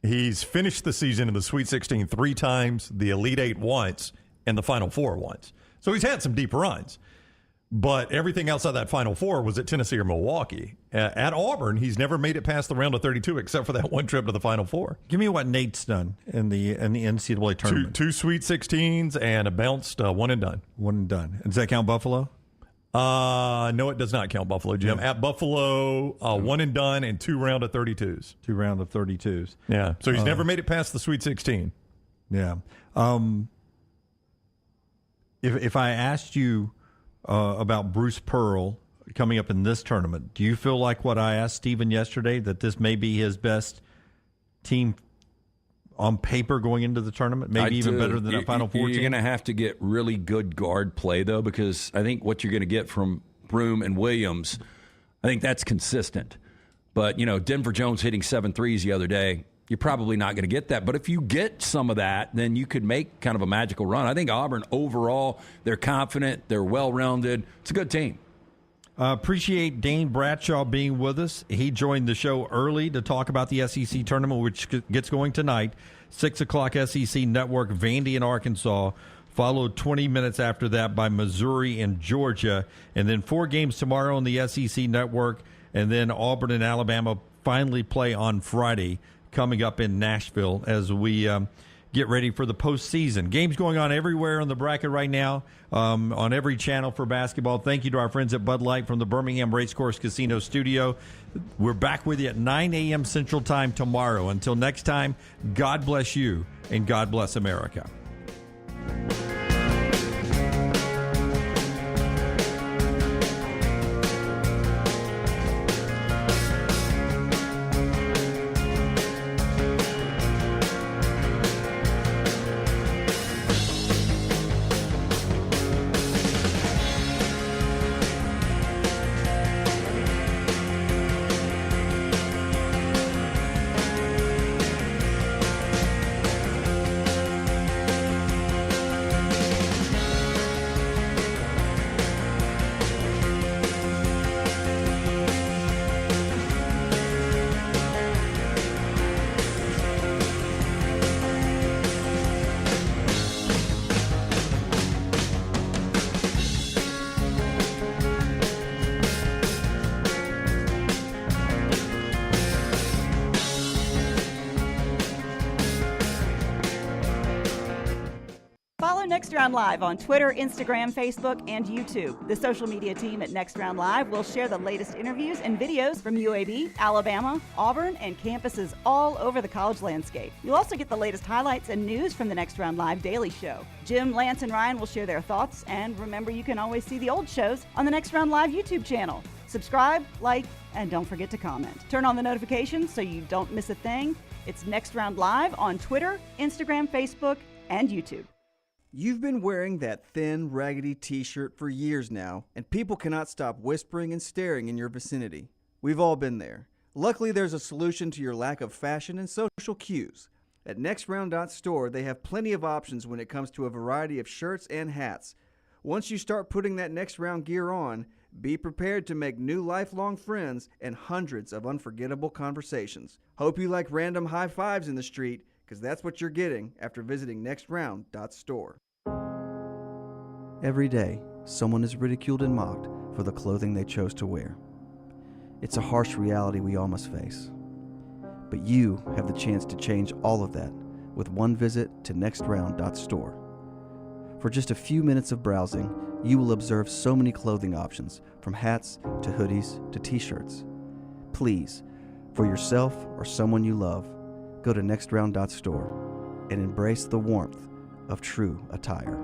He's finished the season in the Sweet 16 3 times, the Elite Eight once, and the Final Four once. So he's had some deep runs. But everything outside that Final Four was at Tennessee or Milwaukee. At Auburn, he's never made it past the round of 32 except for that one trip to the Final Four. Give me what Nate's done in the NCAA tournament. Two Sweet 16s and a bounced one and done. One and done. Does that count Buffalo? No, it does not count Buffalo, Jim. Yeah. At Buffalo, one and done and 2 round of 32s. 2 round of 32s. Yeah. So he's never made it past the Sweet 16. Yeah. If I asked you about Bruce Pearl coming up in this tournament, do you feel like what I asked Steven yesterday, that this may be his best team on paper going into the tournament, maybe even better than that Final Four team? You're going to have to get really good guard play, though, because I think what you're going to get from Broome and Williams, I think that's consistent. But, Denver Jones hitting 7 threes the other day, you're probably not going to get that. But if you get some of that, then you could make kind of a magical run. I think Auburn overall, they're confident, they're well-rounded. It's a good team. Appreciate Dane Bradshaw being with us. He joined the show early to talk about the SEC tournament, which gets going tonight. 6 o'clock SEC Network, Vandy and Arkansas. Followed 20 minutes after that by Missouri and Georgia. And then 4 games tomorrow on the SEC Network. And then Auburn and Alabama finally play on Friday, coming up in Nashville as we get ready for the postseason. Games going on everywhere on the bracket right now, on every channel for basketball. Thank you to our friends at Bud Light from the Birmingham Racecourse Casino Studio. We're back with you at 9 a.m. Central Time tomorrow. Until next time, God bless you and God bless America. Next Round Live on Twitter, Instagram, Facebook, and YouTube. The social media team at Next Round Live will share the latest interviews and videos from UAB, Alabama, Auburn, and campuses all over the college landscape. You'll also get the latest highlights and news from the Next Round Live Daily Show. Jim, Lance, and Ryan will share their thoughts, and remember, you can always see the old shows on the Next Round Live YouTube channel. Subscribe, like, and don't forget to comment. Turn on the notifications so you don't miss a thing. It's Next Round Live on Twitter, Instagram, Facebook, and YouTube. You've been wearing that thin, raggedy t-shirt for years now, and people cannot stop whispering and staring in your vicinity. We've all been there. Luckily, there's a solution to your lack of fashion and social cues. At NextRound.store, they have plenty of options when it comes to a variety of shirts and hats. Once you start putting that Next Round gear on, be prepared to make new lifelong friends and hundreds of unforgettable conversations. Hope you like random high fives in the street, because that's what you're getting after visiting NextRound.store. Every day, someone is ridiculed and mocked for the clothing they chose to wear. It's a harsh reality we all must face. But you have the chance to change all of that with one visit to NextRound.store. For just a few minutes of browsing, you will observe so many clothing options, from hats to hoodies to t-shirts. Please, for yourself or someone you love, go to NextRound.store and embrace the warmth of true attire.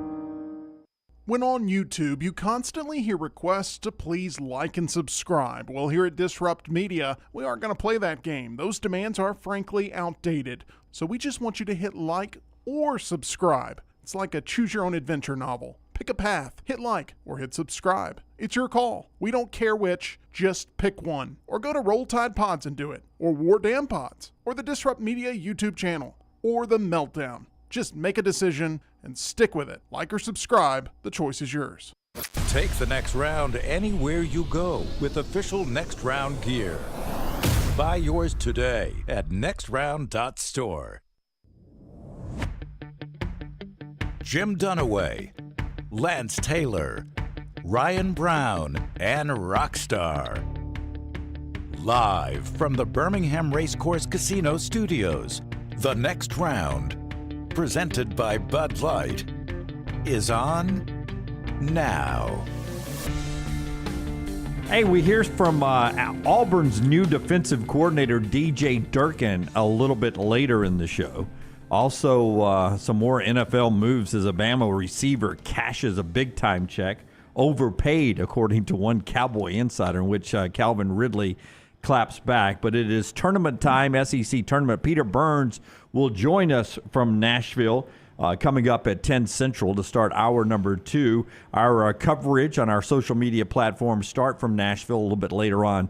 When on YouTube, you constantly hear requests to please like and subscribe. Well, here at Disrupt Media, we aren't going to play that game. Those demands are frankly outdated. So we just want you to hit like or subscribe. It's like a choose-your-own-adventure novel. Pick a path, hit like, or hit subscribe. It's your call. We don't care which, just pick one. Or go to Roll Tide Pods and do it. Or War Damn Pods. Or the Disrupt Media YouTube channel. Or The Meltdown. Just make a decision and stick with it. Like or subscribe, the choice is yours. Take the next round anywhere you go with official Next Round gear. Buy yours today at nextround.store. Jim Dunaway, Lance Taylor, Ryan Brown, and Rockstar. Live from the Birmingham Racecourse Casino Studios, the Next Round, presented by Bud Light, is on now. Hey, we hear from Auburn's new defensive coordinator, DJ Durkin, a little bit later in the show. Also, some more NFL moves as a Bama receiver cashes a big-time check, overpaid, according to one Cowboy insider, in which Calvin Ridley claps back. But it is tournament time, SEC tournament. Peter Burns will join us from Nashville coming up at 10 Central to start hour number 2. Our coverage on our social media platforms start from Nashville a little bit later on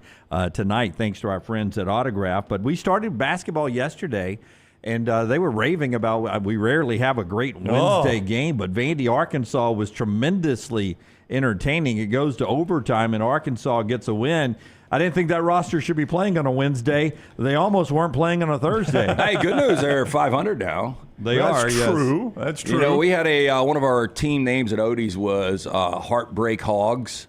tonight, thanks to our friends at Autograph. But we started basketball yesterday, and they were raving about we rarely have a great Wednesday game, but Vandy, Arkansas was tremendously entertaining. It goes to overtime, and Arkansas gets a win. I didn't think that roster should be playing on a Wednesday. They almost weren't playing on a Thursday. Hey, good news. They're 500 now. That's true. That's true. You know, we had one of our team names at Odie's was Heartbreak Hogs.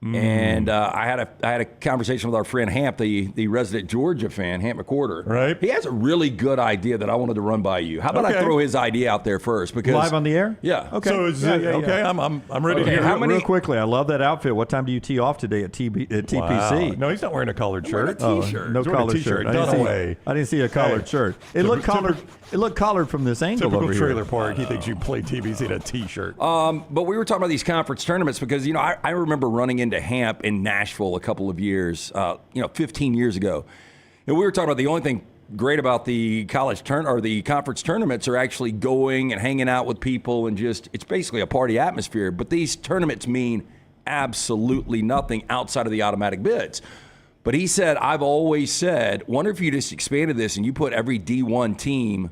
And I had a conversation with our friend Hamp, the resident Georgia fan, Hamp McWhorter. Right. He has a really good idea that I wanted to run by you. How about I throw his idea out there first? Because live on the air? Yeah. Okay. So okay, I'm ready to hear. Real quickly, I love that outfit. What time do you tee off today at TPC? Wow. No, he's not wearing a collared shirt. A t-shirt. No collared shirt. I didn't see a collared shirt. It looked collared. It looked collared from this angle Typical over here. trailer park. He thinks you play TBC in a t-shirt. But we were talking about these conference tournaments because, you know, I remember running into Hamp in Nashville a couple of years, 15 years ago. And we were talking about the only thing great about the the conference tournaments are actually going and hanging out with people and it's basically a party atmosphere. But these tournaments mean absolutely nothing outside of the automatic bids. But he said, I've always said, wonder if you just expanded this and you put every D1 team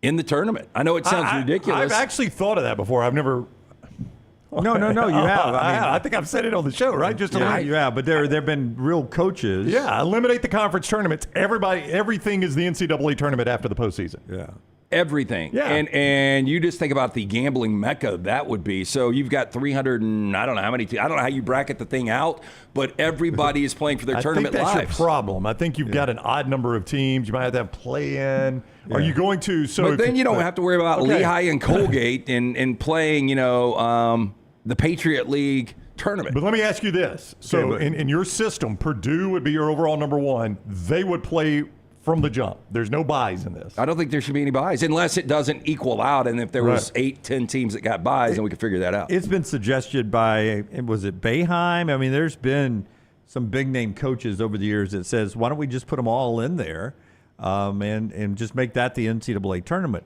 in the tournament. I know it sounds ridiculous. I've actually thought of that before. I've never. No, you have. I think I've said it on the show, right? Just you have, but there have been real coaches. Yeah, eliminate the conference tournaments. Everything is the NCAA tournament after the postseason. Yeah. Everything. Yeah. And you just think about the gambling mecca that would be. So you've got 300 and I don't know how many. I don't know how you bracket the thing out, but everybody is playing for their tournament lives. I think that's your lives. problem. I think you've got an odd number of teams. You might have to have play-in. Are you going to? But then you don't have to worry about Lehigh and Colgate and playing, the Patriot League tournament. But let me ask you this. So in your system, Purdue would be your overall number 1. They would play from the jump. There's no buys in this. I don't think there should be any buys unless it doesn't equal out. And if there was 8-10 teams that got buys, then we could figure that out. It's been suggested by, was it Boeheim? I mean, there's been some big name coaches over the years that says, why don't we just put them all in there and just make that the NCAA tournament?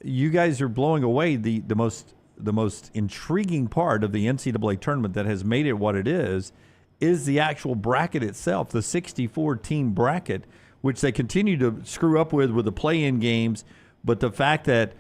You guys are blowing away the most intriguing part of the NCAA tournament that has made it what it is the actual bracket itself, the 64-team bracket, which they continue to screw up with the play-in games. But the fact that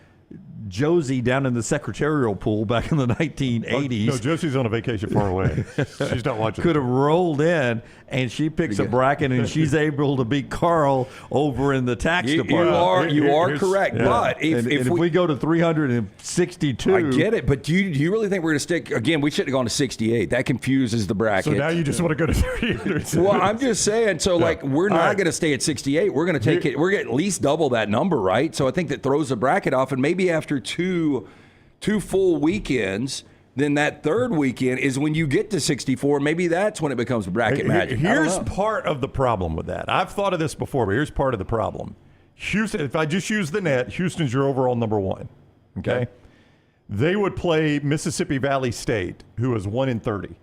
Josie down in the secretarial pool back in the 1980s. No, Josie's on a vacation far away. She's not watching. Could have rolled in, and she picks a bracket, and she's able to beat Carl over in the tax department. You are correct. Yeah. But if we go to 362. I get it, but do you really think we're going to stick? Again, we shouldn't have gone to 68. That confuses the bracket. So now you just want to go to 300. Well, I'm just saying. So, we're not going to stay at 68. We're going to take it. We're going to at least double that number, right? So I think that throws the bracket off, and maybe after two full weekends, then that third weekend is when you get to 64. Maybe that's when it becomes bracket magic. Here's part of the problem with that. I've thought of this before, but here's part of the problem. Houston, if I just use the net, Houston's your overall number 1. Okay? They would play Mississippi Valley State, who is 1-30.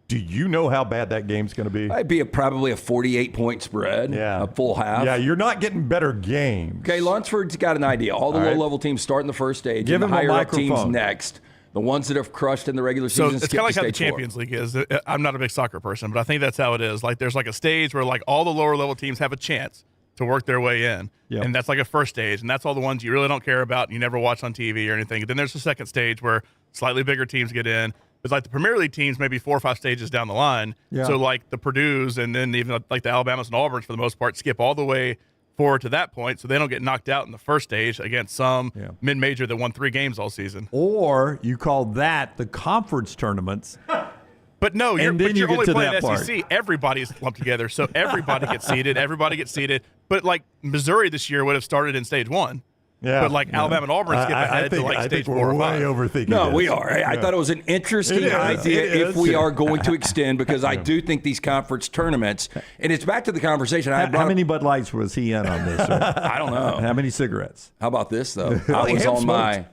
Do you know how bad that game's going to be? It'd be probably a 48-point spread, a full half. Yeah, you're not getting better games. Okay, Lunsford's got an idea. All the low-level teams start in the first stage, Give and him the higher-up microphone. teams next. The ones that have crushed in the regular season. So it's kind of like how the Champions League is. I'm not a big soccer person, but I think that's how it is. Like there's like a stage where like all the lower-level teams have a chance to work their way in. Yep. And that's like a first stage, and that's all the ones you really don't care about and you never watch on TV or anything. Then there's a second stage where slightly bigger teams get in, It's like the Premier League teams maybe 4 or 5 stages down the line. Yeah. So like the Purdue's and then even like the Alabamas and Auburns for the most part skip all the way forward to that point, so they don't get knocked out in the first stage against some mid-major that won 3 games all season. Or you call that the conference tournaments. But no, you're you only get to playing that SEC. part. Everybody's lumped together, so everybody gets seeded. But like Missouri this year would have started in stage 1. Yeah. But like Alabama and Auburn skip ahead to like stage 4 or 5. Way overthinking. No, this. we are. I thought it was an interesting idea if we are going to extend, because I do think these conference tournaments, and it's back to the conversation. How many Bud Lights was he in on this? I don't know. How many cigarettes? How about this, though? I was on my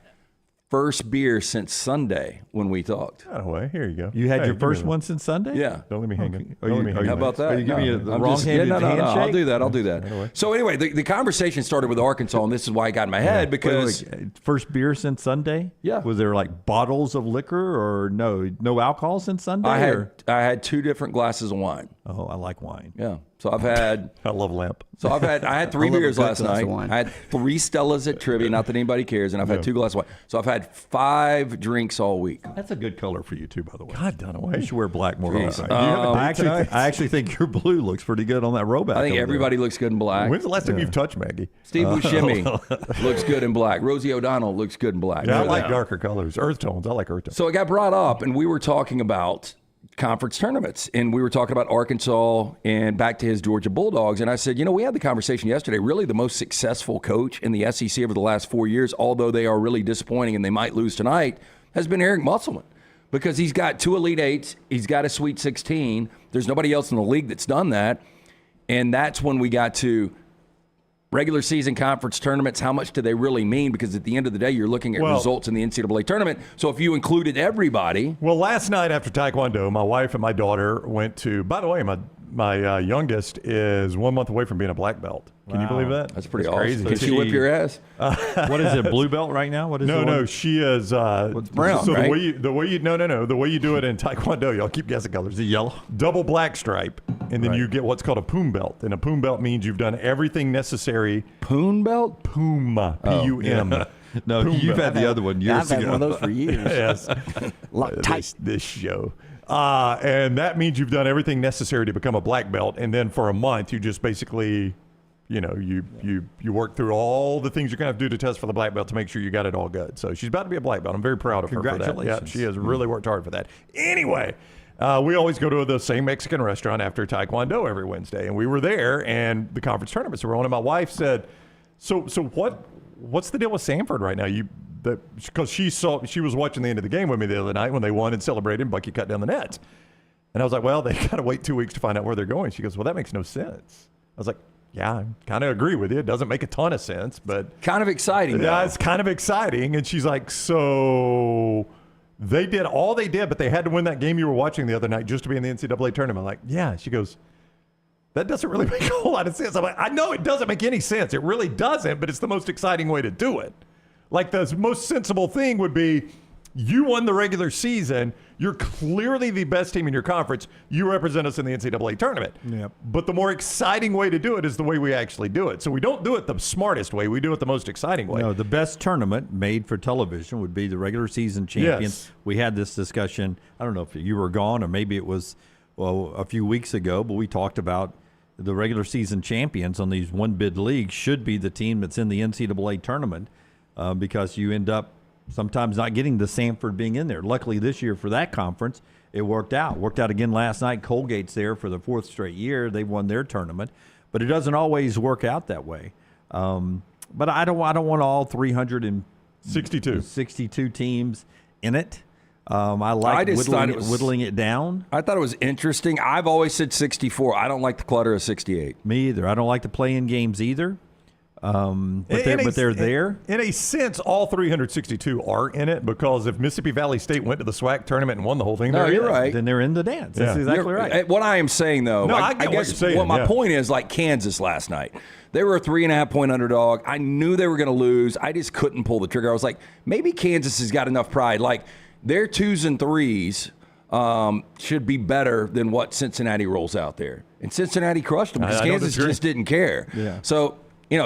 first beer since Sunday when we talked. Anyway, here you go. You had your give first me one since Sunday? Yeah. Don't let me hang it. How about that? Are you giving me the I'm wrong-handed no, handshake? I'll do that. I'll do that. Anyway. So anyway, the conversation started with Arkansas, and this is why it got in my head, because Wait, first beer since Sunday? Yeah. Was there like bottles of liquor or no alcohol since Sunday? I had 2 different glasses of wine. Oh, I like wine. Yeah. So I've had I love lamp. I had 3 love a beers good last glass night. of wine. I had 3 Stellas at trivia, not that anybody cares, and I've had 2 glasses of wine. So I've had 5 drinks all week. That's a good color for you too, by the way. God, Dunaway. You should wear black more Jeez. often. I actually think your blue looks pretty good on that robot. I think everybody looks good in black. When's the last time you've touched Maggie? Steve Buscemi looks good in black. Rosie O'Donnell looks good in black. Yeah, I like darker colors, earth tones. I like earth tones. So it got brought up, and we were talking about conference tournaments, and we were talking about Arkansas and back to his Georgia Bulldogs. And I said, we had the conversation yesterday. Really, the most successful coach in the SEC over the last 4 years, although they are really disappointing and they might lose tonight, has been Eric Musselman, because he's got 2 Elite Eights, he's got a Sweet 16. There's nobody else in the league that's done that, and that's when we got to regular season conference tournaments. How much do they really mean? Because at the end of the day, you're looking at results in the NCAA tournament. So if you included everybody. Well, last night after Taekwondo, my wife and my daughter went to, by the way, my youngest is 1 month away from being a black belt. Can you believe that? That's pretty awesome. crazy. Can she whip your ass? What is it, blue belt right now? What is No, she is brown, so right? the way you do it in Taekwondo, y'all keep guessing colors. The yellow, double black stripe, and then you get what's called a poom belt. And a poom belt means you've done everything necessary. Poom belt? Poom, P-U-M. No, you've had the other one years I've ago. had one of those for years. Yes. This show. And that means you've done everything necessary to become a black belt. And then for a month, you just basically, you work through all the things you're going to have to do to test for the black belt to make sure you got it all good. So she's about to be a black belt. I'm very proud of her for that. Congratulations. Yeah, she has really worked hard for that. Anyway, we always go to the same Mexican restaurant after Taekwondo every Wednesday. And we were there, and the conference tournaments were on. And my wife said, so what's the deal with Samford right now? Because she was watching the end of the game with me the other night when they won and celebrated and Bucky cut down the nets. And I was like, well, they got to wait 2 weeks to find out where they're going. She goes, well, that makes no sense. I was like, yeah, I kind of agree with you. It doesn't make a ton of sense, but kind of exciting. Yeah, it's kind of exciting. And she's like, so they did all they did, but they had to win that game you were watching the other night just to be in the NCAA tournament. I'm like, yeah. She goes, that doesn't really make a whole lot of sense. I'm like, I know it doesn't make any sense. It really doesn't, but it's the most exciting way to do it. Like, the most sensible thing would be, you won the regular season. You're clearly the best team in your conference. You represent us in the NCAA tournament. Yep. But the more exciting way to do it is the way we actually do it. So we don't do it the smartest way. We do it the most exciting way. No, the best tournament made for television would be the regular season champions. Yes. We had this discussion. I don't know if you were gone or maybe it was a few weeks ago, but we talked about the regular season champions on these one-bid leagues should be the team that's in the NCAA tournament because you end up sometimes not getting the Samford being in there. Luckily this year for that conference, it worked out. Worked out again last night. Colgate's there for the 4th straight year. They won their tournament. But it doesn't always work out that way. But I don't want all 362 teams in it. I like whittling it down. I thought it was interesting. I've always said 64. I don't like the clutter of 68. Me either. I don't like the play-in games either. But they're there. In a sense, all 362 are in it because if Mississippi Valley State went to the SWAC tournament and won the whole thing, No, you're in. right. Then they're in the dance. That's exactly right. What I am saying, though, No, I get what guess you're saying, what my yeah. point is, like Kansas last night, they were a 3.5-point underdog. I knew they were going to lose. I just couldn't pull the trigger. I was like, maybe Kansas has got enough pride. Like, their 2s and 3s should be better than what Cincinnati rolls out there. And Cincinnati crushed them because Kansas just didn't care. Yeah. So,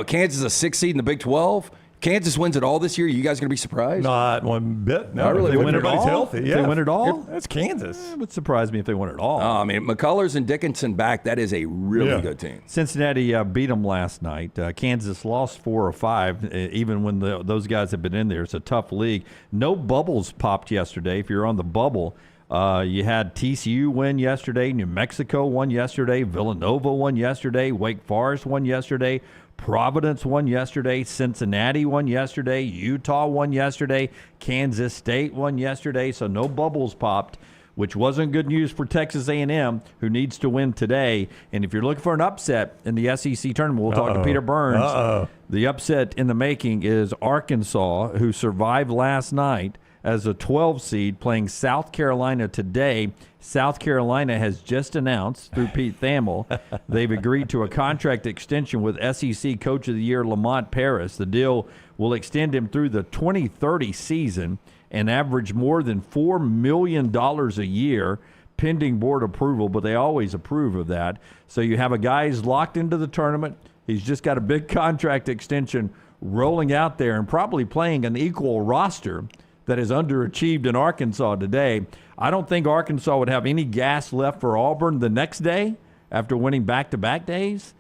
Kansas is a 6th seed in the Big 12. Kansas wins it all this year, you guys going to be surprised? Not one bit. No, Not really. If Win it everybody's all? healthy. If Yeah. they win it all? That's Kansas. It would surprise me if they won it all. I mean, McCullers and Dickinson back, that is a really good team. Cincinnati beat them last night. Kansas lost 4 or 5, even when those guys have been in there. It's a tough league. No bubbles popped yesterday. If you're on the bubble, you had TCU win yesterday. New Mexico won yesterday. Villanova won yesterday. Wake Forest won yesterday. Providence won yesterday. Cincinnati won yesterday. Utah won yesterday. Kansas State won yesterday. So no bubbles popped, which wasn't good news for Texas A&M, who needs to win today. And if you're looking for an upset in the SEC tournament, we'll talk to Peter Burns. The upset in the making is Arkansas, who survived last night as a 12 seed, playing South Carolina today. South Carolina has just announced through Pete Thamel they've agreed to a contract extension with SEC Coach of the Year Lamont Paris. The deal will extend him through the 2030 season and average more than $4 million a year, pending board approval, but they always approve of that. So you have a guy who's locked into the tournament. He's just got a big contract extension rolling out there and probably playing an equal roster that is underachieved in Arkansas today. I don't think Arkansas would have any gas left for Auburn the next day after winning back-to-back days.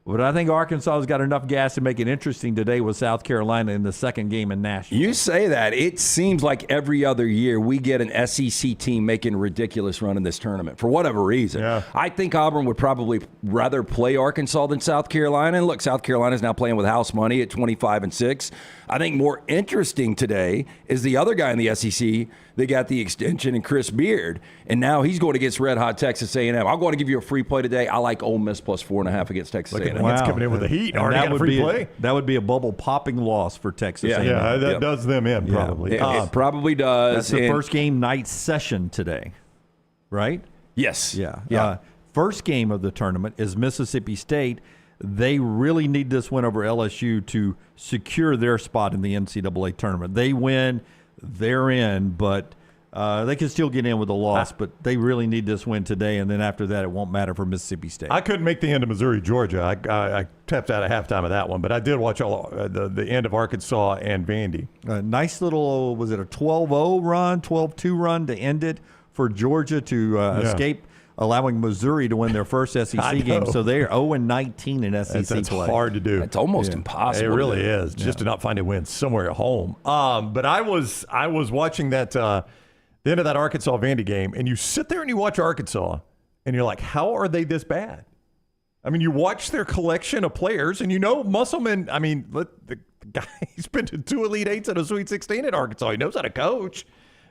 But I think Arkansas has got enough gas to make it interesting today with South Carolina in the second game in Nashville. You say that. It seems like every other year we get an SEC team making a ridiculous run in this tournament for whatever reason. Yeah. I think Auburn would probably rather play Arkansas than South Carolina. And look, South Carolina is now playing with house money at 25-6. I think more interesting today is the other guy in the SEC that got the extension, and Chris Beard, and now he's going against red hot Texas A&M. I'm going to give you a free play today. I like Ole Miss plus 4.5 against Texas A&M. It's coming in with the heat. And Already got a free play. That would be a bubble-popping loss for Texas A&M. Yeah, that does them in probably. It probably does. That's the first game night session today, right? Yes. Yeah. First game of the tournament is Mississippi State. They really need this win over LSU to secure their spot in the NCAA tournament. They win, they're in, but they can still get in with a loss, but they really need this win today, and then after that it won't matter for Mississippi State. I couldn't make the end of Missouri-Georgia. I tapped out at halftime of that one, but I did watch all the end of Arkansas and Vandy. Nice little, was it a 12-0 run, 12-2 run to end it for Georgia to escape allowing Missouri to win their first SEC game. So they're 0-19 in SEC That's play. hard to do. It's almost impossible. It really is, just to not find a win somewhere at home. But I was watching that the end of that Arkansas Vandy game, and you sit there and you watch Arkansas, and you're like, how are they this bad? I mean, you watch their collection of players, and you know Musselman. I mean, the guy, he's been to 2 Elite Eights and a Sweet 16 at Arkansas. He knows how to coach.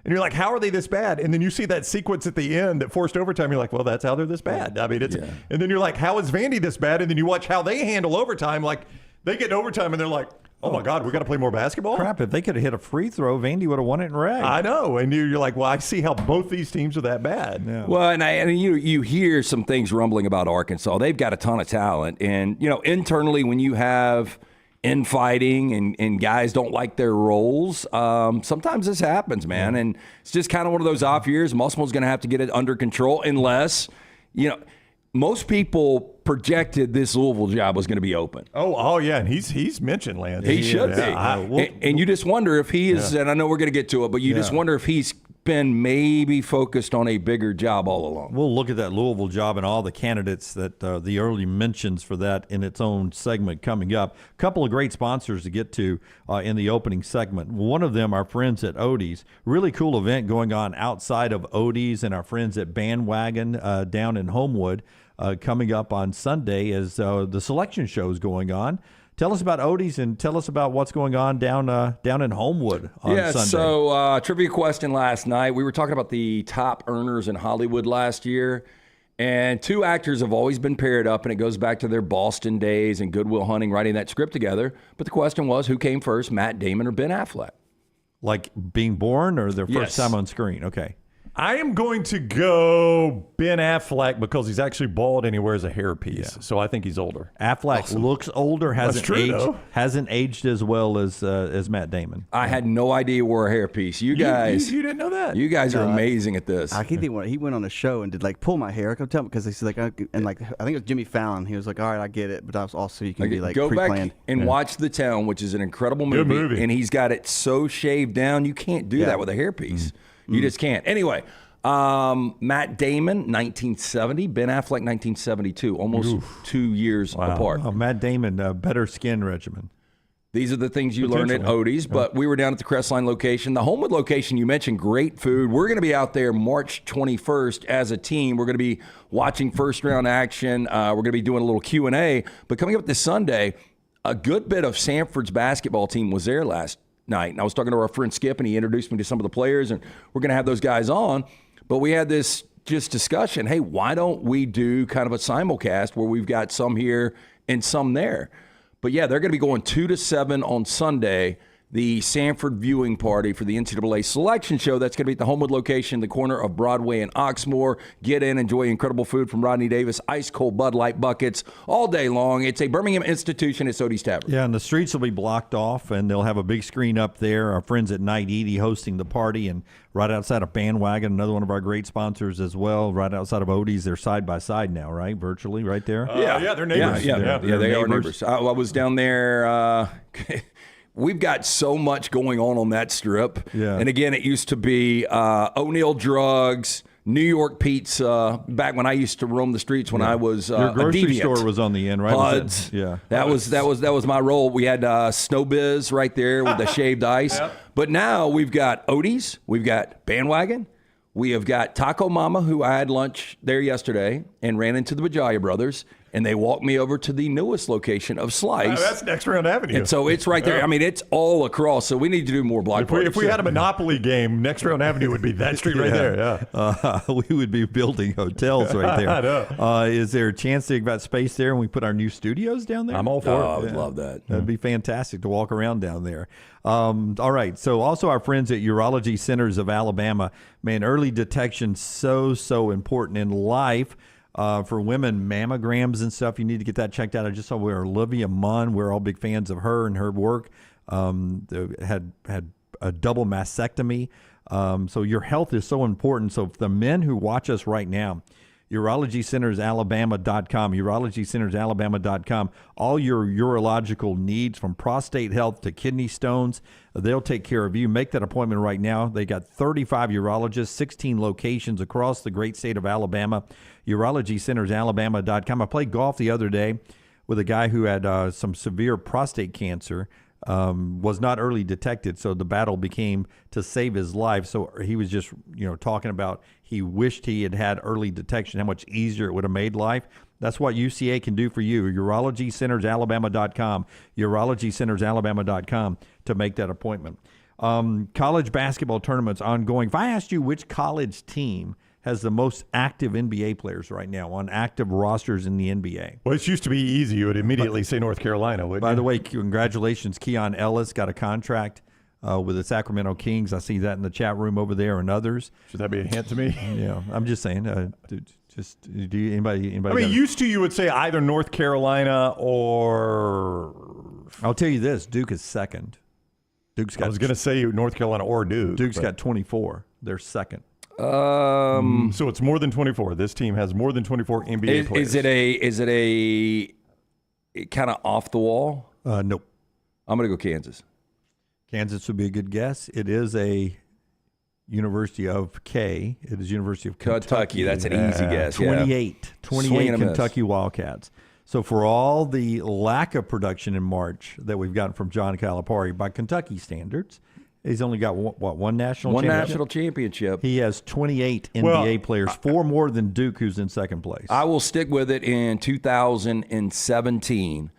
And you're like, how are they this bad? And then you see that sequence at the end that forced overtime. You're like, well, that's how they're this bad. I mean, it's. Yeah. And then you're like, how is Vandy this bad? And then you watch how they handle overtime. Like, they get overtime, and they're like, oh my God, we got to play more basketball? Crap, if they could have hit a free throw, Vandy would have won it in rag. I know. And you're like, well, I see how both these teams are that bad. Yeah. Well, and you hear some things rumbling about Arkansas. They've got a ton of talent. And, internally when you have infighting and guys don't like their roles, sometimes this happens, man. And it's just kind of one of those off years. Musselman's going to have to get it under control unless, most people projected this Louisville job was going to be open. Oh yeah, and he's mentioned Landon. He should be. And you just wonder if he is, and I know we're going to get to it, but you just wonder if he's been maybe focused on a bigger job all along. We'll look at that Louisville job and all the candidates that the early mentions for that in its own segment coming up. A couple of great sponsors to get to in the opening segment. One of them, our friends at Odie's. Really cool event going on outside of Odie's and our friends at Bandwagon down in Homewood. Coming up on Sunday as the selection show is going on. Tell us about Odie's and tell us about what's going on down in Homewood on Sunday. So trivia question last night. We were talking about the top earners in Hollywood last year, and 2 actors have always been paired up, and it goes back to their Boston days and Good Will Hunting writing that script together. But the question was, who came first, Matt Damon or Ben Affleck? Like being born or their first time on screen? Okay. I am going to go Ben Affleck because he's actually bald and he wears a hairpiece. Yeah. So I think he's older. Affleck looks older, hasn't aged as well as Matt Damon. I had no idea he wore a hairpiece. You guys, you didn't know that. You guys are amazing at this. I think he went on a show and did like pull my hair. I can tell because he's like, and like I think it was Jimmy Fallon. He was like, all right, I get it, but I was also you can be like go pre-planned. back and watch The Town, which is an incredible movie. Good movie. And he's got it so shaved down. You can't do that with a hairpiece. You just can't. Anyway, Matt Damon, 1970. Ben Affleck, 1972. Almost 2 years apart. Oh, Matt Damon, better skin regimen. These are the things you learn at Odie's, but we were down at the Crestline location. The Homewood location, you mentioned great food. We're going to be out there March 21st as a team. We're going to be watching first-round action. We're going to be doing a little Q&A. But coming up this Sunday, a good bit of Sanford's basketball team was there last night. And I was talking to our friend Skip, and he introduced me to some of the players, and we're going to have those guys on. But we had this just discussion, hey, why don't we do kind of a simulcast where we've got some here and some there? But, yeah, they're going to be going 2 to 7 on Sunday, the Sanford viewing party for the NCAA selection show. That's going to be at the Homewood location, the corner of Broadway and Oxmoor. Get in, enjoy incredible food from Rodney Davis, ice-cold Bud Light buckets all day long. It's a Birmingham institution at Odie's Tavern. Yeah, and the streets will be blocked off, and they'll have a big screen up there. Our friends at Night Edie hosting the party, and right outside of Bandwagon, another one of our great sponsors as well, right outside of Odie's. They're side by side now, right? Virtually right there. Yeah, they're neighbors. Yeah, they are neighbors. I was down there. We've got so much going on that strip. Yeah. And again, it used to be O'Neill Drugs, New York Pizza, back when I used to roam the streets when I was Your grocery a deviant. store was on the end, right? Puds. That was my role. We had Snow Biz right there with the shaved ice. Yep. But now we've got Odie's, we've got Bandwagon, we have got Taco Mama, who I had lunch there yesterday and ran into the Bajaya brothers. And they walked me over to the newest location of Slice. That's Next Round Avenue. And so it's right there. I mean, it's all across. So we need to do more block parties. If we had a Monopoly game, Next Round Avenue would be that street right there. Yeah. We would be building hotels right there. I know. Is there a chance they've got space there and we put our new studios down there? I'm all for it. I would love that. That'd be fantastic to walk around down there. All right. So also our friends at Urology Centers of Alabama. Man, early detection so important in life. For women, mammograms and stuff, you need to get that checked out. I just saw where Olivia Munn, we're all big fans of her and her work, had a double mastectomy. So your health is so important. So for the men who watch us right now, UrologyCentersAlabama.com, UrologyCentersAlabama.com, all your urological needs from prostate health to kidney stones, they'll take care of you. Make that appointment right now. They got 35 urologists, 16 locations across the great state of Alabama. UrologyCentersAlabama.com. I played golf the other day with a guy who had some severe prostate cancer. Was not early detected, so the battle became to save his life. So he was just, talking about he wished he had early detection, how much easier it would have made life. That's what UCA can do for you. UrologyCentersAlabama.com, UrologyCentersAlabama.com to make that appointment. College basketball tournaments ongoing. If I asked you which college team has the most active NBA players right now on active rosters in the NBA. Well, it used to be easy. You would immediately say North Carolina, wouldn't you? By the way, congratulations. Keon Ellis got a contract with the Sacramento Kings. I see that in the chat room over there and others. Should that be a hint to me? Yeah, I'm just saying. Anybody? I mean, used to you would say either North Carolina or... I'll tell you this, Duke is second. I was going to say North Carolina or Duke. Duke's got 24. They're second. So it's more than 24. This team has more than 24 NBA players. Is it a kind of off the wall? Nope. I'm going to go Kansas. Kansas would be a good guess. It is a University of K. It is University of Kentucky. That's an easy guess. 28 Kentucky Wildcats. So for all the lack of production in March that we've gotten from John Calipari by Kentucky standards, he's only got one national championship. He has 28 NBA players, 4 more than Duke, who's in second place. I will stick with it. In 2017,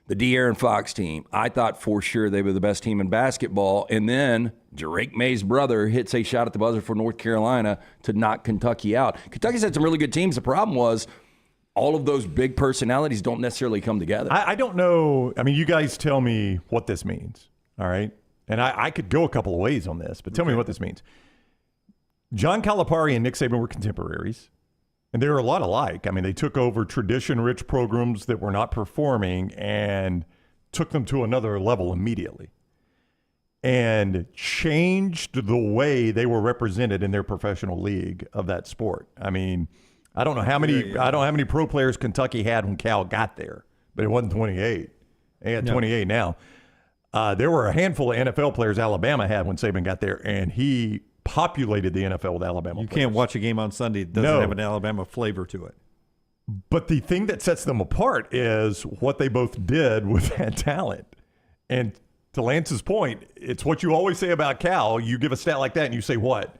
the De'Aaron Fox team, I thought for sure they were the best team in basketball. And then Drake May's brother hits a shot at the buzzer for North Carolina to knock Kentucky out. Kentucky's had some really good teams. The problem was all of those big personalities don't necessarily come together. I don't know. I mean, you guys tell me what this means, all right? And I could go a couple of ways on this, but tell me what this means. John Calipari and Nick Saban were contemporaries, and they were a lot alike. I mean, they took over tradition-rich programs that were not performing and took them to another level immediately and changed the way they were represented in their professional league of that sport. I mean, I don't know how many pro players Kentucky had when Cal got there, but it wasn't 28. They had 28 now. There were a handful of NFL players Alabama had when Saban got there, and he populated the NFL with Alabama players. You can't watch a game on Sunday that doesn't have an Alabama flavor to it. But the thing that sets them apart is what they both did with that talent. And to Lance's point, it's what you always say about Cal. You give a stat like that and you say, what?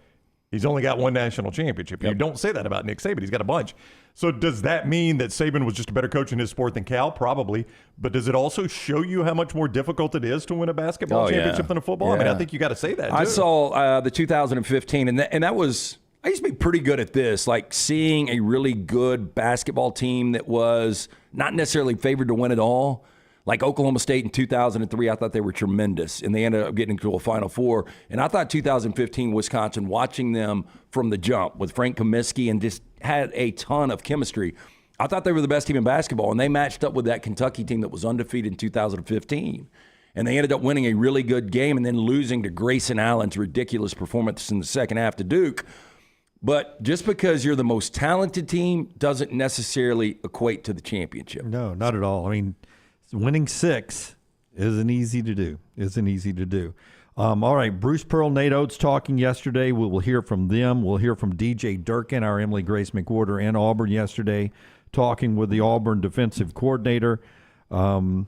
He's only got one national championship. You don't say that about Nick Saban. He's got a bunch. So does that mean that Saban was just a better coach in his sport than Cal? Probably. But does it also show you how much more difficult it is to win a basketball championship than a football? Yeah. I mean, I think you got to say that, too. I saw the 2015, and that was – I used to be pretty good at this, like seeing a really good basketball team that was not necessarily favored to win it all. Like Oklahoma State in 2003, I thought they were tremendous, and they ended up getting into a Final Four. And I thought 2015 Wisconsin, watching them from the jump with Frank Kaminsky and just had a ton of chemistry. I thought they were the best team in basketball, and they matched up with that Kentucky team that was undefeated in 2015. And they ended up winning a really good game and then losing to Grayson Allen's ridiculous performance in the second half to Duke. But just because you're the most talented team doesn't necessarily equate to the championship. No, not at all. I mean, winning 6 isn't easy to do. All right, Bruce Pearl, Nate Oates talking yesterday. We will hear from them. We'll hear from DJ Durkin, our Emily Grace McWhorter in Auburn yesterday, talking with the Auburn defensive coordinator. But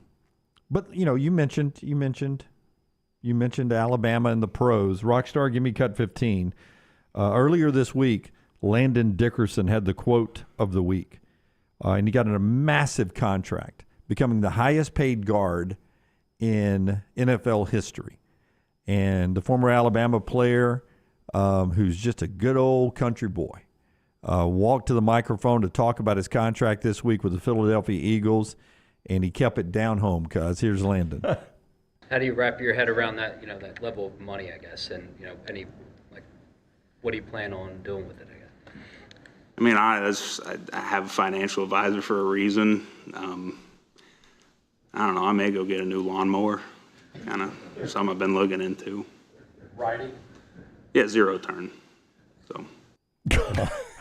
you mentioned Alabama and the pros. Rockstar, give me cut 15. Earlier this week, Landon Dickerson had the quote of the week, and he got a massive contract, becoming the highest paid guard in NFL history. And the former Alabama player, who's just a good old country boy, walked to the microphone to talk about his contract this week with the Philadelphia Eagles, and he kept it down home, cuz. Here's Landon. How do you wrap your head around that, that level of money, I guess, and, what do you plan on doing with it, I guess? I mean, I have a financial advisor for a reason. I don't know. I may go get a new lawnmower. Kind of something I've been looking into. Riding? Yeah, 0 turn. So.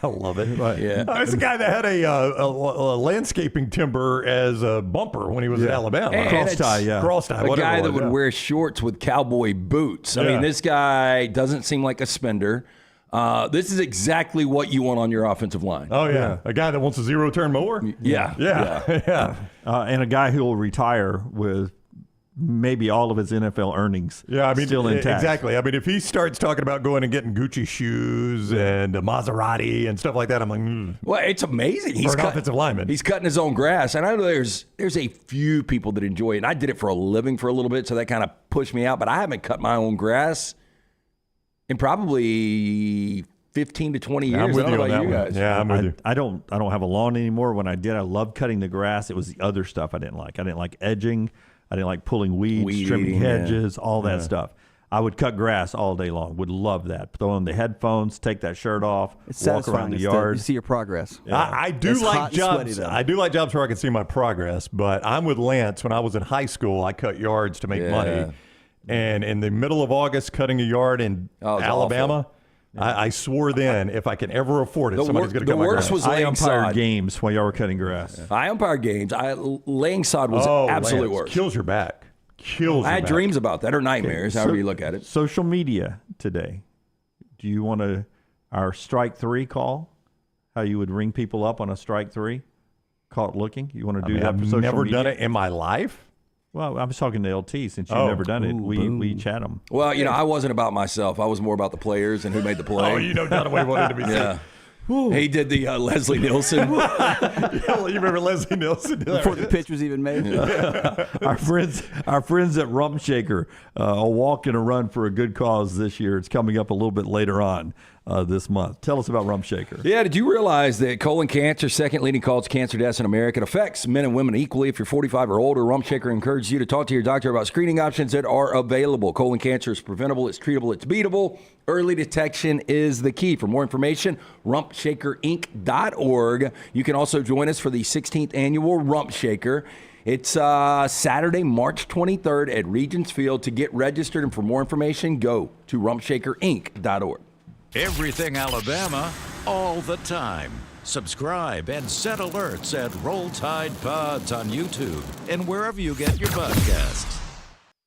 I love it. Yeah. I was the guy that had a landscaping timber as a bumper when he was at Alabama. Cross tie. Cross tie. A guy that would wear shorts with cowboy boots. I mean, this guy doesn't seem like a spender. This is exactly what you want on your offensive line. Oh, yeah. A guy that wants a 0 turn mower? Yeah. And a guy who will retire with maybe all of his NFL earnings still intact. Exactly. I mean, if he starts talking about going and getting Gucci shoes and a Maserati and stuff like that, I'm like, Well, it's amazing. He's an offensive lineman. He's cutting his own grass. And I know there's a few people that enjoy it. And I did it for a living for a little bit, so that kind of pushed me out. But I haven't cut my own grass in probably 15 to 20 years. I'm with you on that one. Guys. Yeah, I'm with you. I don't have a lawn anymore. When I did, I loved cutting the grass. It was the other stuff I didn't like. I didn't like edging. I didn't like pulling weeds, trimming hedges, all that stuff. I would cut grass all day long. Would love that. Throw on the headphones, take that shirt off, walk around the yard. You see your progress. Yeah. I do like jobs. I do like jobs where I can see my progress. But I'm with Lance. When I was in high school, I cut yards to make money. And in the middle of August, cutting a yard in Alabama, I swore then if I can ever afford it, somebody's going to cut my grass. The worst was I laying umpired sod. games while y'all were cutting grass. I umpired games. Laying sod was absolutely Lance, worse. Kills your back. I had dreams about that, or nightmares, however you look at it. Social media today. Do you want our strike 3 call? How you would ring people up on a strike 3? Caught looking? You want to do that I've for social never media? done it in my life. Well, I was talking to LT since you've never done it. We chat them. Well, I wasn't about myself. I was more about the players and who made the play. Oh, Dunaway wanted to be yeah. He did the Leslie Nielsen. You remember Leslie Nielsen? Before the pitch was even made. Our friends at Rump Shaker, a walk and a run for a good cause this year. It's coming up a little bit later on. this month. Tell us about Rump Shaker. Yeah, did you realize that colon cancer, second leading cause of cancer deaths in America? It affects men and women equally. If you're 45 or older, Rump Shaker encourages you to talk to your doctor about screening options that are available. Colon cancer is preventable, it's treatable, it's beatable. Early detection is the key. For more information, rumpshakerinc.org. You can also join us for the 16th annual Rump Shaker. It's Saturday, March 23rd at Regents Field. To get registered and for more information, go to rumpshakerinc.org. Everything Alabama, all the time. Subscribe and set alerts at Roll Tide Pods on YouTube and wherever you get your podcasts.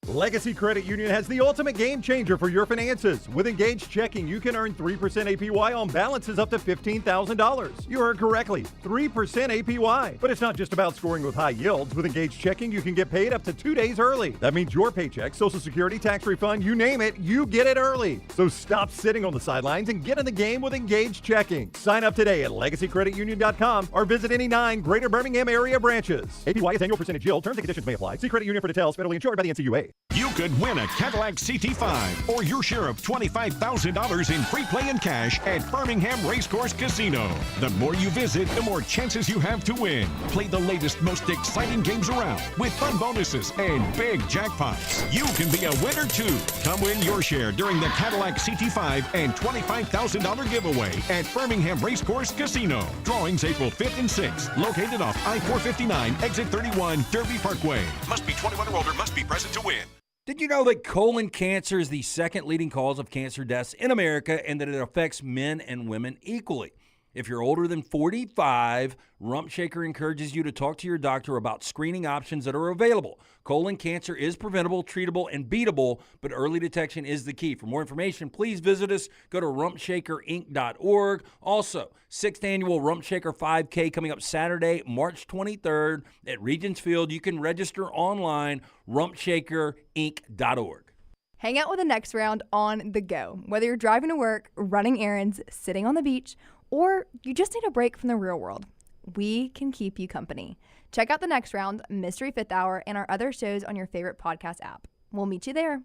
Legacy Credit Union has the ultimate game changer for your finances. With Engaged Checking, you can earn 3% APY on balances up to $15,000. You heard correctly, 3% APY. But it's not just about scoring with high yields. With Engaged Checking, you can get paid up to 2 days early. That means your paycheck, Social Security, tax refund, you name it, you get it early. So stop sitting on the sidelines and get in the game with Engaged Checking. Sign up today at legacycreditunion.com or visit any 9 Greater Birmingham area branches. APY is annual percentage yield. Terms and conditions may apply. See Credit Union for details. Federally insured by the NCUA. You could win a Cadillac CT5 or your share of $25,000 in free play and cash at Birmingham Racecourse Casino. The more you visit, the more chances you have to win. Play the latest, most exciting games around with fun bonuses and big jackpots. You can be a winner too. Come win your share during the Cadillac CT5 and $25,000 giveaway at Birmingham Racecourse Casino. Drawings April 5th and 6th. Located off I-459, exit 31, Derby Parkway. Must be 21 or older, must be present to win. Did you know that colon cancer is the second leading cause of cancer deaths in America and that it affects men and women equally? If you're older than 45, Rump Shaker encourages you to talk to your doctor about screening options that are available. Colon cancer is preventable, treatable, and beatable, but early detection is the key. For more information, please visit us. Go to rumpshakerinc.org. Also, 6th annual Rump Shaker 5K coming up Saturday, March 23rd at Regents Field. You can register online, rumpshakerinc.org. Hang out with the Next Round on the go. Whether you're driving to work, running errands, sitting on the beach, or you just need a break from the real world, we can keep you company. Check out the Next Round, Mystery Fifth Hour, and our other shows on your favorite podcast app. We'll meet you there.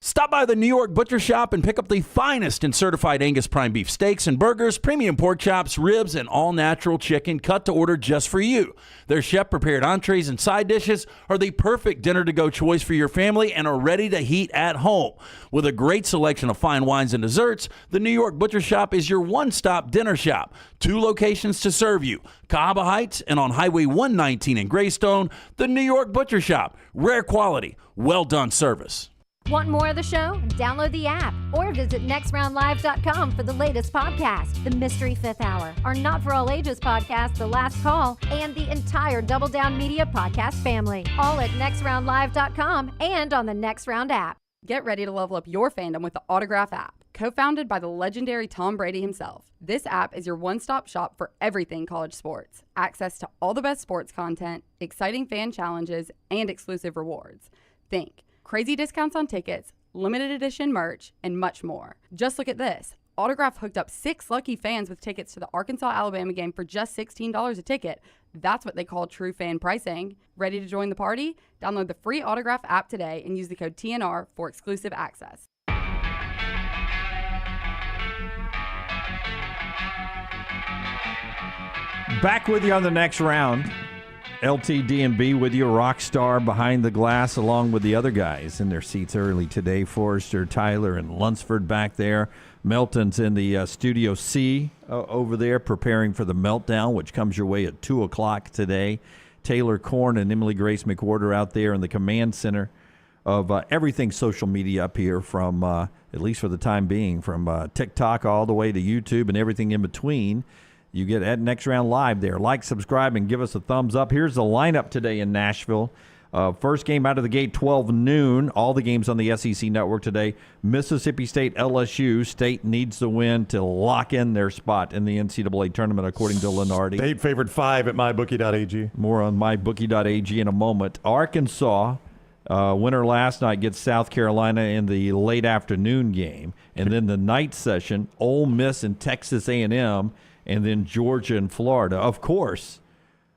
Stop by the New York Butcher Shop and pick up the finest in certified Angus prime beef steaks and burgers, premium pork chops, ribs, and all-natural chicken cut to order just for you. Their chef-prepared entrees and side dishes are the perfect dinner-to-go choice for your family and are ready to heat at home. With a great selection of fine wines and desserts, the New York Butcher Shop is your one-stop dinner shop. 2 locations to serve you, Cahaba Heights and on Highway 119 in Greystone. The New York Butcher Shop, rare quality, well-done service. Want more of the show? Download the app or visit nextroundlive.com for the latest podcast, The Mystery Fifth Hour, our Not For All Ages podcast, The Last Call, and the entire Double Down Media podcast family. All at nextroundlive.com and on the Next Round app. Get ready to level up your fandom with the Autograph app. Co-founded by the legendary Tom Brady himself, this app is your one-stop shop for everything college sports. Access to all the best sports content, exciting fan challenges, and exclusive rewards. Think crazy discounts on tickets, limited edition merch, and much more. Just look at this. Autograph hooked up 6 lucky fans with tickets to the Arkansas-Alabama game for just $16 a ticket. That's what they call true fan pricing. Ready to join the party? Download the free Autograph app today and use the code TNR for exclusive access. Back with you on the Next Round. LTD&B with you, rock star behind the glass, along with the other guys in their seats early today. Forrester, Tyler, and Lunsford back there. Melton's in the Studio C over there preparing for the Meltdown, which comes your way at 2 o'clock today. Taylor Korn and Emily Grace McWhorter out there in the command center of everything social media up here from, at least for the time being, from TikTok all the way to YouTube and everything in between. You get at Next Round Live there. Like, subscribe, and give us a thumbs up. Here's the lineup today in Nashville. First game out of the gate, 12 noon. All the games on the SEC Network today. Mississippi State, LSU. State needs the win to lock in their spot in the NCAA tournament, according to Lenardi. State favored 5 at mybookie.ag. More on mybookie.ag in a moment. Arkansas, winner last night, gets South Carolina in the late afternoon game. And then the night session, Ole Miss and Texas A&M. And then Georgia and Florida. Of course,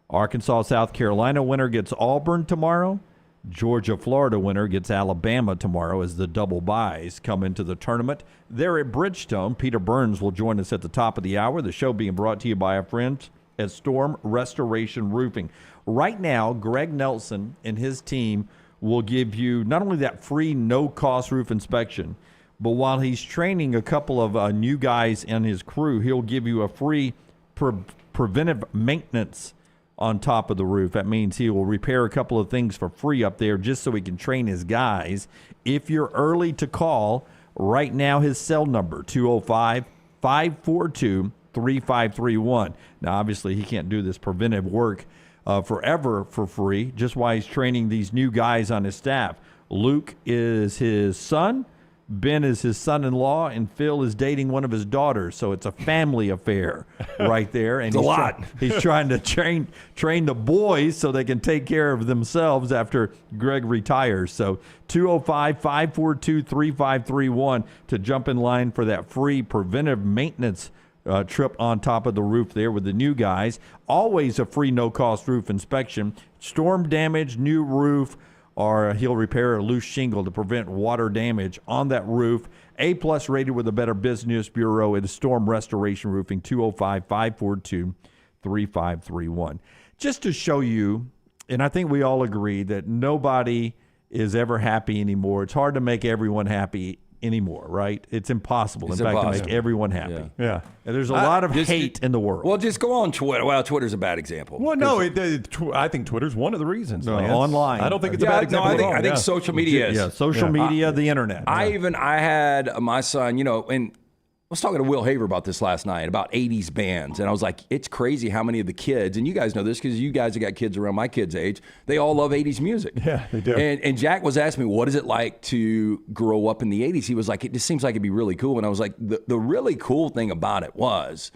Arkansas, South Carolina winner gets Auburn tomorrow. Georgia-Florida winner gets Alabama tomorrow as the double byes come into the tournament. There at Bridgestone, Peter Burns will join us at the top of the hour. The show being brought to you by our friends at Storm Restoration Roofing. Right now, Greg Nelson and his team will give you not only that free no-cost roof inspection, but while he's training a couple of new guys in his crew, he'll give you a free preventive maintenance on top of the roof. That means he will repair a couple of things for free up there just so he can train his guys. If you're early to call, right now his cell number, 205-542-3531. Now, obviously, he can't do this preventive work forever for free, just while he's training these new guys on his staff. Luke is his son. Ben is his son-in-law, and Phil is dating one of his daughters. So it's a family affair right there. And it's a lot. He's trying to train the boys so they can take care of themselves after Greg retires. So 205-542-3531 to jump in line for that free preventive maintenance trip on top of the roof there with the new guys. Always a free no-cost roof inspection. Storm damage, new roof, or he'll repair a loose shingle to prevent water damage on that roof. A-plus rated with the Better Business Bureau. It is Storm Restoration Roofing, 205-542-3531. Just to show you, and I think we all agree that nobody is ever happy anymore. It's hard to make everyone happy anymore, right? It's impossible, to make everyone happy. Yeah. And there's a lot of hate in the world. Well, just go on Twitter. Well, Twitter's a bad example. Well, no, I think Twitter's one of the reasons. Online. I don't think it's a bad example. I think social media is. Yeah, social media, the internet. I had my son, and I was talking to Will Haver about this last night, about 80s bands. And I was like, it's crazy how many of the kids, and you guys know this because you guys have got kids around my kids' age, they all love 80s music. Yeah, they do. And Jack was asking me, what is it like to grow up in the 80s? He was like, it just seems like it'd be really cool. And I was like, the really cool thing about it was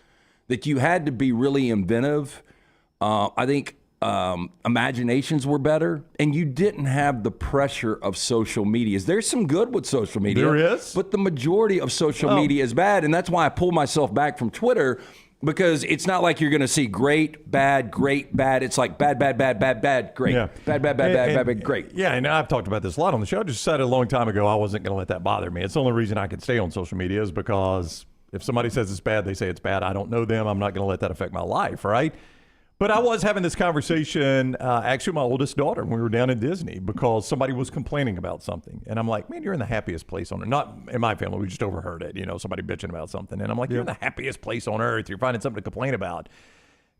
that you had to be really inventive. I think imaginations were better, and you didn't have the pressure of social media. There's some good with social media. There is. But the majority of social media is bad, and that's why I pull myself back from Twitter, because it's not like you're going to see great, bad, great, bad. It's like bad, bad, bad, bad, bad, great. Yeah. Bad, bad, bad, bad, bad, bad, great. Yeah, and I've talked about this a lot on the show. I just said a long time ago I wasn't going to let that bother me. It's the only reason I could stay on social media is because if somebody says it's bad, they say it's bad. I don't know them. I'm not going to let that affect my life, right? But I was having this conversation, actually, with my oldest daughter when we were down in Disney because somebody was complaining about something. And I'm like, man, you're in the happiest place on earth. Not in my family. We just overheard it, somebody bitching about something. And I'm like, you're in the happiest place on earth. You're finding something to complain about.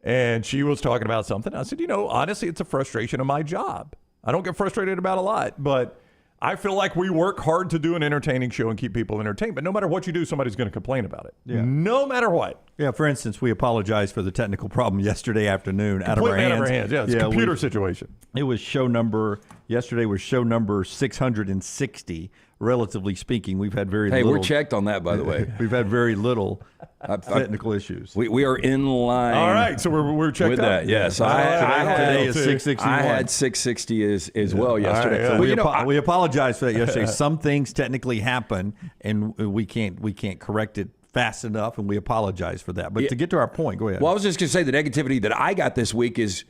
And she was talking about something. I said, honestly, it's a frustration of my job. I don't get frustrated about a lot, but I feel like we work hard to do an entertaining show and keep people entertained. But no matter what you do, somebody's going to complain about it. Yeah. No matter what. Yeah, for instance, we apologize for the technical problem yesterday afternoon. Out of our hands. Yeah, it's a computer situation. It was yesterday was show number 660. Relatively speaking, we've had very little. Hey, we're checked on that, by the way. We've had very little technical issues. We are in line. All right, so we're checked with out. that. Yes, today is 661. I had 660 as well yesterday. Right, yeah. So we apologize for that yesterday. Some things technically happen, and we can't correct it fast enough, and we apologize for that. But to get to our point, go ahead. Well, I was just going to say the negativity that I got this week is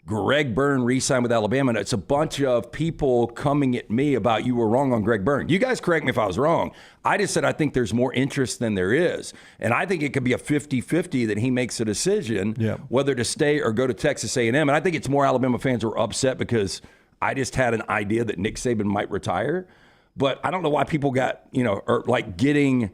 Greg Byrne re-signed with Alabama, and it's a bunch of people coming at me about you were wrong on Greg Byrne. You guys correct me if I was wrong. I just said I think there's more interest than there is, and I think it could be a 50-50 that he makes a decision whether to stay or go to Texas A&M. And I think it's more Alabama fans who are upset because I just had an idea that Nick Saban might retire. But I don't know why people got, or like getting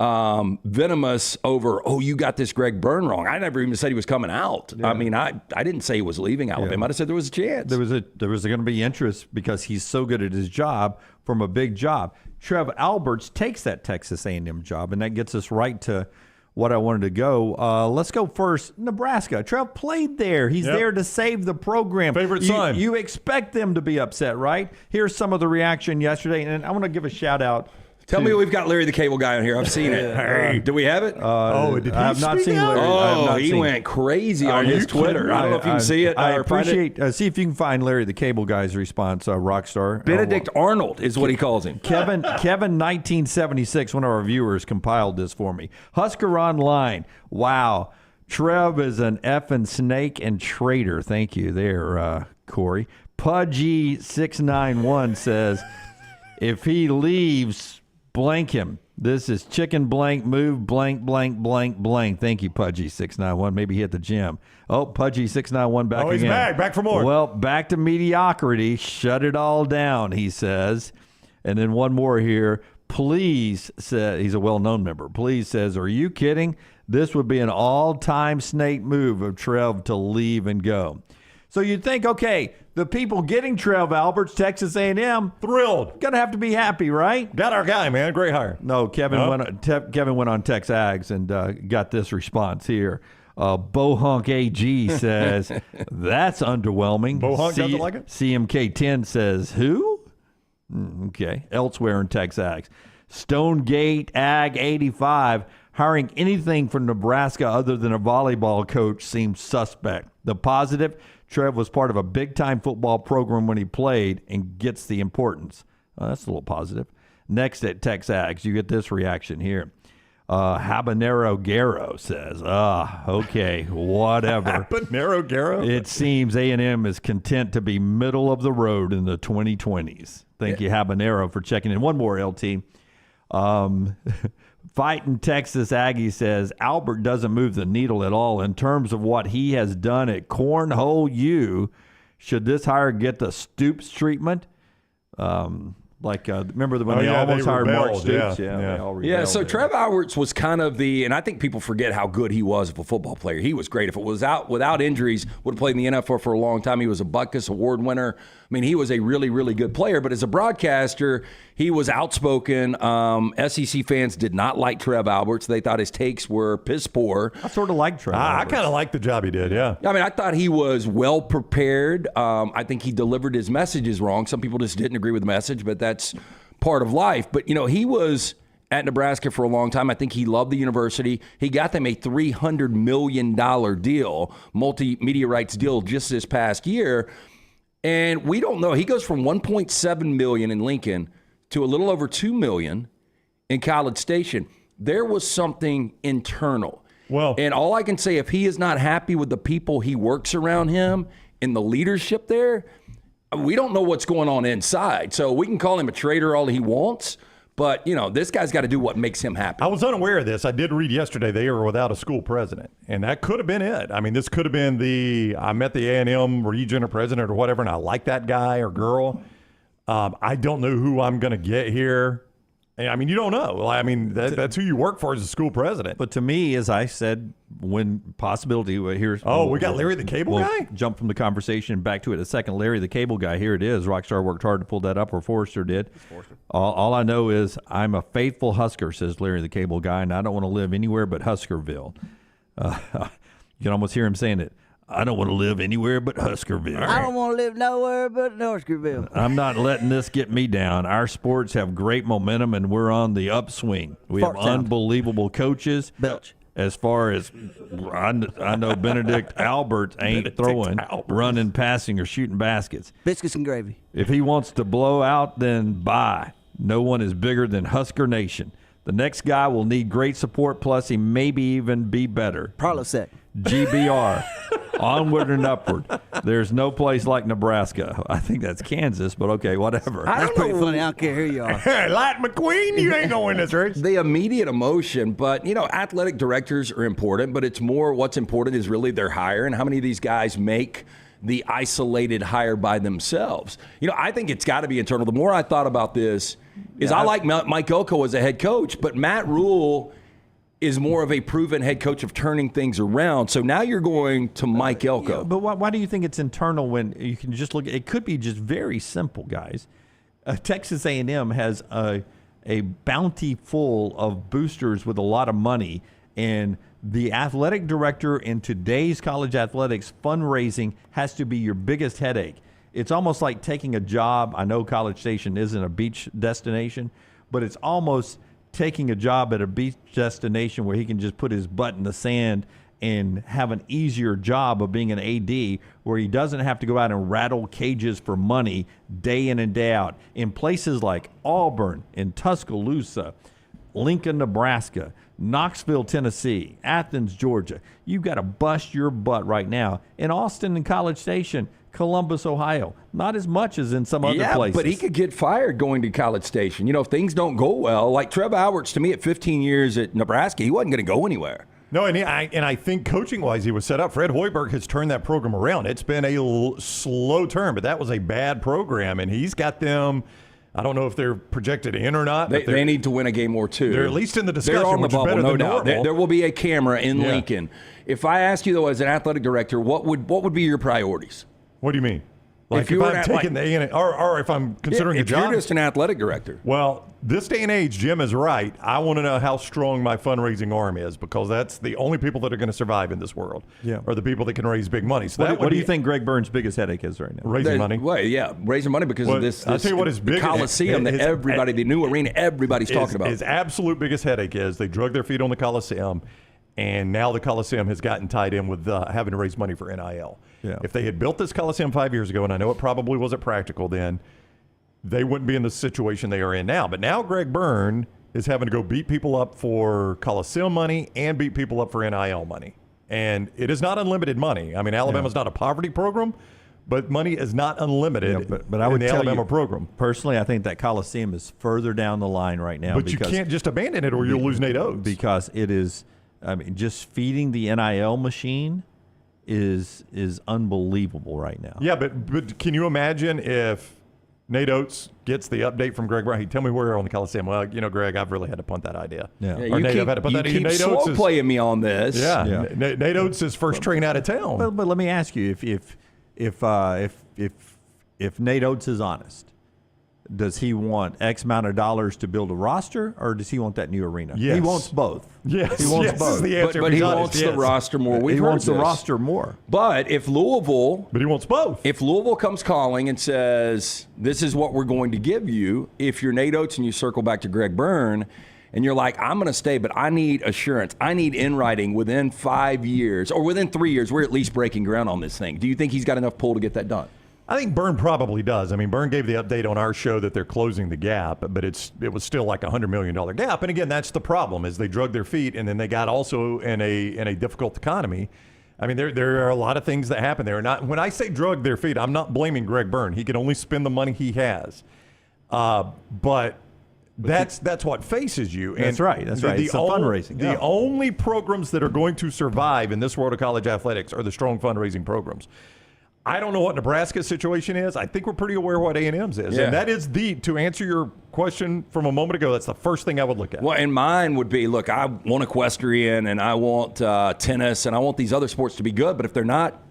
venomous over, you got this Greg Byrne wrong. I never even said he was coming out. Yeah. I mean, I didn't say he was leaving Alabama. I just said there was a chance. There was going to be interest because he's so good at his job from a big job. Trev Alberts takes that Texas A&M job, and that gets us right to what I wanted to go. Let's go first. Nebraska. Trev played there. He's there to save the program. Favorite son. You expect them to be upset, right? Here's some of the reaction yesterday, and I want to give a shout out. Tell me we've got Larry the Cable Guy on here. I've seen it. Hey, do we have it? Did he I have not seen Larry. He went crazy on his Twitter. I don't know if you can see it. I appreciate. See if you can find Larry the Cable Guy's response. Rockstar Benedict Arnold is what he calls him. Kevin 1976. One of our viewers compiled this for me. Husker Online. Wow, Trev is an effing snake and traitor. Thank you there, Corey. Pudgy691 says, if he leaves, blank him. This is chicken blank move blank blank blank blank. Thank you, Pudgy691. Maybe he hit the gym. Oh, Pudgy691 back again. Oh, he's back for more. Well, back to mediocrity. Shut it all down, he says. And then one more here. Please, says, he's a well-known member. Please says, are you kidding? This would be an all-time snake move of Trev to leave and go. So you'd think, okay, the people getting Trev Alberts, Texas A&M, thrilled, gonna have to be happy, right? Got our guy, man. Great hire. No, Kevin went on Tex Ags and got this response here. Bohunk AG says that's underwhelming. Bohunk doesn't like it. CMK10 says who? Okay. Elsewhere in Tex Ags, Stonegate Ag 85. Hiring anything from Nebraska other than a volleyball coach seems suspect. The positive, Trev was part of a big-time football program when he played and gets the importance. That's a little positive. Next at Texags, you get this reaction here. Habanero Guerrero says, okay, whatever. Habanero Guerrero? It seems A&M is content to be middle of the road in the 2020s. Thank you, Habanero, for checking in. One more, LT. Fighting Texas Aggie says Albert doesn't move the needle at all in terms of what he has done at Cornhole U. Should this hire get the Stoops treatment? Remember when they almost hired Mark Stoops? Yeah, so Trev Alberts was kind of and I think people forget how good he was as a football player. He was great. If it was without injuries, would have played in the NFL for a long time. He was a Butkus Award winner. I mean, he was a really, really good player. But as a broadcaster, he was outspoken. SEC fans did not like Trev Alberts. They thought his takes were piss poor. I sort of like Trev I Alberts. kind of like the job he did, yeah. I mean, I thought he was well prepared. I think he delivered his messages wrong. Some people just didn't agree with the message, but that's part of life. But, he was at Nebraska for a long time. I think he loved the university. He got them a $300 million deal, multimedia rights deal just this past year. And we don't know. He goes from $1.7 million in Lincoln to a little over $2 million in College Station. There was something internal. Well, and all I can say, if he is not happy with the people he works around him and the leadership there, we don't know what's going on inside. So we can call him a traitor all he wants, but, this guy's got to do what makes him happy. I was unaware of this. I did read yesterday they were without a school president, and that could have been it. I mean, this could have been I met the A&M region or president or whatever, and I like that guy or girl. I don't know who I'm going to get here. I mean, you don't know. I mean, that's who you work for as a school president. But to me, as I said, when possibility, here's... we got Larry the Cable Guy? Jump from the conversation back to it a second. Larry the Cable Guy, here it is. Rockstar worked hard to pull that up, or Forrester did. All I know is I'm a faithful Husker, says Larry the Cable Guy, and I don't want to live anywhere but Huskerville. You can almost hear him saying it. I don't want to live anywhere but Huskerville. I don't want to live nowhere but Huskerville. I'm not letting this get me down. Our sports have great momentum, and we're on the upswing. We have unbelievable coaches. Belch. As far as I know, Benedict Alberts ain't throwing, running, passing, or shooting baskets. Biscuits and gravy. If he wants to blow out, then bye. No one is bigger than Husker Nation. The next guy will need great support, plus he maybe even be better. Prilosec. GBR. Onward and upward. There's no place like Nebraska. I think that's Kansas, but okay, whatever. That's pretty funny. I don't care who you are. Light McQueen, you ain't going this race. The immediate emotion, but, athletic directors are important, but it's more what's important is really their hire and how many of these guys make the isolated hire by themselves. I think it's got to be internal. The more I thought about this I like Mike Elko as a head coach, but Matt Rule is more of a proven head coach of turning things around. So now you're going to Mike Elko. But why do you think it's internal when you can just look? It could be just very simple, guys. Texas A&M has a bounty full of boosters with a lot of money, and the athletic director in today's college athletics, fundraising has to be your biggest headache. It's almost like taking a job. I know College Station isn't a beach destination, but it's almost taking a job at a beach destination where he can just put his butt in the sand and have an easier job of being an AD, where he doesn't have to go out and rattle cages for money day in and day out. In places like Auburn, in Tuscaloosa, Lincoln, Nebraska, Knoxville, Tennessee, Athens, Georgia, you've got to bust your butt right now. In Austin and College Station, Columbus, Ohio. Not as much as in some other places. But he could get fired going to College Station. You know, if things don't go well, like Trev Alberts, to me, at 15 years at Nebraska, he wasn't going to go anywhere. No, and I think coaching-wise he was set up. Fred Hoiberg has turned that program around. It's been a slow turn, but that was a bad program, and he's got them – I don't know if they're projected in or not. They need to win a game or two. They're at least in the discussion, They're on the which is bubble, better no than doubt. normal. There will be a camera in Lincoln. If I ask you, though, as an athletic director, what would be your priorities? What do you mean? Like if I'm taking the A&A, or if I'm considering a job? If you're just an athletic director. Well, this day and age, Jim is right. I want to know how strong my fundraising arm is, because that's the only people that are going to survive in this world are the people that can raise big money. So what do you think Greg Byrne's biggest headache is right now? Raising money. Well, raising money because of this I'll tell you what his biggest Coliseum that everybody, the new arena, everybody's talking about. His absolute biggest headache is they drug their feet on the Coliseum, and now the Coliseum has gotten tied in with having to raise money for NIL. Yeah. If they had built this Coliseum 5 years ago, and I know it probably wasn't practical then, they wouldn't be in the situation they are in now. But now Greg Byrne is having to go beat people up for Coliseum money and beat people up for NIL money. And it is not unlimited money. I mean, Alabama's not a poverty program, but money is not unlimited but I would in the tell Alabama you, program. Personally, I think that Coliseum is further down the line right now. But you can't just abandon it or you'll lose Nate Oates. Because it is, I mean, just feeding the NIL machine is unbelievable right now. Yeah, but can you imagine if Nate Oates gets the update from Greg Brown? He'd tell me where on the Coliseum. Well, Greg, I've really had to punt that idea. Yeah. Or Nate, I've had to punt that idea. Nate Oates is playing me on this. Yeah. Nate Oates is first train out of town. But let me ask you, if Nate Oates is honest, does he want X amount of dollars to build a roster, or does he want that new arena? Yes. He wants both. Yes. He wants both. Is the answer. But he wants the roster more. He wants the roster more. But if Louisville... But he wants both. If Louisville comes calling and says, this is what we're going to give you, if you're Nate Oates and you circle back to Greg Byrne, and you're like, I'm going to stay, but I need assurance. I need in writing within 5 years, or within 3 years, we're at least breaking ground on this thing. Do you think he's got enough pull to get that done? I think Byrne probably does. I mean, Byrne gave the update on our show that they're closing the gap, but it was still like $100 million gap. And again, that's the problem, is they drug their feet, and then they got also in a difficult economy. I mean, there are a lot of things that happen there. When I say drug their feet, I'm not blaming Greg Byrne. He can only spend the money he has. But that's what faces you. And that's right. It's the fundraising. The only programs that are going to survive in this world of college athletics are the strong fundraising programs. I don't know what Nebraska's situation is. I think we're pretty aware what A&M's is. Yeah. And that is to answer your question from a moment ago, that's the first thing I would look at. Well, and mine would be, look, I want equestrian and I want tennis and I want these other sports to be good, but if they're not,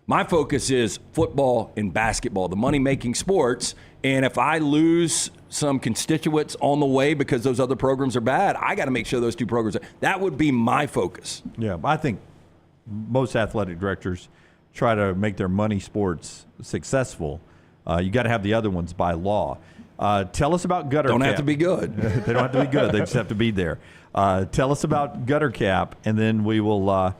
my focus is football and basketball, the money-making sports. And if I lose some constituents on the way because those other programs are bad, I got to make sure those two programs that would be my focus. Yeah, I think most athletic directors try to make their money sports successful. You got to have the other ones by law. Tell us about Gutter Cap. Don't have to be good. They don't have to be good. They just have to be there. Tell us about Gutter Cap, and then we will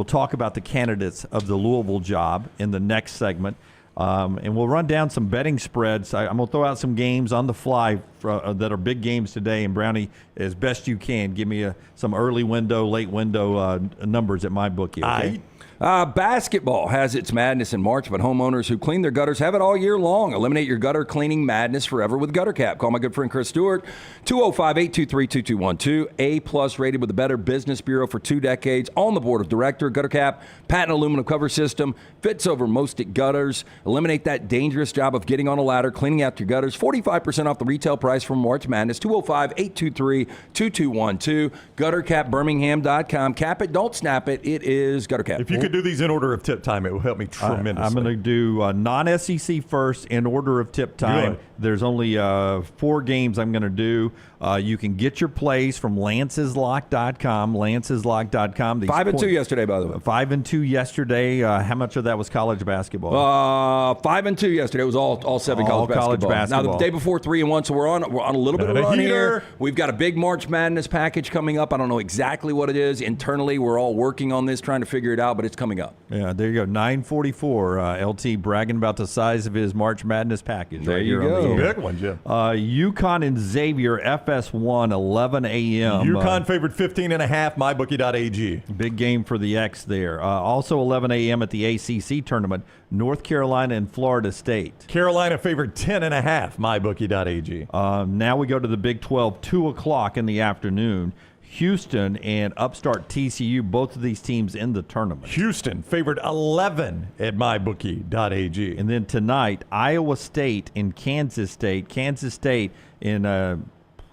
talk about the candidates of the Louisville job in the next segment. And we'll run down some betting spreads. I'm going to throw out some games on the fly that are big games today. And Brownie, as best you can, give me some early window, late window numbers at my bookie. Okay. Basketball has its madness in March, but homeowners who clean their gutters have it all year long. Eliminate your gutter cleaning madness forever with Gutter Cap. Call my good friend Chris Stewart, 205-823-2212. A-plus rated with the Better Business Bureau for 2 decades. On the board of director. Gutter Cap, patent aluminum cover system, fits over most gutters. Eliminate that dangerous job of getting on a ladder, cleaning out your gutters. 45% off the retail price from March Madness. 205-823-2212. GutterCapBirmingham.com. Cap it, don't snap it. It is Gutter Cap. If you could do these in order of tip time, it will help me tremendously. I'm going to do non-SEC first in order of tip time. Good. There's only 4 games I'm going to do. You can get your plays from lanceslock.com, lanceslock.com. 5-2 yesterday, by the way. 5-2 yesterday. How much of that was college basketball? 5-2 yesterday. It was all 7 college basketball. Now, the day before 3-1, so we're on a little bit of a run here. We've got a big March Madness package coming up. I don't know exactly what it is. Internally, we're all working on this, trying to figure it out, but it's coming up. Yeah, there you go. 9:44. LT bragging about the size of his March Madness package. There right you here on go. the air. Big one, Jim. UConn and Xavier, FS1, 11 a.m. UConn favored 15.5, mybookie.ag. Big game for the X there. Also 11 a.m. at the ACC tournament, North Carolina and Florida State. Carolina favored 10.5, mybookie.ag. Now we go to the Big 12, 2 o'clock in the afternoon. Houston and upstart TCU, both of these teams in the tournament. Houston favored 11 at mybookie.ag. And then tonight, Iowa State and Kansas State. Kansas State in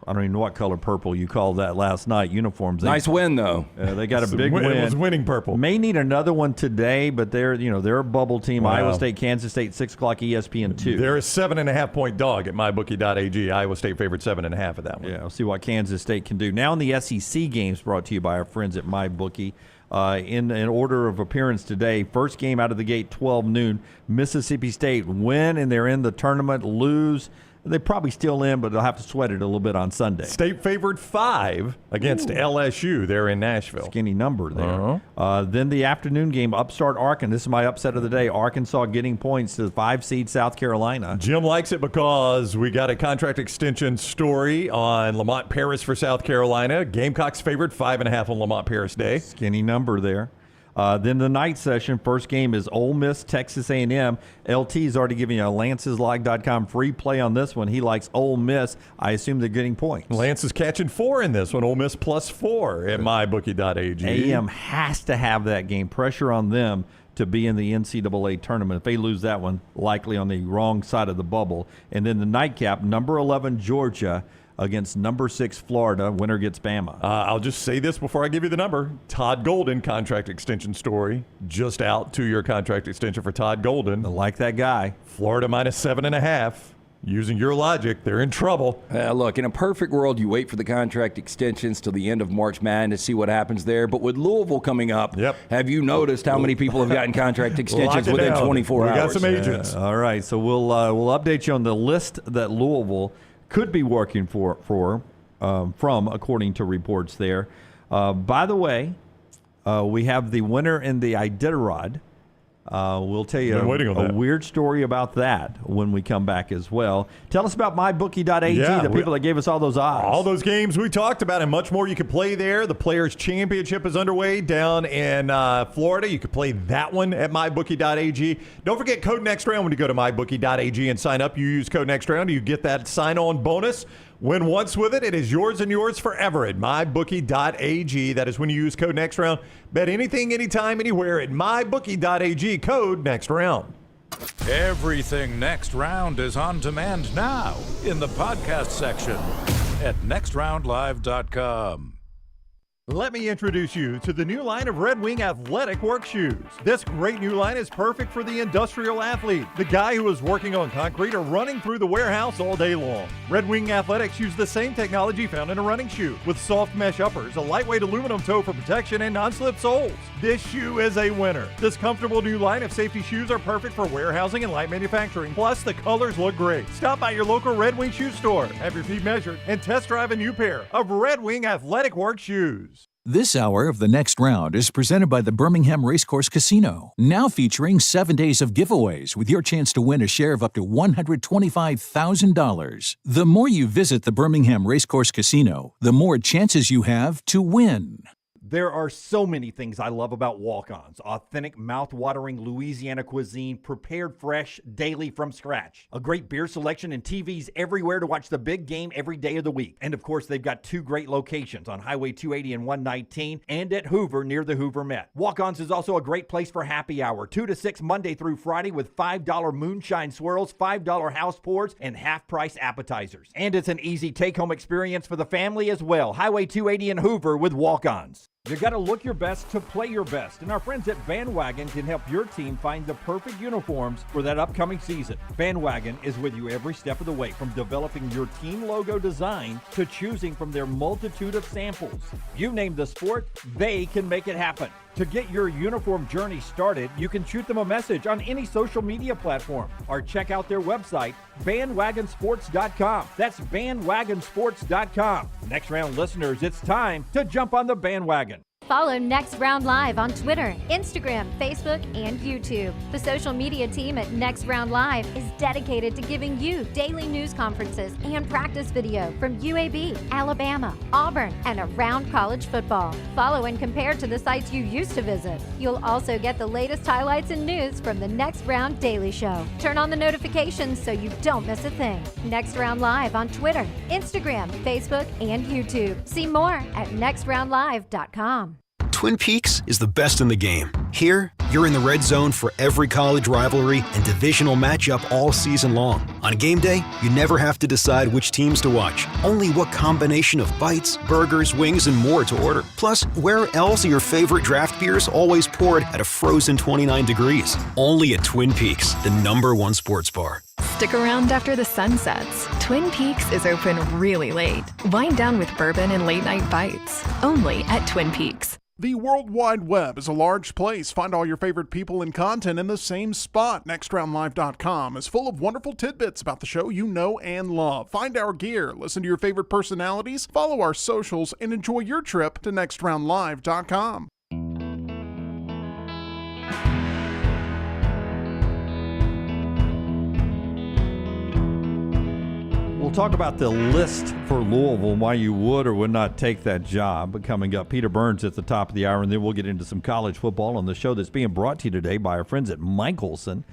I don't even know what color purple you called that last night. Uniforms. Nice win, though. They got a big win. It was winning purple. May need another one today, but they're a bubble team. Wow. Iowa State, Kansas State, 6 o'clock ESPN2. They're a 7.5-point dog at mybookie.ag. Iowa State favored 7.5 at that one. Yeah, we'll see what Kansas State can do. Now in the SEC games brought to you by our friends at MyBookie. In order of appearance today, first game out of the gate, 12 noon. Mississippi State win, and they're in the tournament. Lose. They probably still in, but they'll have to sweat it a little bit on Sunday. State favored 5 against LSU there in Nashville. Skinny number there. Then the afternoon game, upstart Arkansas. This is my upset of the day. Arkansas getting points to the 5 seed South Carolina. Jim likes it because we got a contract extension story on Lamont Paris for South Carolina. Gamecocks favored 5.5 on Lamont Paris Day. Skinny number there. Then the night session, first game is Ole Miss, Texas A&M. LT's already giving you a Lance'sLog.com free play on this one. He likes Ole Miss. I assume they're getting points. Lance is catching 4 in this one. Ole Miss +4 at mybookie.ag. A&M has to have that game. Pressure on them to be in the NCAA tournament. If they lose that one, likely on the wrong side of the bubble. And then the nightcap, number 11 Georgia against number 6 Florida. Winner gets Bama. I'll just say this before I give you the number. Todd Golden contract extension story just out. 2-year contract extension for Todd Golden. I like that guy. Florida -7.5. Using your logic, they're in trouble. Look, in a perfect world, you wait for the contract extensions till the end of March Madness to see what happens there. But with Louisville coming up, have you noticed how many people have gotten contract extensions within 24 hours? We got some agents. All right, so we'll update you on the list that Louisville could be working from, according to reports there. By the way, we have the winner in the Iditarod. We'll tell you a weird story about that when we come back as well. Tell us about mybookie.ag, the people that gave us all those odds. All those games we talked about and much more you can play there. The Players' Championship is underway down in Florida. You can play that one at mybookie.ag. Don't forget code NEXTROUND when you go to mybookie.ag and sign up. You use code NEXTROUND, you get that sign-on bonus. Win once with it, it is yours and yours forever at mybookie.ag. That is when you use code NEXTROUND. Bet anything, anytime, anywhere at mybookie.ag. Code NEXTROUND. Everything Next Round is on demand now in the podcast section at nextroundlive.com. Let me introduce you to the new line of Red Wing athletic work shoes. This great new line is perfect for the industrial athlete, the guy who is working on concrete or running through the warehouse all day long. Red Wing Athletics use the same technology found in a running shoe, with soft mesh uppers, a lightweight aluminum toe for protection, and non-slip soles. This shoe is a winner. This comfortable new line of safety shoes are perfect for warehousing and light manufacturing. Plus, the colors look great. Stop by your local Red Wing shoe store, have your feet measured, and test drive a new pair of Red Wing athletic work shoes. This hour of the Next Round is presented by the Birmingham Racecourse Casino, now featuring 7 days of giveaways with your chance to win a share of up to $125,000. The more you visit the Birmingham Racecourse Casino, the more chances you have to win. There are so many things I love about walk-ons. Authentic, mouth-watering Louisiana cuisine, prepared fresh, daily from scratch. A great beer selection and TVs everywhere to watch the big game every day of the week. And of course, they've got 2 great locations on Highway 280 and 119 and at Hoover near the Hoover Met. Walk-ons is also a great place for happy hour, 2 to 6 Monday through Friday with $5 moonshine swirls, $5 house pours, and half-price appetizers. And it's an easy take-home experience for the family as well. Highway 280 and Hoover with walk-ons. You got to look your best to play your best, and our friends at Bandwagon can help your team find the perfect uniforms for that upcoming season. Bandwagon is with you every step of the way, from developing your team logo design to choosing from their multitude of samples. You name the sport, they can make it happen. To get your uniform journey started, you can shoot them a message on any social media platform or check out their website, bandwagonsports.com. That's bandwagonsports.com. Next Round listeners, it's time to jump on the bandwagon. Follow Next Round Live on Twitter, Instagram, Facebook, and YouTube. The social media team at Next Round Live is dedicated to giving you daily news conferences and practice video from UAB, Alabama, Auburn, and around college football. Follow and compare to the sites you used to visit. You'll also get the latest highlights and news from the Next Round Daily Show. Turn on the notifications so you don't miss a thing. Next Round Live on Twitter, Instagram, Facebook, and YouTube. See more at nextroundlive.com. Twin Peaks is the best in the game. Here, you're in the red zone for every college rivalry and divisional matchup all season long. On game day, you never have to decide which teams to watch, only what combination of bites, burgers, wings, and more to order. Plus, where else are your favorite draft beers always poured at a frozen 29 degrees? Only at Twin Peaks, the #1 sports bar. Stick around after the sun sets. Twin Peaks is open really late. Wind down with bourbon and late night bites. Only at Twin Peaks. The World Wide Web is a large place. Find all your favorite people and content in the same spot. NextRoundLive.com is full of wonderful tidbits about the show you know and love. Find our gear, listen to your favorite personalities, follow our socials, and enjoy your trip to NextRoundLive.com. We'll talk about the list for Louisville and why you would or would not take that job. But coming up, Peter Burns at the top of the hour, and then we'll get into some college football on the show that's being brought to you today by our friends at Michelson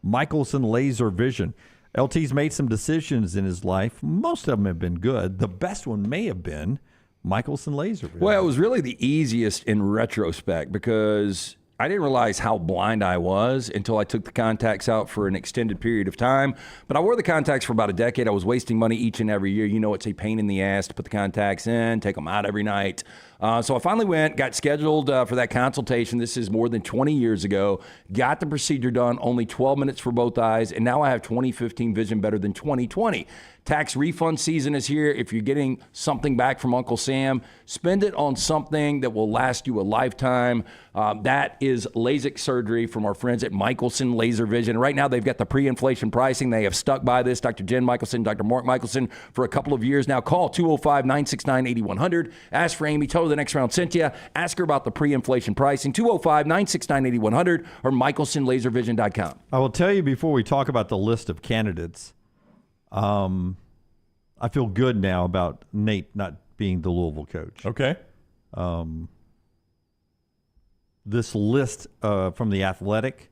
Laser Vision. LT's made some decisions in his life. Most of them have been good. The best one may have been Michelson Laser Vision. Well, it was really the easiest in retrospect because I didn't realize how blind I was until I took the contacts out for an extended period of time. But I wore the contacts for about a decade. I was wasting money each and every year. You know, it's a pain in the ass to put the contacts in, take them out every night. So I finally went, got scheduled for that consultation. This is more than 20 years ago. Got the procedure done, only 12 minutes for both eyes. And now I have 20/15 vision better than 20/20. Tax refund season is here. If you're getting something back from Uncle Sam, spend it on something that will last you a lifetime. That is LASIK surgery from our friends at Michelson Laser Vision. Right now, they've got the pre-inflation pricing. They have stuck by this. Dr. Jen Michelson, Dr. Mark Michelson, for a couple of years now. Call 205-969-8100. Ask for Amy. Tell her the next round sent you. Ask her about the pre-inflation pricing. 205-969-8100 or MichelsonLaserVision.com. I will tell you before we talk about the list of candidates, I feel good now about Nate not being the Louisville coach. Okay. This list from The Athletic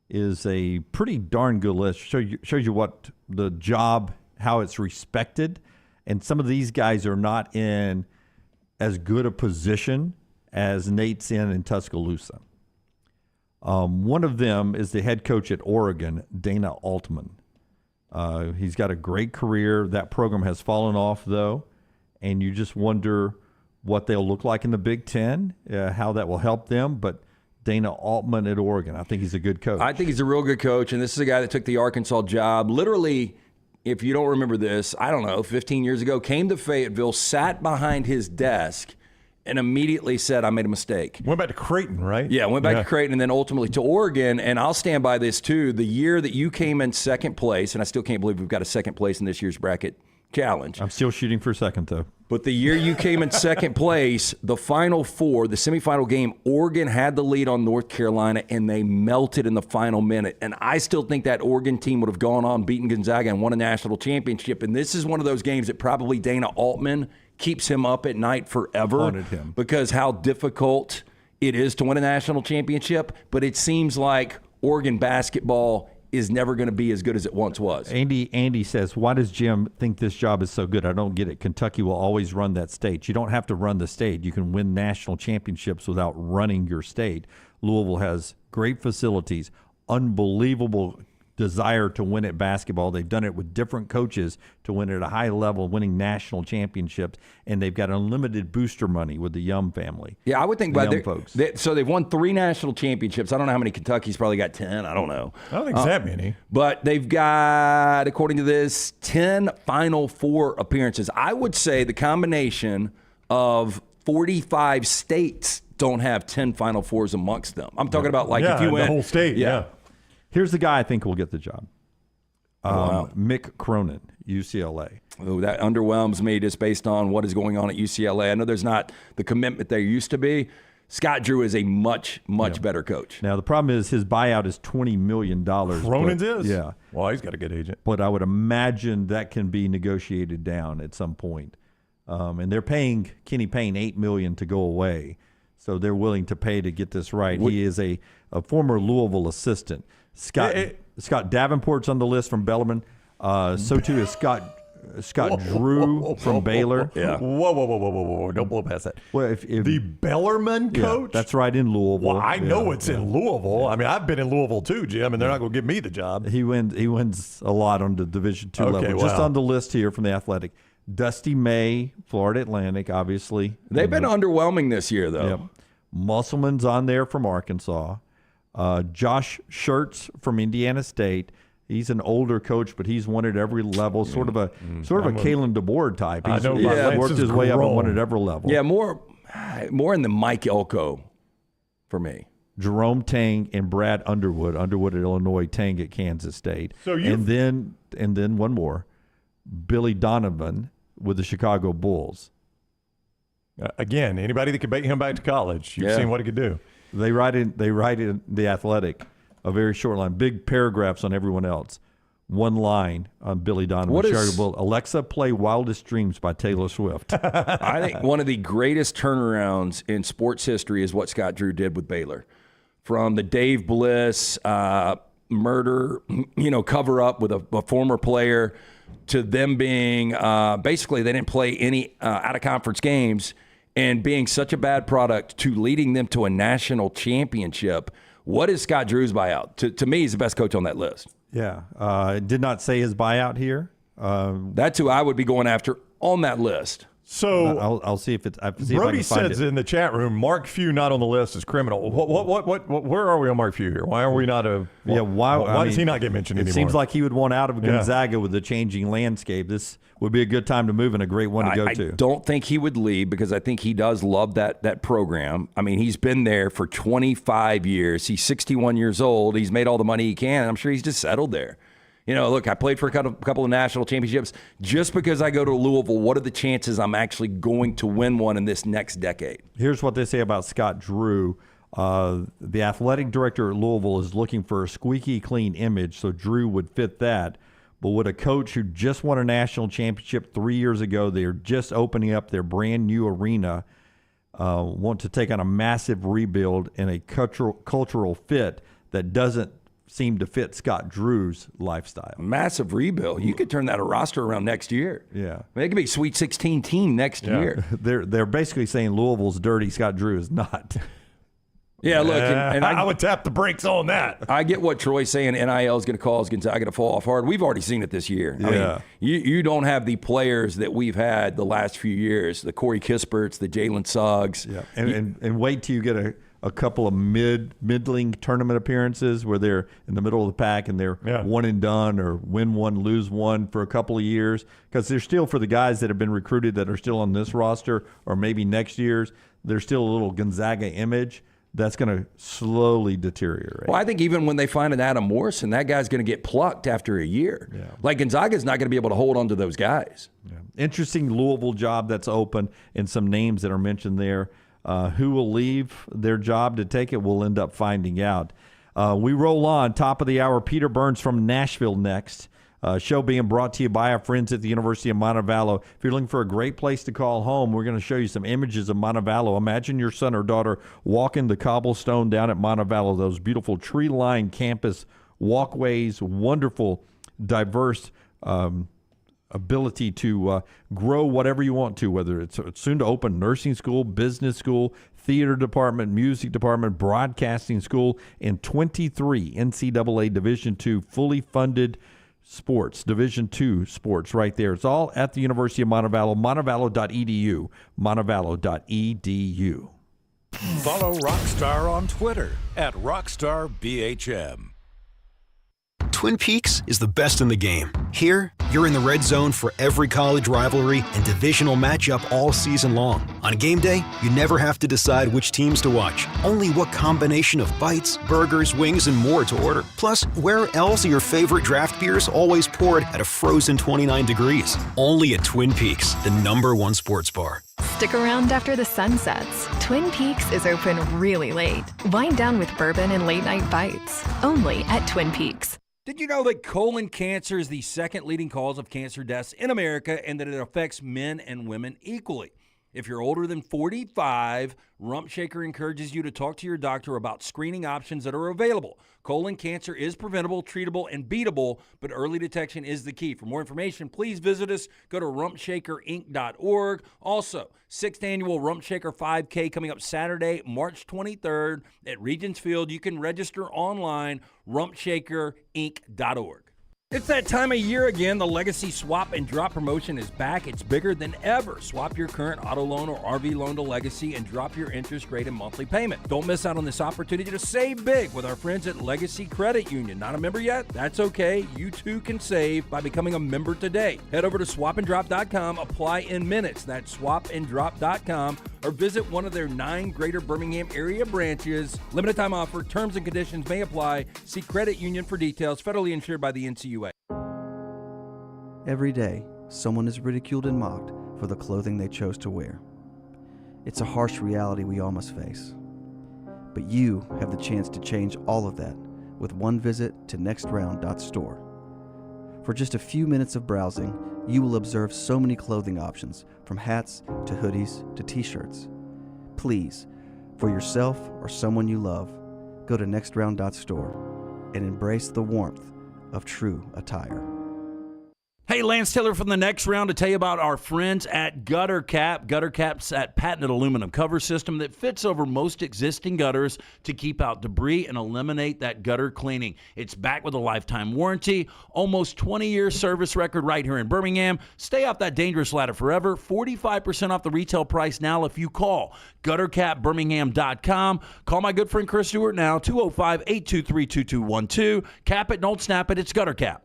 is a pretty darn good list. Shows you what the job, how it's respected. And some of these guys are not in as good a position as Nate's in Tuscaloosa. One of them is the head coach at Oregon, Dana Altman. He's got a great career. That program has fallen off, though, and you just wonder what they'll look like in the Big Ten, how that will help them. But Dana Altman at Oregon, I think he's a good coach. I think he's a real good coach, and this is a guy that took the Arkansas job. Literally, if you don't remember this, I don't know, 15 years ago, came to Fayetteville, sat behind his desk, and immediately said, I made a mistake. Went back to Creighton, right? Yeah, went back to Creighton and then ultimately to Oregon. And I'll stand by this, too. The year that you came in second place, and I still can't believe we've got a second place in this year's bracket challenge. I'm still shooting for second, though. But the year you came in second place, the Final Four, the semifinal game, Oregon had the lead on North Carolina, and they melted in the final minute. And I still think that Oregon team would have gone on, beaten Gonzaga, and won a national championship. And this is one of those games that probably Dana Altman keeps him up at night forever. Haunted him. Because how difficult it is to win a national championship. But it seems like Oregon basketball is never going to be as good as it once was. Andy says, why does Jim think this job is so good? I don't get it. Kentucky will always run that state. You don't have to run the state. You can win national championships without running your state. Louisville has great facilities, unbelievable desire to win at basketball. They've done it with different coaches to win at a high level, winning national championships, and they've got unlimited booster money with the Yum family. Yeah, I would think by folks. So they've won 3 national championships. I don't know how many. Kentucky's probably got 10. I don't know. I don't think it's that many. But they've got, according to this, 10 Final Four appearances. I would say the combination of 45 states don't have 10 Final Fours amongst them. I'm talking about if you went the whole state. Yeah. Here's the guy I think will get the job. Mick Cronin. UCLA. Oh, that underwhelms me just based on what is going on at UCLA. I know there's not the commitment there used to be. Scott Drew is a much better coach. Now, the problem is his buyout is $20 million. Cronin's is? Yeah. Well, he's got a good agent. But I would imagine that can be negotiated down at some point. And they're paying Kenny Payne $8 million to go away. So they're willing to pay to get this right. He is a former Louisville assistant. Scott Davenport's on the list from Bellarmine. So too is Scott Drew from Baylor. Yeah. Whoa. Don't blow past that. Well, if the Bellarmine coach? Yeah, that's right, in Louisville. Well, I know it's in Louisville. I mean, I've been in Louisville too, Jim, and they're not going to give me the job. He wins a lot on the Division II level. Just on the list here from the Athletic. Dusty May, Florida Atlantic, obviously. They've been underwhelming this year, though. Yep. Musselman's on there from Arkansas. Josh Schertz from Indiana State. He's an older coach, but he's won at every level. Sort of a Kalen DeBoer type. He's worked his way up and won at every level. Yeah, more in the Mike Elko for me. Jerome Tang and Brad Underwood. Underwood at Illinois, Tang at Kansas State. And then one more, Billy Donovan with the Chicago Bulls. Again, anybody that could bait him back to college, you've seen what he could do. They write in the Athletic a very short line, big paragraphs on everyone else. One line on Billy Donovan. Alexa, play Wildest Dreams by Taylor Swift. I think one of the greatest turnarounds in sports history is what Scott Drew did with Baylor. From the Dave Bliss murder, cover up with a former player, to them being basically they didn't play any out-of-conference games and being such a bad product to leading them to a national championship. What is Scott Drew's buyout? To me, he's the best coach on that list. Yeah. Did not say his buyout here. That's who I would be going after on that list. So I'll see if it's. Brody says in the chat room, Mark Few not on the list is criminal. What? Where are we on Mark Few here? Why are we not why does he not get mentioned anymore? It seems like he would want out of Gonzaga with the changing landscape. This would be a good time to move and a great one to go to. I don't think he would leave because I think he does love that program. I mean, he's been there for 25 years. He's 61 years old. He's made all the money he can, and I'm sure he's just settled there. Look, I played for a couple of national championships. Just because I go to Louisville, what are the chances I'm actually going to win one in this next decade? Here's what they say about Scott Drew. The athletic director at Louisville is looking for a squeaky clean image, so Drew would fit that. But with a coach who just won a national championship 3 years ago, they're just opening up their brand new arena, want to take on a massive rebuild and a cultural fit that doesn't seem to fit Scott Drew's lifestyle. Massive rebuild. You could turn that roster around next year. Yeah. I mean, it could be a Sweet 16 team next year. They're basically saying Louisville's dirty, Scott Drew is not. Yeah, look, and I would tap the brakes on that. I get what Troy's saying. NIL is going to cause Gonzaga to fall off hard. We've already seen it this year. Yeah. I mean, you don't have the players that we've had the last few years, the Corey Kisperts, the Jalen Suggs. Yeah, and wait till you get a couple of middling tournament appearances where they're in the middle of the pack and they're one and done or win one, lose one for a couple of years. Because they're still, for the guys that have been recruited that are still on this roster or maybe next year's, there's still a little Gonzaga image that's going to slowly deteriorate. Well, I think even when they find an Adam Morrison, that guy's going to get plucked after a year. Yeah. Like Gonzaga's not going to be able to hold on to those guys. Yeah. Interesting Louisville job that's open and some names that are mentioned there. Who will leave their job to take it, we'll end up finding out. We roll on. Top of the hour, Peter Burns from Nashville next. Show being brought to you by our friends at the University of Montevallo. If you're looking for a great place to call home, we're going to show you some images of Montevallo. Imagine your son or daughter walking the cobblestone down at Montevallo, those beautiful tree-lined campus walkways, wonderful, diverse ability to grow whatever you want to, whether it's soon to open nursing school, business school, theater department, music department, broadcasting school, and 23 NCAA Division II fully funded sports, Division II sports right there. It's all at the University of Montevallo, montevallo.edu, montevallo.edu. Follow Rockstar on Twitter @RockstarBHM. Twin Peaks is the best in the game. Here, you're in the red zone for every college rivalry and divisional matchup all season long. On game day, you never have to decide which teams to watch, only what combination of bites, burgers, wings, and more to order. Plus, where else are your favorite draft beers always poured at a frozen 29 degrees? Only at Twin Peaks, the #1 sports bar. Stick around after the sun sets. Twin Peaks is open really late. Wind down with bourbon and late night bites. Only at Twin Peaks. Did you know that colon cancer is the second leading cause of cancer deaths in America and that it affects men and women equally? If you're older than 45, Rump Shaker encourages you to talk to your doctor about screening options that are available. Colon cancer is preventable, treatable, and beatable, but early detection is the key. For more information, please visit us. Go to rumpshakerinc.org. Also, 6th Annual Rump Shaker 5K coming up Saturday, March 23rd at Regents Field. You can register online, rumpshakerinc.org. It's that time of year again. The Legacy Swap and Drop promotion is back. It's bigger than ever. Swap your current auto loan or RV loan to Legacy and drop your interest rate and monthly payment. Don't miss out on this opportunity to save big with our friends at Legacy Credit Union. Not a member yet? That's okay. You too can save by becoming a member today. Head over to swapanddrop.com. Apply in minutes. That's swapanddrop.com. Or visit one of their 9 greater Birmingham area branches. Limited time offer. Terms and conditions may apply. See Credit Union for details. Federally insured by the NCUA. Every day, someone is ridiculed and mocked for the clothing they chose to wear. It's a harsh reality we all must face. But you have the chance to change all of that with one visit to nextround.store. For just a few minutes of browsing, you will observe so many clothing options, from hats to hoodies to t-shirts. Please, for yourself or someone you love, go to nextround.store and embrace the warmth of true attire. Hey, Lance Taylor from the Next Round to tell you about our friends at Gutter Cap. Gutter Cap's that patented aluminum cover system that fits over most existing gutters to keep out debris and eliminate that gutter cleaning. It's backed with a lifetime warranty, almost 20-year service record right here in Birmingham. Stay off that dangerous ladder forever. 45% off the retail price now if you call guttercapbirmingham.com. Call my good friend Chris Stewart now, 205-823-2212. Cap it, don't snap it. It's Gutter Cap.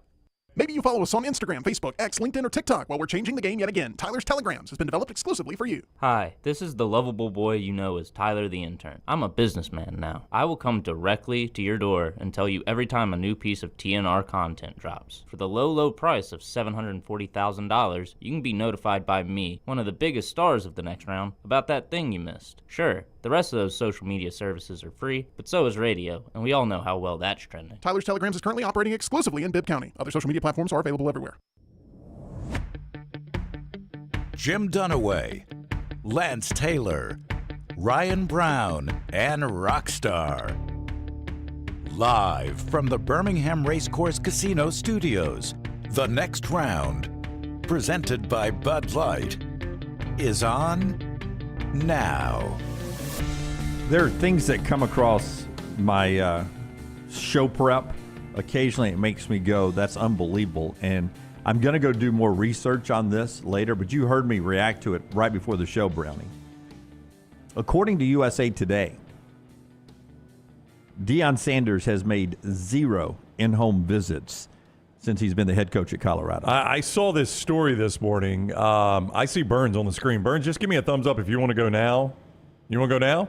Maybe you follow us on Instagram, Facebook, X, LinkedIn, or TikTok. While we're changing the game yet again, Tyler's Telegrams has been developed exclusively for you. Hi, this is the lovable boy you know as Tyler the Intern. I'm a businessman now. I will come directly to your door and tell you every time a new piece of TNR content drops. For the low, low price of $740,000, you can be notified by me, one of the biggest stars of the Next Round, about that thing you missed. Sure, the rest of those social media services are free, but so is radio, and we all know how well that's trending. Tyler's Telegrams is currently operating exclusively in Bibb County. Other social media platforms are available everywhere. Jim Dunaway, Lance Taylor, Ryan Brown, and Rockstar. Live from the Birmingham Racecourse Casino Studios, the Next Round, presented by Bud Light, is on now. There are things that come across my show prep. Occasionally it makes me go, that's unbelievable. And I'm going to go do more research on this later, but you heard me react to it right before the show, Brownie. According to USA Today, Dion Sanders has made 0 in-home visits since he's been the head coach at Colorado. I saw this story this morning. I see Burns on the screen. Burns, just give me a thumbs up if you want to go now. You want to go now?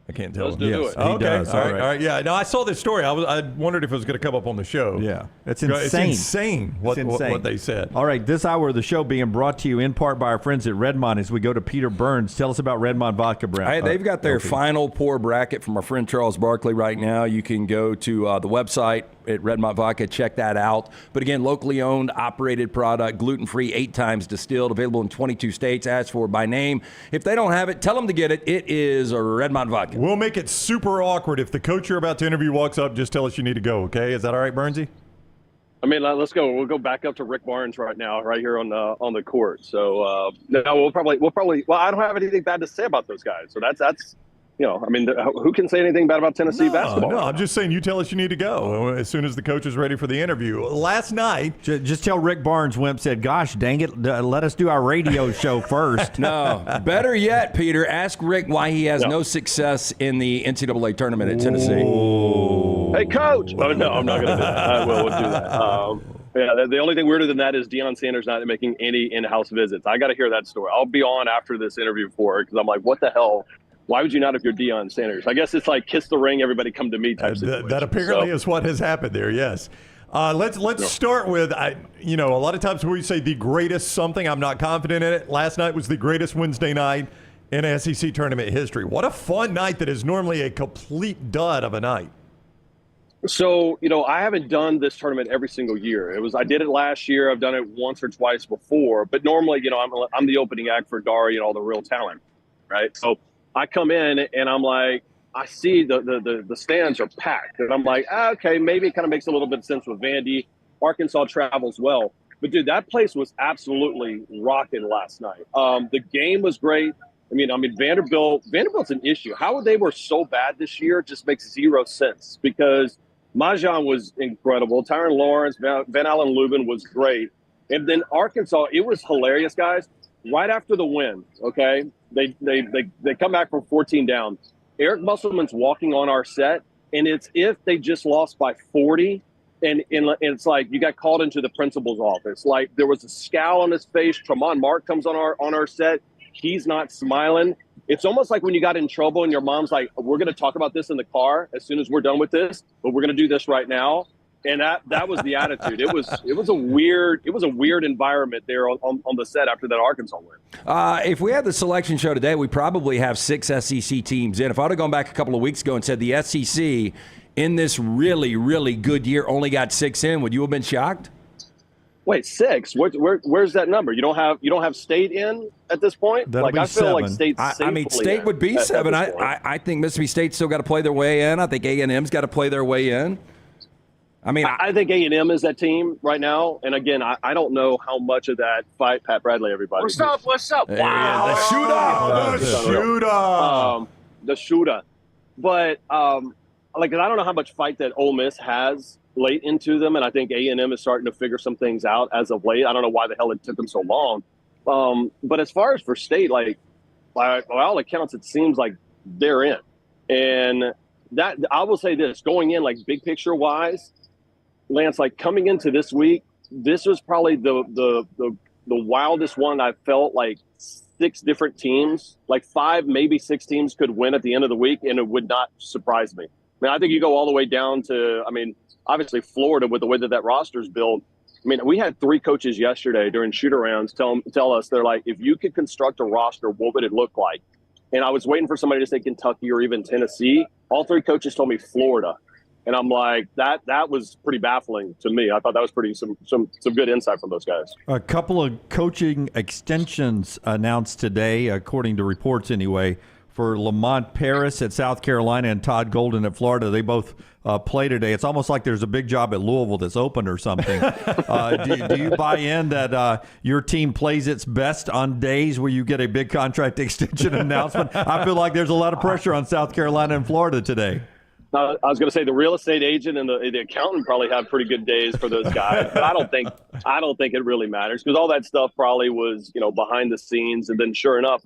I can't tell him. Yes, he okay. does. All right. Yeah. No, I saw this story. I wondered if it was going to come up on the show. Yeah. It's insane. It's insane what they said. All right. This hour of the show being brought to you in part by our friends at Redmond as we go to Peter Burns. Tell us about Redmond Vodka Brown. Hey, they've got their final pour bracket from our friend Charles Barkley right now. You can go to the website at Redmond Vodka. Check that out. But again, locally owned, operated product, gluten-free, 8 times distilled, available in 22 states. Ask for it by name. If they don't have it, tell them to get it. It is a Redmond Vodka. We'll make it super awkward. If the coach you're about to interview walks up, just tell us you need to go, okay? Is that all right, Burnsy? I mean, let's go. We'll go back up to Rick Barnes right now, right here on the court. So no, we'll probably. Well, I don't have anything bad to say about those guys. So that's you know, I mean, who can say anything bad about Tennessee basketball? No, I'm just saying you tell us you need to go as soon as the coach is ready for the interview. Last night. Just tell Rick Barnes, Wimp said, gosh, dang it, let us do our radio show first. No, better yet, Peter, ask Rick why he has no success in the NCAA tournament at Tennessee. Oh. Hey, coach. Oh, no, I'm not going to do that. I will do that. The only thing weirder than that is Dion Sanders not making any in-house visits. I got to hear that story. I'll be on after this interview for it because I'm like, what the hell? Why would you not if you're Dion Sanders? I guess it's like kiss the ring, everybody come to me type situation. That apparently is what has happened there, yes. Let's start with, a lot of times when we say the greatest something, I'm not confident in it. Last night was the greatest Wednesday night in SEC tournament history. What a fun night that is normally a complete dud of a night. So, I haven't done this tournament every single year. I did it last year. I've done it once or twice before. But normally, I'm the opening act for Dari and all the real talent, right? So I come in and I'm like, I see the stands are packed. And I'm like, okay, maybe it kind of makes a little bit of sense with Vandy. Arkansas travels well. But, dude, that place was absolutely rocking last night. The game was great. I mean, Vanderbilt's an issue. How they were so bad this year just makes zero sense because Majan was incredible. Tyron Lawrence, Van Allen Lubin was great. And then Arkansas, it was hilarious, guys. Right after the win, okay, they come back from 14 down. Eric Musselman's walking on our set, and it's if they just lost by 40. And it's like you got called into the principal's office. Like there was a scowl on his face. Tremont Mark comes on our set. He's not smiling. It's almost like when you got in trouble and your mom's like, we're going to talk about this in the car as soon as we're done with this, but we're going to do this right now. And that was the attitude. It was a weird environment there on the set after that Arkansas win. If we had the selection show today, we probably have 6 SEC teams in. If I would have gone back a couple of weeks ago and said the SEC in this really, really good year only got 6 in, would you have been shocked? Wait, 6? Where's that number? You don't have State in at this point? That'll be I feel 7. like State's State would be 7. I think Mississippi State's still got to play their way in. I think A&M's got to play their way in. I think A&M is that team right now. And again, I don't know how much of that fight Pat Bradley, everybody. What's up? Wow. The shooter. But I don't know how much fight that Ole Miss has late into them, and I think A&M is starting to figure some things out as of late. I don't know why the hell it took them so long. But as far as for State, by all accounts, it seems like they're in. And that I will say this, going in big picture wise, Lance, coming into this week, this was probably the wildest one I felt. 6 different teams, 5, maybe 6 teams could win at the end of the week, and it would not surprise me. I think you go all the way down to, obviously Florida with the way that roster's built. We had 3 coaches yesterday during shoot-arounds tell us, they're like, if you could construct a roster, what would it look like? And I was waiting for somebody to say Kentucky or even Tennessee. All 3 coaches told me Florida. And I'm like, that was pretty baffling to me. I thought that was some good insight from those guys. A couple of coaching extensions announced today, according to reports anyway, for Lamont Paris at South Carolina and Todd Golden at Florida. They both play today. It's almost like there's a big job at Louisville that's open or something. Do you buy in that your team plays its best on days where you get a big contract extension announcement? I feel like there's a lot of pressure on South Carolina and Florida today. I was going to say the real estate agent and the accountant probably have pretty good days for those guys, but I don't think it really matters because all that stuff probably was behind the scenes, and then sure enough,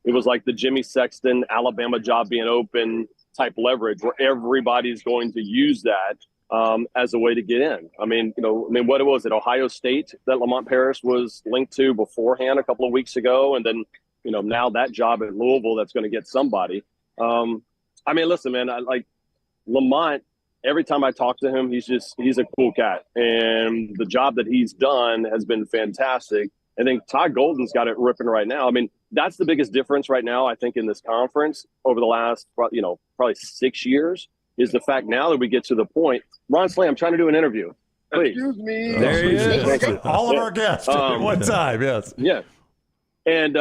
it was like the Jimmy Sexton Alabama job being open type leverage where everybody's going to use that as a way to get in. What was it? Ohio State that Lamont Paris was linked to beforehand a couple of weeks ago, and then now that job at Louisville that's going to get somebody. Listen, man, Lamont, every time I talk to him, he's a cool cat. And the job that he's done has been fantastic. I think Todd Golden's got it ripping right now. That's the biggest difference right now, I think, in this conference over the last, probably 6 years is the fact now that we get to the point. Ron Slay, I'm trying to do an interview. Please. Excuse me. There he is. All of our guests at one time, yes. Yeah. And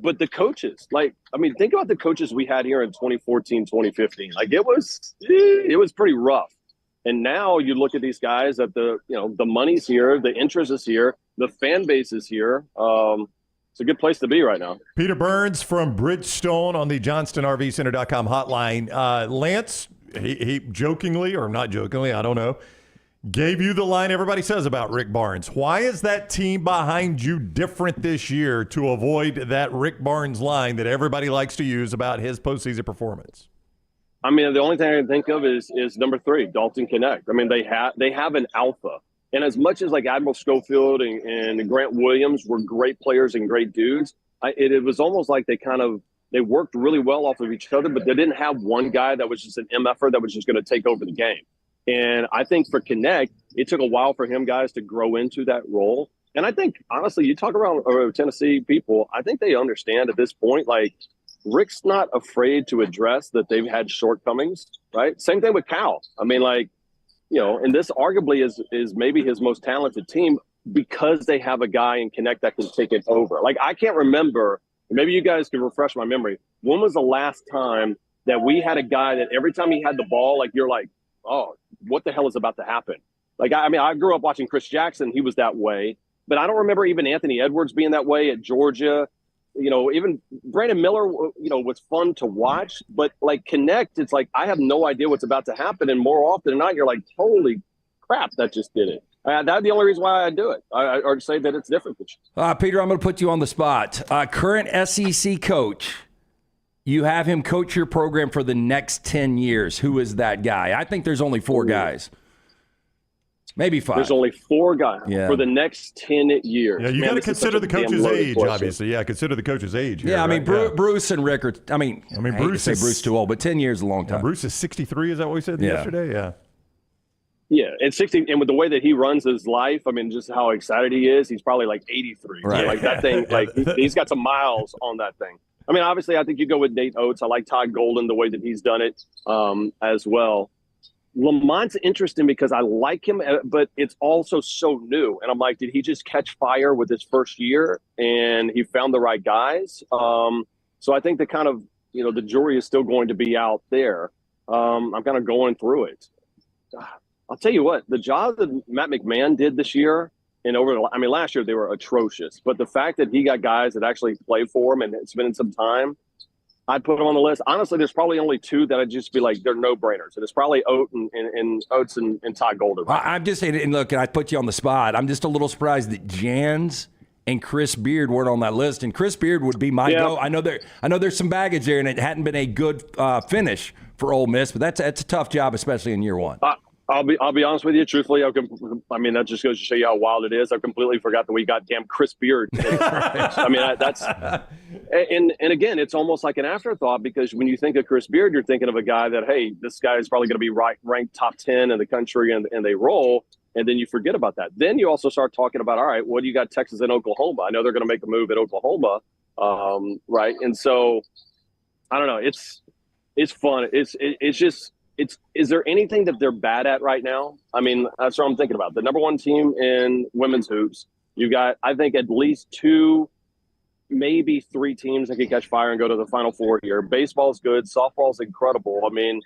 but the coaches, think about the coaches we had here in 2014, 2015. It was pretty rough. And now you look at these guys that the money's here, the interest is here, the fan base is here. It's a good place to be right now. Peter Burns from Bridgestone on the JohnstonRVCenter.com hotline. Lance, he jokingly or not jokingly, I don't know, gave you the line everybody says about Rick Barnes. Why is that team behind you different this year to avoid that Rick Barnes line that everybody likes to use about his postseason performance? I mean, the only thing I can think of is number 3, Dalton Connect. I mean, they have an alpha. And as much as like Admiral Schofield and Grant Williams were great players and great dudes, it was almost like they worked really well off of each other, but they didn't have one guy that was just an MFer that was just going to take over the game. And I think for Connect, it took a while for him guys to grow into that role. And I think, honestly, you talk around Tennessee people, I think they understand at this point, like, Rick's not afraid to address that they've had shortcomings, right? Same thing with Cal. I mean, like, you know, and this arguably is maybe his most talented team because they have a guy in Connect that can take it over. Like, I can't remember, maybe you guys can refresh my memory. When was the last time that we had a guy that every time he had the ball, like, you're like, oh, what the hell is about to happen? Like, I mean, I grew up watching Chris Jackson. He was that way. But I don't remember even Anthony Edwards being that way at Georgia. You know, even Brandon Miller, you know, was fun to watch. But, like, Connect, it's like I have no idea what's about to happen. And more often than not, you're like, holy crap, that just did it. That's the only reason why I do it, or say that it's different. Peter, I'm going to put you on the spot. Current SEC coach, you have him coach your program for the next 10 years. Who is that guy? I think there's only 4 guys. Maybe 5. There's only 4 guys for the next 10 years. Yeah, you got to consider the coach's age, obviously. Yeah, consider the coach's age. Here, yeah, I mean, right? Bruce and Rick are, I mean Bruce is too old, but 10 years is a long time. Bruce is 63, is that what we said yesterday? Yeah. Yeah, and 60, and with the way that he runs his life, I mean, just how excited he is, he's probably like 83. Right. So like that thing, like he's got some miles on that thing. I mean, obviously, I think you go with Nate Oates. I like Todd Golden, the way that he's done it as well. Lamont's interesting because I like him, but it's also so new. And I'm like, did he just catch fire with his first year and he found the right guys? So I think the kind of, you know, the jury is still going to be out there. I'm kind of going through it. I'll tell you what, the job that Matt McMahon did this year and last year they were atrocious. But the fact that he got guys that actually play for him and spending some time, I'd put them on the list. Honestly, there's probably only 2 that I'd just be like, they're no-brainers. And it's probably Oates and Todd Golden. I'm just saying, and look, and I put you on the spot. I'm just a little surprised that Jans and Chris Beard weren't on that list. And Chris Beard would be my go. I know there's some baggage there, and it hadn't been a good finish for Ole Miss, but that's a tough job, especially in year 1. I'll be honest with you, truthfully. I mean, that just goes to show you how wild it is. I completely forgot that we got damn Chris Beard. I mean, and again, it's almost like an afterthought because when you think of Chris Beard, you're thinking of a guy that, hey, this guy is probably going to be ranked top 10 in the country, and they roll, and then you forget about that. Then you also start talking about, all right, what do you got Texas and Oklahoma? I know they're going to make a move at Oklahoma, right? And so, I don't know. It's fun. It's just. Is there anything that they're bad at right now? I mean, that's what I'm thinking about. The number 1 team in women's hoops. You got, I think, at least 2, maybe 3 teams that can catch fire and go to the Final Four here. Baseball's good. Softball's incredible. I mean,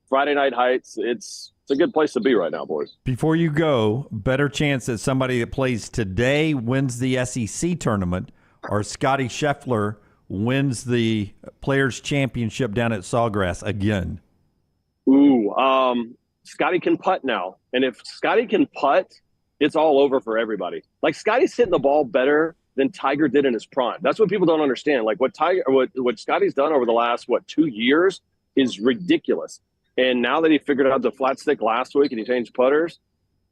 Friday Night Heights, it's a good place to be right now, boys. Before you go, better chance that somebody that plays today wins the SEC tournament or Scotty Scheffler wins the Players' Championship down at Sawgrass again. Ooh, Scotty can putt now. And if Scotty can putt, it's all over for everybody. Like, Scotty's hitting the ball better than Tiger did in his prime. That's what people don't understand. Like, what Scotty's done over the last, 2 years is ridiculous. And now that he figured out the flat stick last week and he changed putters,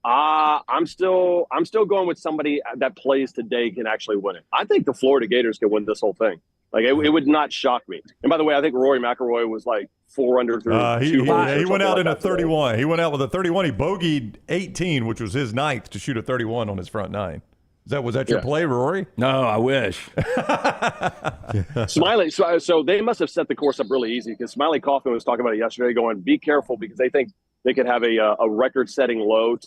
I'm still going with somebody that plays today can actually win it. I think the Florida Gators can win this whole thing. Like, it would not shock me. And by the way, I think Rory McIlroy was like 4 under through 2 holes. He went out in a 31. He went out with a 31. He bogeyed 18, which was his 9th, to shoot a 31 on his front 9. Was that your play, Rory? No, I wish. Smiley. So they must have set the course up really easy because Smiley Kaufman was talking about it yesterday, going, be careful because they think they could have a record-setting low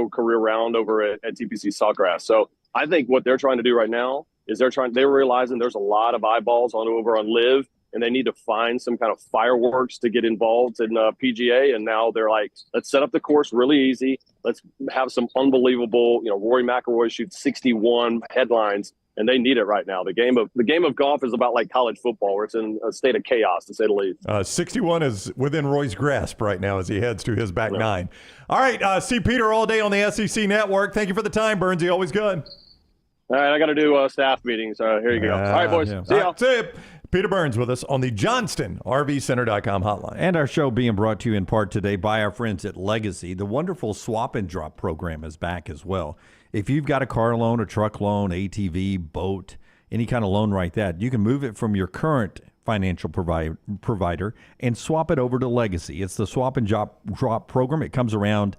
career round over at TPC Sawgrass. So I think what they're trying to do right now is they're realizing there's a lot of eyeballs over on Live, and they need to find some kind of fireworks to get involved in PGA. And now they're like, let's set up the course really easy. Let's have some unbelievable, Rory McIlroy shoots 61 headlines, and they need it right now. The game of golf is about like college football, where it's in a state of chaos, to say the least. 61 is within Roy's grasp right now as he heads to his back 9. All right, see Peter all day on the SEC Network. Thank you for the time, Burnsy. Always good. All right, I got to do staff meetings. Here you go. All right, boys. See y'all. Peter Burns with us on the JohnstonRVCenter.com hotline. And our show being brought to you in part today by our friends at Legacy. The wonderful swap and drop program is back as well. If you've got a car loan, a truck loan, ATV, boat, any kind of loan like that, you can move it from your current financial provider and swap it over to Legacy. It's the swap and drop program. It comes around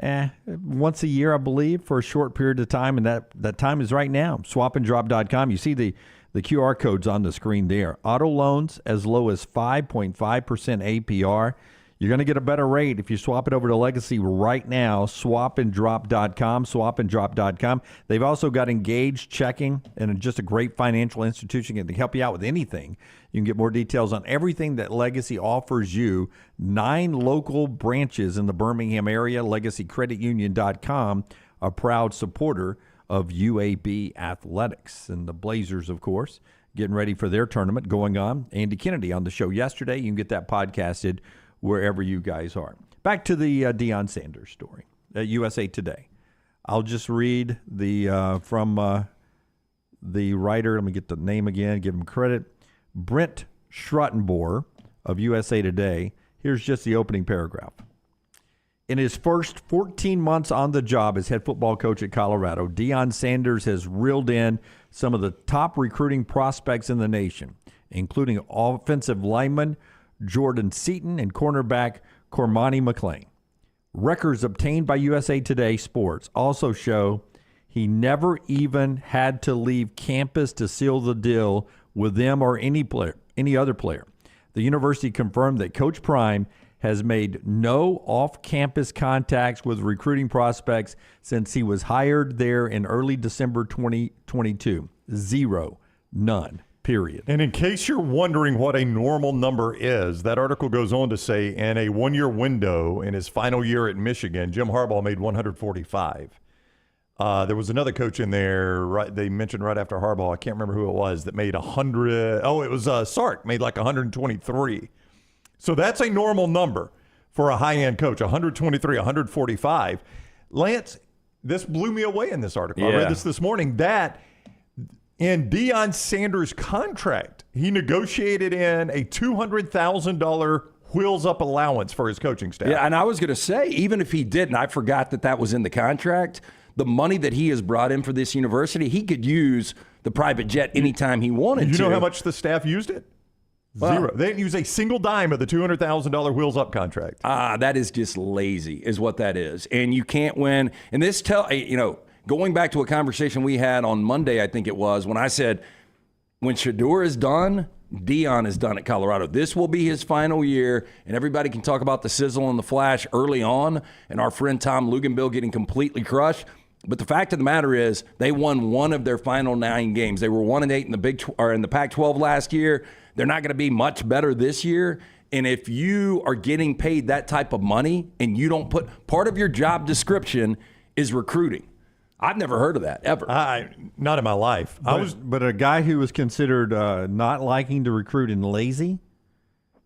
once a year, I believe, for a short period of time, and that time is right now. Swapanddrop.com. You see the QR codes on the screen there. Auto loans as low as 5.5% APR. You're going to get a better rate if you swap it over to Legacy right now. Swapanddrop.com, swapanddrop.com. They've also got Engaged Checking, and just a great financial institution that can help you out with anything. You can get more details on everything that Legacy offers you. 9 local branches in the Birmingham area. LegacyCreditUnion.com, a proud supporter of UAB athletics. And the Blazers, of course, getting ready for their tournament going on. Andy Kennedy on the show yesterday. You can get that podcasted wherever you guys are. Back to the Dion Sanders story at USA Today. I'll just read the from the writer. Let me get the name again, give him credit. Brent Schrottenbohr of USA Today. Here's just the opening paragraph. In his first 14 months on the job as head football coach at Colorado, Dion Sanders has reeled in some of the top recruiting prospects in the nation, including offensive lineman Jordan Seaton and cornerback Cormani McClain. Records obtained by USA Today Sports also show he never even had to leave campus to seal the deal with them or any other player. The university confirmed that Coach Prime has made no off-campus contacts with recruiting prospects since he was hired there in early December 2022. Zero. None. Period. And in case you're wondering what a normal number is, that article goes on to say in a one-year window in his final year at Michigan, Jim Harbaugh made 145. There was another coach in there, right? They mentioned right after Harbaugh, I can't remember who it was, that made 100. Oh, it was Sark, made like 123. So that's a normal number for a high-end coach, 123, 145. Lance, this blew me away in this article. I read this morning, that in Dion Sanders' contract, he negotiated in a $200,000 wheels-up allowance for his coaching staff. Yeah, and I was going to say, even if he didn't, I forgot that was in the contract. The money that he has brought in for this university, he could use the private jet anytime he wanted to. You know how much the staff used it? Zero. They didn't use a single dime of the $200,000 wheels-up contract. That is just lazy, is what that is. And you can't win. And this going back to a conversation we had on Monday, I think it was, when I said, when Shedeur is done, Dion is done at Colorado. This will be his final year, and everybody can talk about the sizzle and the flash early on, and our friend Tom Luganbill getting completely crushed. But the fact of the matter is, they won one of their final 9 games. They were 1-8 in the Pac-12 last year. They're not going to be much better this year. And if you are getting paid that type of money and you don't put part of your job description is recruiting. I've never heard of that ever. Not in my life. But a guy who was considered not liking to recruit and lazy,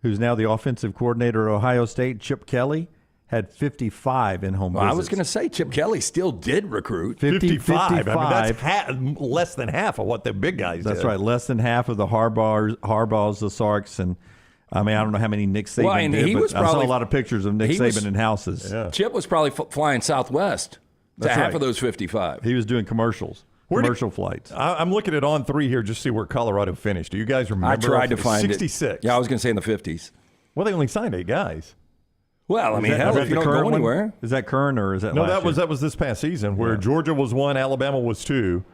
who's now the offensive coordinator at Ohio State, Chip Kelly, had 55 in-home visits. I was going to say Chip Kelly still did recruit. 55. I mean, that's less than half of what the big guys did. That's right. Less than half of the Harbaughs, the Sarks, and I mean, I don't know how many Nick Saban did, but I saw a lot of pictures of Nick Saban in houses. Yeah. Chip was probably flying Southwest to half of those 55. He was doing commercial flights. I'm looking at On3 here just to see where Colorado finished. Do you guys remember? I tried to find 66. Yeah, I was going to say in the 50s. Well, they only signed 8 guys. Well, I mean, if you don't go anywhere. Is that current or is that last year? That was this past season where Georgia was 1, Alabama was 2,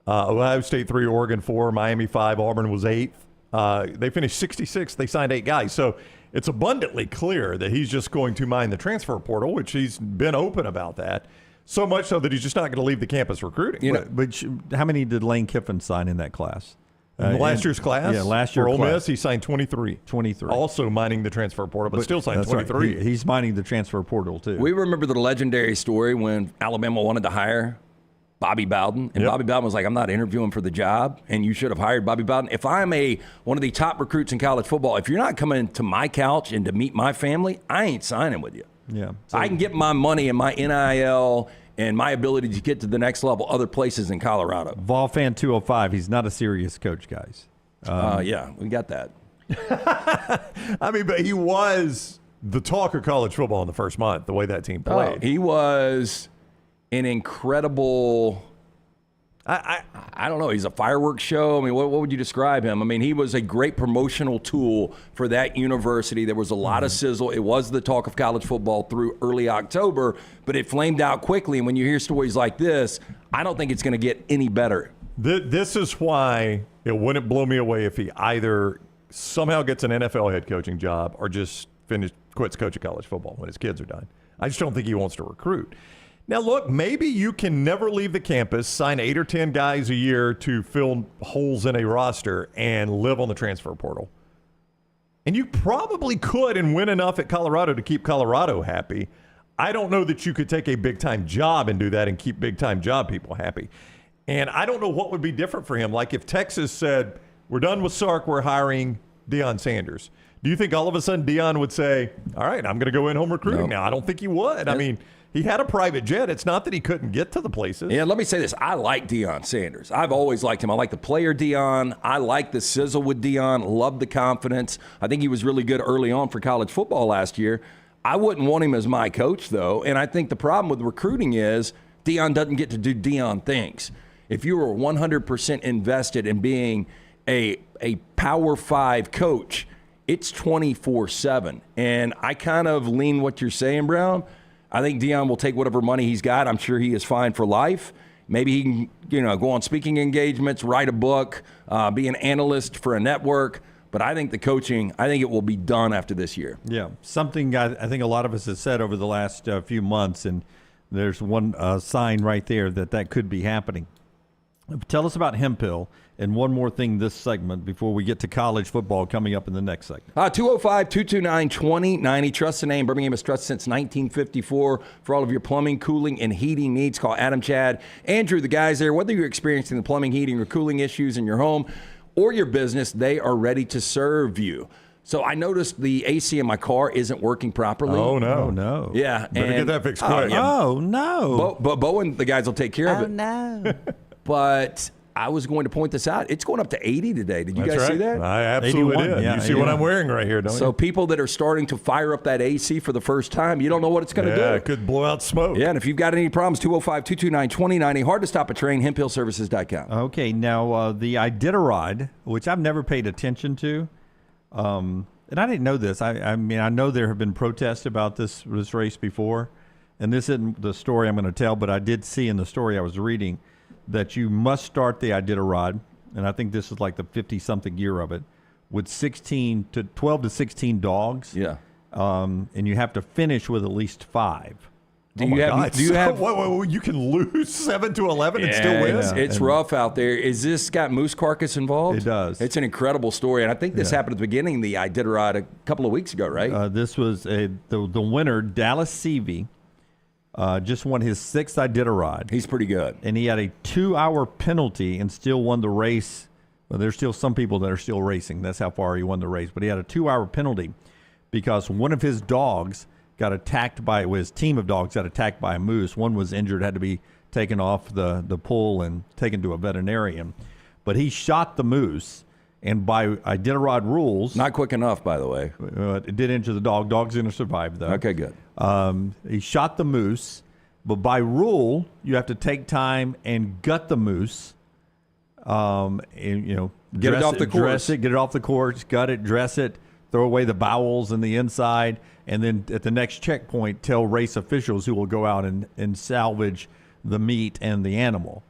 Ohio State 3, Oregon 4, Miami 5, Auburn was 8th. They finished 66. They signed 8 guys. So it's abundantly clear that he's just going to mine the transfer portal, which he's been open about that. So much so that he's just not going to leave the campus recruiting. But how many did Lane Kiffin sign in that class? Last year's class? Yeah, last year for Ole Miss, he signed 23. 23. Also mining the transfer portal, but still signed 23. Right. He's mining the transfer portal, too. We remember the legendary story when Alabama wanted to hire Bobby Bowden, and Bobby Bowden was like, I'm not interviewing for the job, and you should have hired Bobby Bowden. If I'm one of the top recruits in college football, if you're not coming to my couch and to meet my family, I ain't signing with you. Yeah. I can get my money and my NIL and my ability to get to the next level other places in Colorado. Volfan 205, he's not a serious coach, guys. Yeah, we got that. I mean, but he was the talk of college football in the first month, the way that team played. He was an incredible... I don't know. He's a fireworks show. I mean, what would you describe him? I mean, he was a great promotional tool for that university. There was a lot of sizzle. It was the talk of college football through early October, but it flamed out quickly. And when you hear stories like this, I don't think it's going to get any better. This is why it wouldn't blow me away if he either somehow gets an NFL head coaching job or just quits coaching college football when his kids are done. I just don't think he wants to recruit. Now, look, maybe you can never leave the campus, sign 8 or 10 guys a year to fill holes in a roster, and live on the transfer portal. And you probably could and win enough at Colorado to keep Colorado happy. I don't know that you could take a big-time job and do that and keep big-time job people happy. And I don't know what would be different for him. Like if Texas said, we're done with Sark, we're hiring Dion Sanders. Do you think all of a sudden Dion would say, all right, I'm going to go in home recruiting now? I don't think he would. I mean, he had a private jet. It's not that he couldn't get to the places. Yeah, let me say this. I like Dion Sanders. I've always liked him. I like the player Dion. I like the sizzle with Dion. Love the confidence. I think he was really good early on for college football last year. I wouldn't want him as my coach, though. And I think the problem with recruiting is Dion doesn't get to do Dion things. If you were 100% invested in being a Power 5 coach, it's 24/7. And I kind of lean what you're saying, Brown. I think Dion will take whatever money he's got. I'm sure he is fine for life. Maybe he can, go on speaking engagements, write a book, be an analyst for a network. But I think the coaching, it will be done after this year. Yeah, something I think a lot of us have said over the last few months, and there's one sign right there that could be happening. Tell us about Hemphill and one more thing this segment before we get to college football coming up in the next segment. 205-229-2090. Trust the name. Birmingham has trusted since 1954 for all of your plumbing, cooling, and heating needs. Call Adam, Chad, Andrew, the guys there. Whether you're experiencing the plumbing, heating, or cooling issues in your home or your business, they are ready to serve you. So I noticed the AC in my car isn't working properly. Oh, no. Oh, no. Yeah. Better get that fixed quick. Oh, no. But Bo and the guys will take care of it. Oh, no. But I was going to point this out. It's going up to 80 today. Did you That's guys right. see that? I absolutely 81, did. yeah, You see what I'm wearing right here, don't you? So people that are starting to fire up that AC for the first time, you don't know what it's going to do. Yeah, it could blow out smoke. Yeah, and if you've got any problems, 205-229-2090. Hard to stop a train, hemphillservices.com. Okay, now the Iditarod, which I've never paid attention to, and I didn't know this. I mean, I know there have been protests about this race before, and this isn't the story I'm going to tell, but I did see in the story I was reading that you must start the Iditarod, and I think this is like the 50-something year of it, with 12 to 16 dogs. Yeah. And you have to finish with at least 5. Do you have Wait, you can lose 7 to 11 and still win? It's rough out there. Is this got moose carcass involved? It does. It's an incredible story, and I think this happened at the beginning of the Iditarod a couple of weeks ago, right? This was the winner, Dallas Seavey, just won his 6th Iditarod. He's pretty good. And he had a 2-hour penalty and still won the race. Well, there's still some people that are still racing. That's how far he won the race. But he had a 2-hour penalty because one of his dogs got attacked by, his team of dogs got attacked by a moose. One was injured, had to be taken off the pole and taken to a veterinarian. But he shot the moose, and by Iditarod rules... Not quick enough, by the way. It did injure the dog. Dog's going to survive, though. Okay, good. He shot the moose, but by rule, you have to take time and gut the moose. And, Get it off the course. Get it off the course, gut it, dress it, throw away the bowels and the inside, and then at the next checkpoint, tell race officials who will go out and salvage the meat and the animal,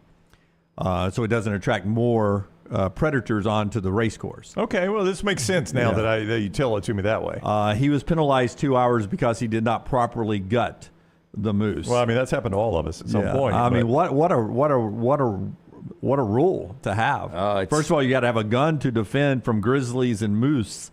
so it doesn't attract more predators onto the race course. Okay, well, this makes sense now that you tell it to me that way. He was penalized 2 hours because he did not properly gut the moose. Well, I mean, that's happened to all of us at some point. I mean, what a rule to have. First of all, you got to have a gun to defend from grizzlies and moose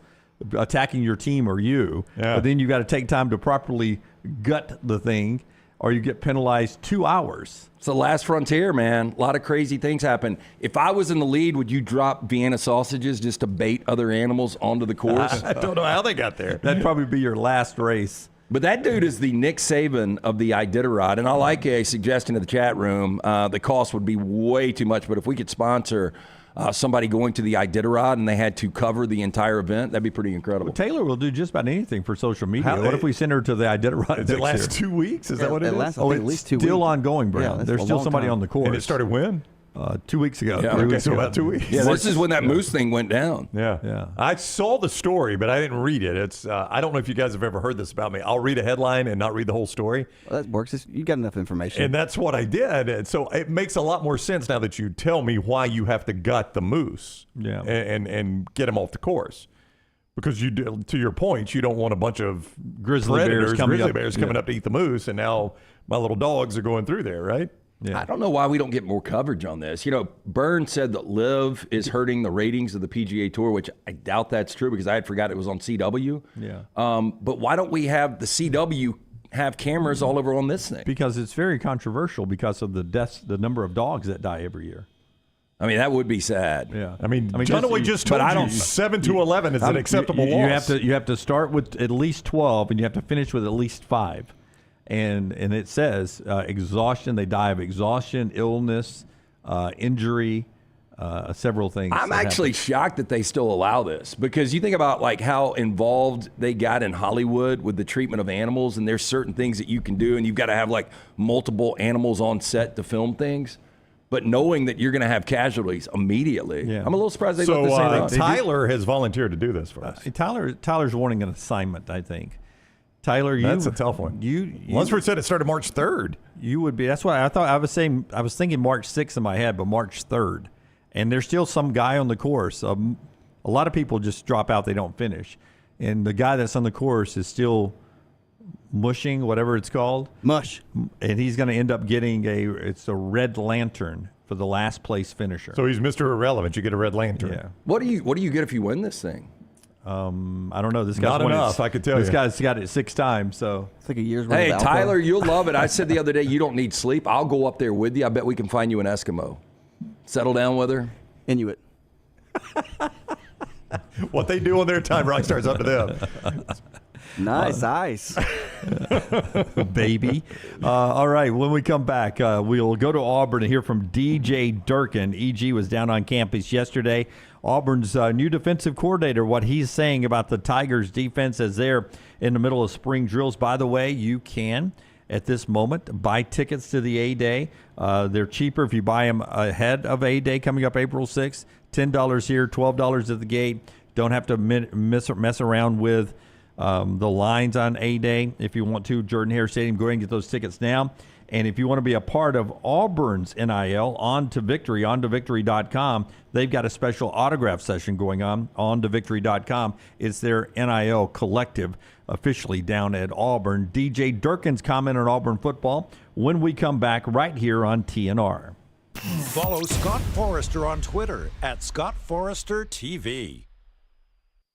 attacking your team or you. Yeah. But then you got to take time to properly gut the thing, or you get penalized 2 hours. It's the last frontier, man. A lot of crazy things happen. If I was in the lead, would you drop Vienna sausages just to bait other animals onto the course? I don't know how they got there. That'd probably be your last race. But that dude is the Nick Saban of the Iditarod, and I like a suggestion in the chat room. The cost would be way too much, but if we could sponsor somebody going to the Iditarod and they had to cover the entire event, that'd be pretty incredible. Well, Taylor will do just about anything for social media. What if we send her to the Iditarod? Does it last 2 weeks? Is that what it is? At least 2 weeks. Still ongoing, Brown. Yeah, There's still somebody on the course. And it started when? 2 weeks ago. Yeah, 3 weeks ago. About 2 weeks. Yeah, this is when that moose thing went down. Yeah. I saw the story, but I didn't read it. It's I don't know if you guys have ever heard this about me. I'll read a headline and not read the whole story. Well, that works. You got enough information. And that's what I did. And so it makes a lot more sense now that you tell me why you have to gut the moose and get him off the course. Because you do, to your point, you don't want a bunch of grizzly bears coming up to eat the moose, and now my little dogs are going through there, right? Yeah. I don't know why we don't get more coverage on this. You know, Byrne said that Live is hurting the ratings of the PGA Tour, which I doubt that's true because I had forgot it was on CW. Yeah. But why don't we have the CW have cameras all over on this thing? Because it's very controversial because of the deaths, the number of dogs that die every year. I mean, that would be sad. Yeah. I mean Dunaway just told you 7 to 11 is an acceptable loss. You have to start with at least 12, and you have to finish with at least 5. And it says exhaustion. They die of exhaustion, illness, injury, several things. I'm actually shocked that they still allow this because you think about like how involved they got in Hollywood with the treatment of animals, and there's certain things that you can do, and you've got to have like multiple animals on set to film things. But knowing that you're going to have casualties immediately, I'm a little surprised they let this thing run. Tyler has volunteered to do this for us. Tyler's wanting an assignment, I think. Tyler, that's a tough one. Lunsford said it started March 3rd. You would be. That's why I thought I was saying. I was thinking March 6th in my head, but March 3rd, and there's still some guy on the course. A lot of people just drop out; they don't finish, and the guy that's on the course is still mushing, whatever it's called, mush, and he's going to end up getting a red lantern for the last place finisher. So he's Mr. Irrelevant. You get a red lantern. Yeah. What do you get if you win this thing? I don't know. This guy's not won enough. I could tell you. This guy's got it 6 times. So it's like a year's worth. Hey, of Tyler, you'll love it. I said the other day you don't need sleep. I'll go up there with you. I bet we can find you an Eskimo. Settle down with her. Inuit. What they do on their time, rock stars, up to them. Nice ice. Baby. All right, when we come back, we'll go to Auburn and hear from DJ Durkin. EG was down on campus yesterday. Auburn's new defensive coordinator, what he's saying about the Tigers' defense as they're in the middle of spring drills. By the way, you can, at this moment, buy tickets to the A-Day. They're cheaper if you buy them ahead of A-Day coming up April 6th. $10 here, $12 at the gate. Don't have to mess around with the lines on A-Day. If you want to, Jordan-Hare Stadium, go ahead and get those tickets now. And if you want to be a part of Auburn's NIL, On to Victory, ontovictory.com, they've got a special autograph session going on ontovictory.com. It's their NIL collective officially down at Auburn. DJ Durkin's comment on Auburn football when we come back right here on TNR. Follow Scott Forrester on Twitter at Scott Forrester TV.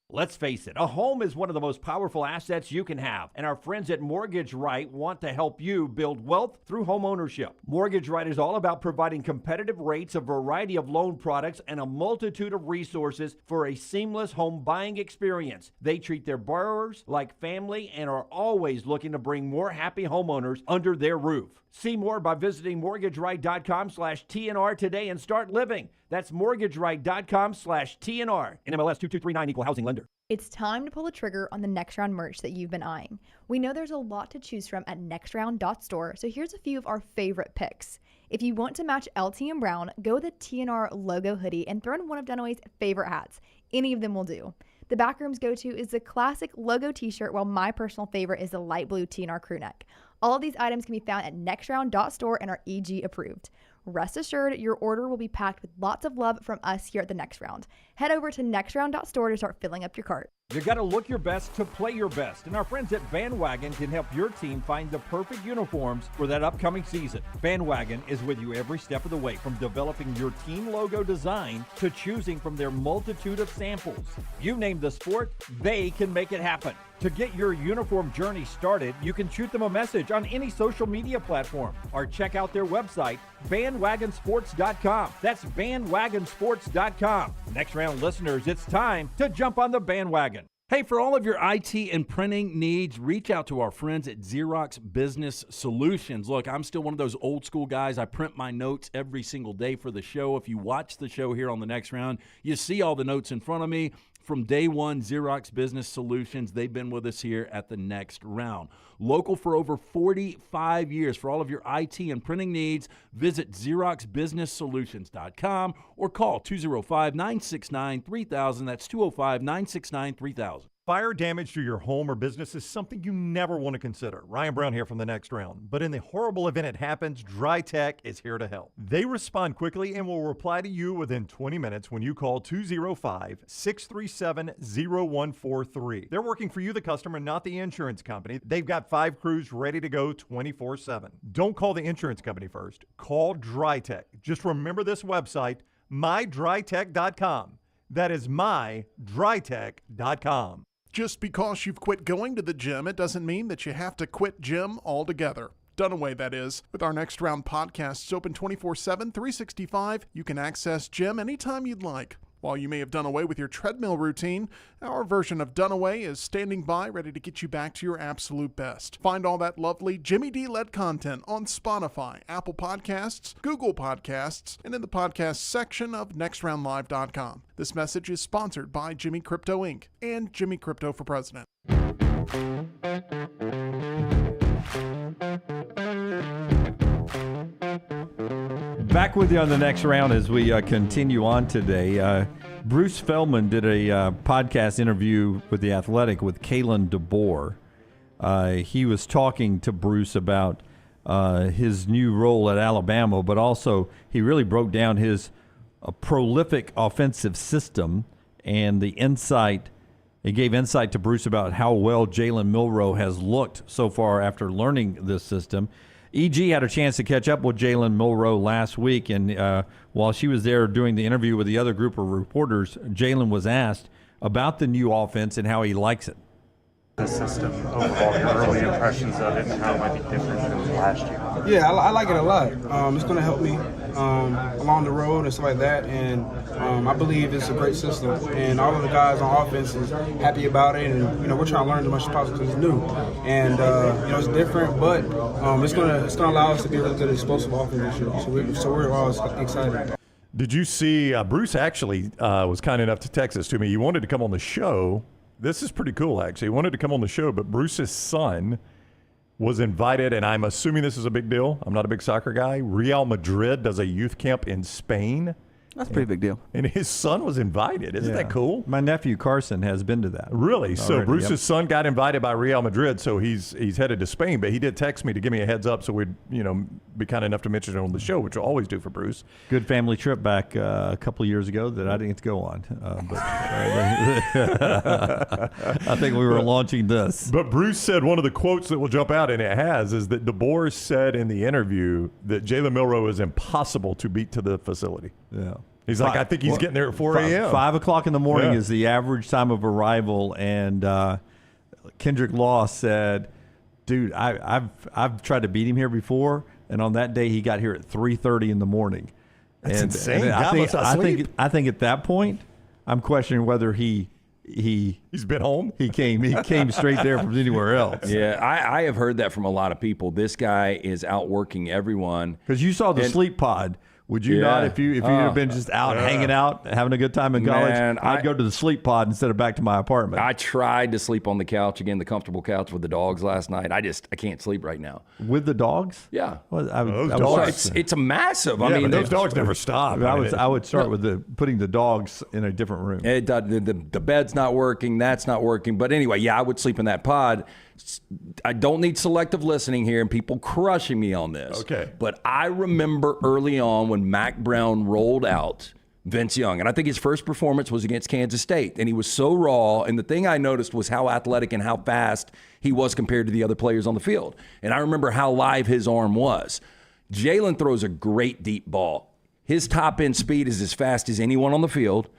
Let's face it, a home is one of the most powerful assets you can have, and our friends at Mortgage Right want to help you build wealth through home ownership. Mortgage Right is all about providing competitive rates, a variety of loan products, and a multitude of resources for a seamless home buying experience. They treat their borrowers like family and are always looking to bring more happy homeowners under their roof. See more by visiting mortgageright.com/TNR today and start living. That's mortgageright.com/TNR. NMLS 2239, equal housing lender. It's time to pull the trigger on the Next Round merch that you've been eyeing. We know there's a lot to choose from at nextround.store, so here's a few of our favorite picks. If you want to match LT and Brown, go with the TNR logo hoodie and throw in one of Dunaway's favorite hats. Any of them will do. The Backroom's go-to is the classic logo t-shirt, while my personal favorite is the light blue TNR crew neck. All of these items can be found at nextround.store and are EG approved. Rest assured, your order will be packed with lots of love from us here at the Next Round. Head over to nextround.store to start filling up your cart. You got to look your best to play your best, and our friends at Bandwagon can help your team find the perfect uniforms for that upcoming season. Bandwagon is with you every step of the way, from developing your team logo design to choosing from their multitude of samples. You name the sport, they can make it happen. To get your uniform journey started, you can shoot them a message on any social media platform or check out their website, bandwagonsports.com. That's bandwagonsports.com. Next Round listeners, it's time to jump on the bandwagon. Hey, for all of your IT and printing needs, reach out to our friends at Xerox Business Solutions. Look, I'm still one of those old school guys. I print my notes every single day for the show. If you watch the show here on the Next Round, you see all the notes in front of me. From day one, Xerox Business Solutions, they've been with us here at the Next Round. Local for over 45 years. For all of your IT and printing needs, visit XeroxBusinessSolutions.com or call 205-969-3000. That's 205-969-3000. Fire damage to your home or business is something you never want to consider. Ryan Brown here from the Next Round. But in the horrible event it happens, Dry Tech is here to help. They respond quickly and will reply to you within 20 minutes when you call 205-637-0143. They're working for you, the customer, not the insurance company. They've got 5 crews ready to go 24/7. Don't call the insurance company first. Call Dry Tech. Just remember this website, mydrytech.com. That is mydrytech.com. Just because you've quit going to the gym, it doesn't mean that you have to quit gym altogether. Dunaway, that is. With our Next Round podcasts open 24/7, 365, you can access gym anytime you'd like. While you may have done away with your treadmill routine, our version of Dunaway is standing by ready to get you back to your absolute best. Find all that lovely Jimmy D-led content on Spotify, Apple Podcasts, Google Podcasts, and in the podcast section of nextroundlive.com. This message is sponsored by Jimmy Crypto Inc. and Jimmy Crypto for President. Back with you on the Next Round as we continue on today. Bruce Feldman did a podcast interview with The Athletic with Kalen DeBoer. He was talking to Bruce about his new role at Alabama, but also he really broke down his prolific offensive system and the insight. He gave insight to Bruce about how well Jalen Milroe has looked so far after learning this system. EG had a chance to catch up with Jalen Milroe last week, and while she was there doing the interview with the other group of reporters, Jalen was asked about the new offense and how he likes it. The system, overall, your early impressions of it and how it might be different than last year. Yeah, I like it a lot. It's going to help me along the road and stuff like that, and I believe it's a great system. And all of the guys on offense is happy about it, and we're trying to learn as much as possible because it's new, and it's different, but it's going to allow us to be a really good explosive offense this year. So we're all excited. Did you see Bruce actually was kind enough to text this to me? He wanted to come on the show. This is pretty cool, actually. He wanted to come on the show, but Bruce's son was invited, and I'm assuming this is a big deal. I'm not a big soccer guy. Real Madrid does a youth camp in Spain. That's a pretty big deal. And his son was invited. Isn't that cool? My nephew Carson has been to that. Really? So Bruce's son got invited by Real Madrid, so he's headed to Spain. But he did text me to give me a heads up, so we'd be kind enough to mention it on the show, which we'll always do for Bruce. Good family trip back a couple of years ago that I didn't get to go on. I think we were launching this. But Bruce said one of the quotes that will jump out, and it has, is that DeBoer said in the interview that Jalen Milroe is impossible to beat to the facility. Yeah. He's like, I think he's getting there at 4 a.m. 5 o'clock in the morning is the average time of arrival. And Kendrick Law said, dude, I've tried to beat him here before, and on that day he got here at 3:30 in the morning. That's insane. And I think at that point, I'm questioning whether he's been home. He came straight there from anywhere else. Yeah, I have heard that from a lot of people. This guy is outworking everyone. Because you saw the sleep pod. Would you not, if you'd have been just out hanging out, having a good time in college? Man, I'd go to the sleep pod instead of back to my apartment. I tried to sleep on the couch again, the comfortable couch with the dogs last night. I can't sleep right now. With the dogs? Yeah. Well, it's a massive. Yeah, but those dogs never stop. I would start with putting the dogs in a different room. The bed's not working. That's not working. But anyway, I would sleep in that pod. I don't need selective listening here and people crushing me on this. Okay. But I remember early on when Mac Brown rolled out Vince Young, and I think his first performance was against Kansas State, and he was so raw, and the thing I noticed was how athletic and how fast he was compared to the other players on the field. And I remember how live his arm was. Jalen throws a great deep ball. His top-end speed is as fast as anyone on the field.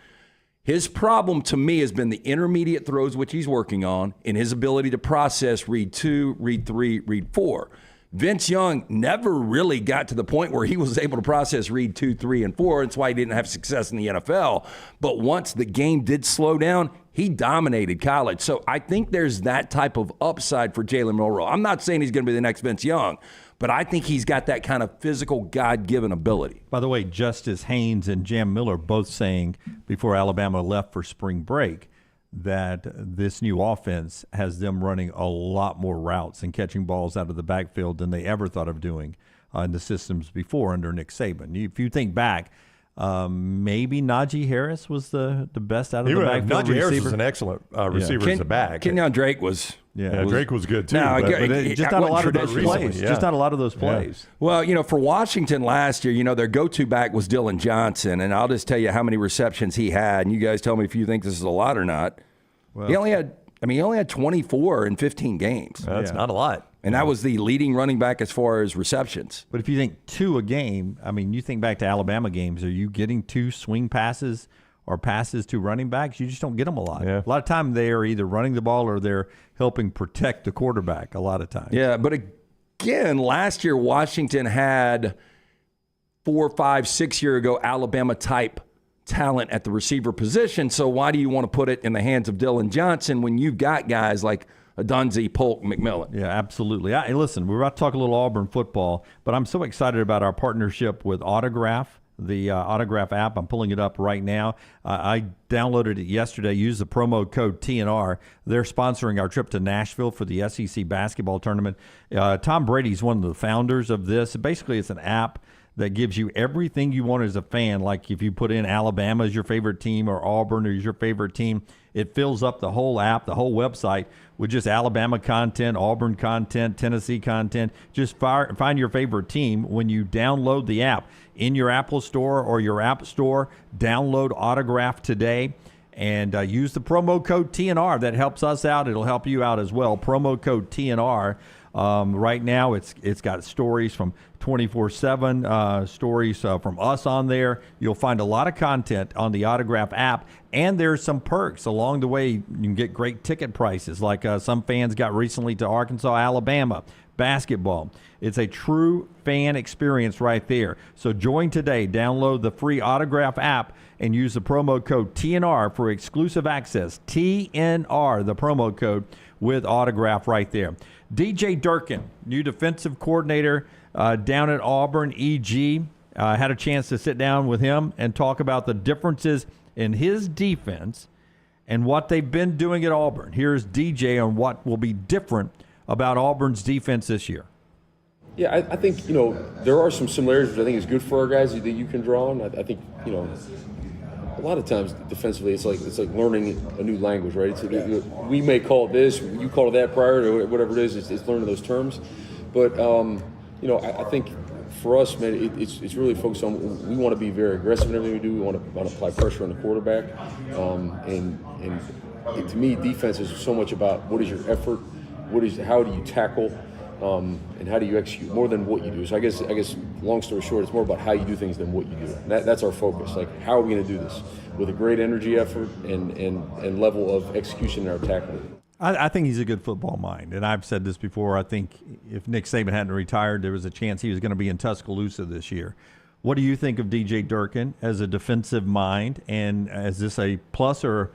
His problem to me has been the intermediate throws, which he's working on, and his ability to process read 2, read 3, read 4. Vince Young never really got to the point where he was able to process read 2, 3, and 4. That's why he didn't have success in the NFL. But once the game did slow down, He dominated college. So I think there's that type of upside for Jalen Milroe. I'm not saying he's going to be the next Vince Young, but I think he's got that kind of physical God-given ability. By the way, Justice Haynes and Jam Miller both saying before Alabama left for spring break that this new offense has them running a lot more routes and catching balls out of the backfield than they ever thought of doing in the systems before under Nick Saban. If you think back, maybe Najee Harris was the best out of the backfield Najee Harris was an excellent receiver as a back. Kenyon Drake was. Drake was good too. No, just not a lot of those plays. Just not a lot of those plays. Well, for Washington last year, their go-to back was Dylan Johnson, and I'll just tell you how many receptions he had, and you guys tell me if you think this is a lot or not. Well, he only had 24 in 15 games. That's not a lot. And that was the leading running back as far as receptions. But if you think 2 a game, you think back to Alabama games, are you getting 2 swing passes or passes to running backs? You just don't get them a lot. Yeah. A lot of time they are either running the ball or they're helping protect the quarterback a lot of times. Yeah, but again, last year Washington had 4, 5, 6 years ago Alabama-type talent at the receiver position. So why do you want to put it in the hands of Dylan Johnson when you've got guys like Adunze, Polk, McMillan? Yeah, absolutely. Hey, listen, we're about to talk a little Auburn football, but I'm so excited about our partnership with Autograph, the Autograph app. I'm pulling it up right now. I downloaded it yesterday. Use the promo code TNR. They're sponsoring our trip to Nashville for the SEC basketball tournament. Tom Brady's one of the founders of this. Basically, it's an app that gives you everything you want as a fan. Like if you put in Alabama as your favorite team or Auburn as your favorite team, it fills up the whole app, the whole website with just Alabama content, Auburn content, Tennessee content. Just find your favorite team when you download the app in your Apple Store or your App Store. Download Autograph today and use the promo code TNR. That helps us out. It'll help you out as well. Promo code TNR. Right now, it's got stories from 24/7, stories from us on there. You'll find a lot of content on the Autograph app, and there's some perks along the way. You can get great ticket prices, like some fans got recently to Arkansas, Alabama basketball. It's a true fan experience right there. So join today. Download the free Autograph app and use the promo code TNR for exclusive access. TNR, the promo code with Autograph right there. DJ Durkin, new defensive coordinator down at Auburn, EG. Had a chance to sit down with him and talk about the differences in his defense and what they've been doing at Auburn. Here's DJ on what will be different about Auburn's defense this year. Yeah, I think, there are some similarities, which I think is good for our guys that you can draw on. I think, a lot of times defensively, it's like learning a new language, right? We may call it this, you call it that prior to whatever it is. It's learning those terms, but I think for us, man, it's really focused on we want to be very aggressive in everything we do. We want to apply pressure on the quarterback, and to me, defense is so much about what is your effort, how do you tackle. And how do you execute more than what you do? So I guess long story short, it's more about how you do things than what you do. That's our focus. Like, how are we going to do this with a great energy, effort, and level of execution in our tackling? I think he's a good football mind, and I've said this before. I think if Nick Saban hadn't retired, there was a chance he was going to be in Tuscaloosa this year. What do you think of DJ Durkin as a defensive mind, and is this a plus or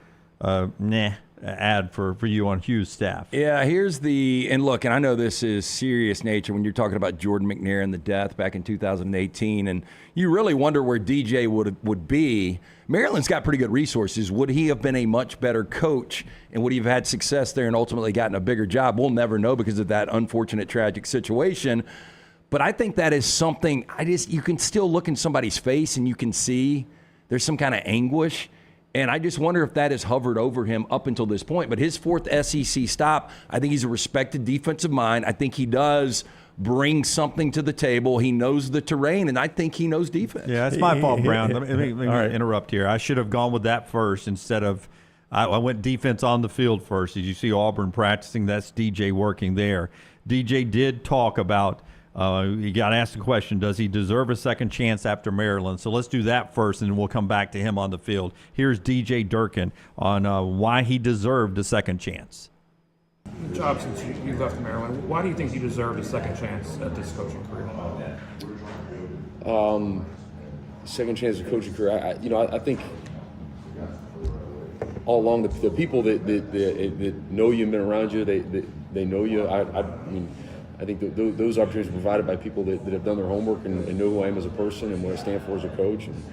add for you on Hugh's staff? Yeah, and I know this is serious nature when you're talking about Jordan McNair and the death back in 2018, and you really wonder where DJ would be. Maryland's got pretty good resources. Would he have been a much better coach, and would he have had success there and ultimately gotten a bigger job? We'll never know because of that unfortunate, tragic situation. But I think that is something you can still look in somebody's face and you can see there's some kind of anguish. And I just wonder if that has hovered over him up until this point. But his 4th SEC stop, I think he's a respected defensive mind. I think he does bring something to the table. He knows the terrain, and I think he knows defense. Yeah, it's my fault, Brown. Let me interrupt here. I should have gone with that first instead of I went defense on the field first. As you see Auburn practicing, that's DJ working there. DJ did talk about he got asked the question, does he deserve a second chance after Maryland? So let's do that first, and then we'll come back to him on the field. Here's DJ Durkin on why he deserved a second chance. Good job since you left Maryland. Why do you think you deserved a second chance at this coaching career? Second chance of coaching career. I think all along, the people that know you and been around you, they know you. I mean, I think those opportunities are provided by people that have done their homework and know who I am as a person and what I stand for as a coach. And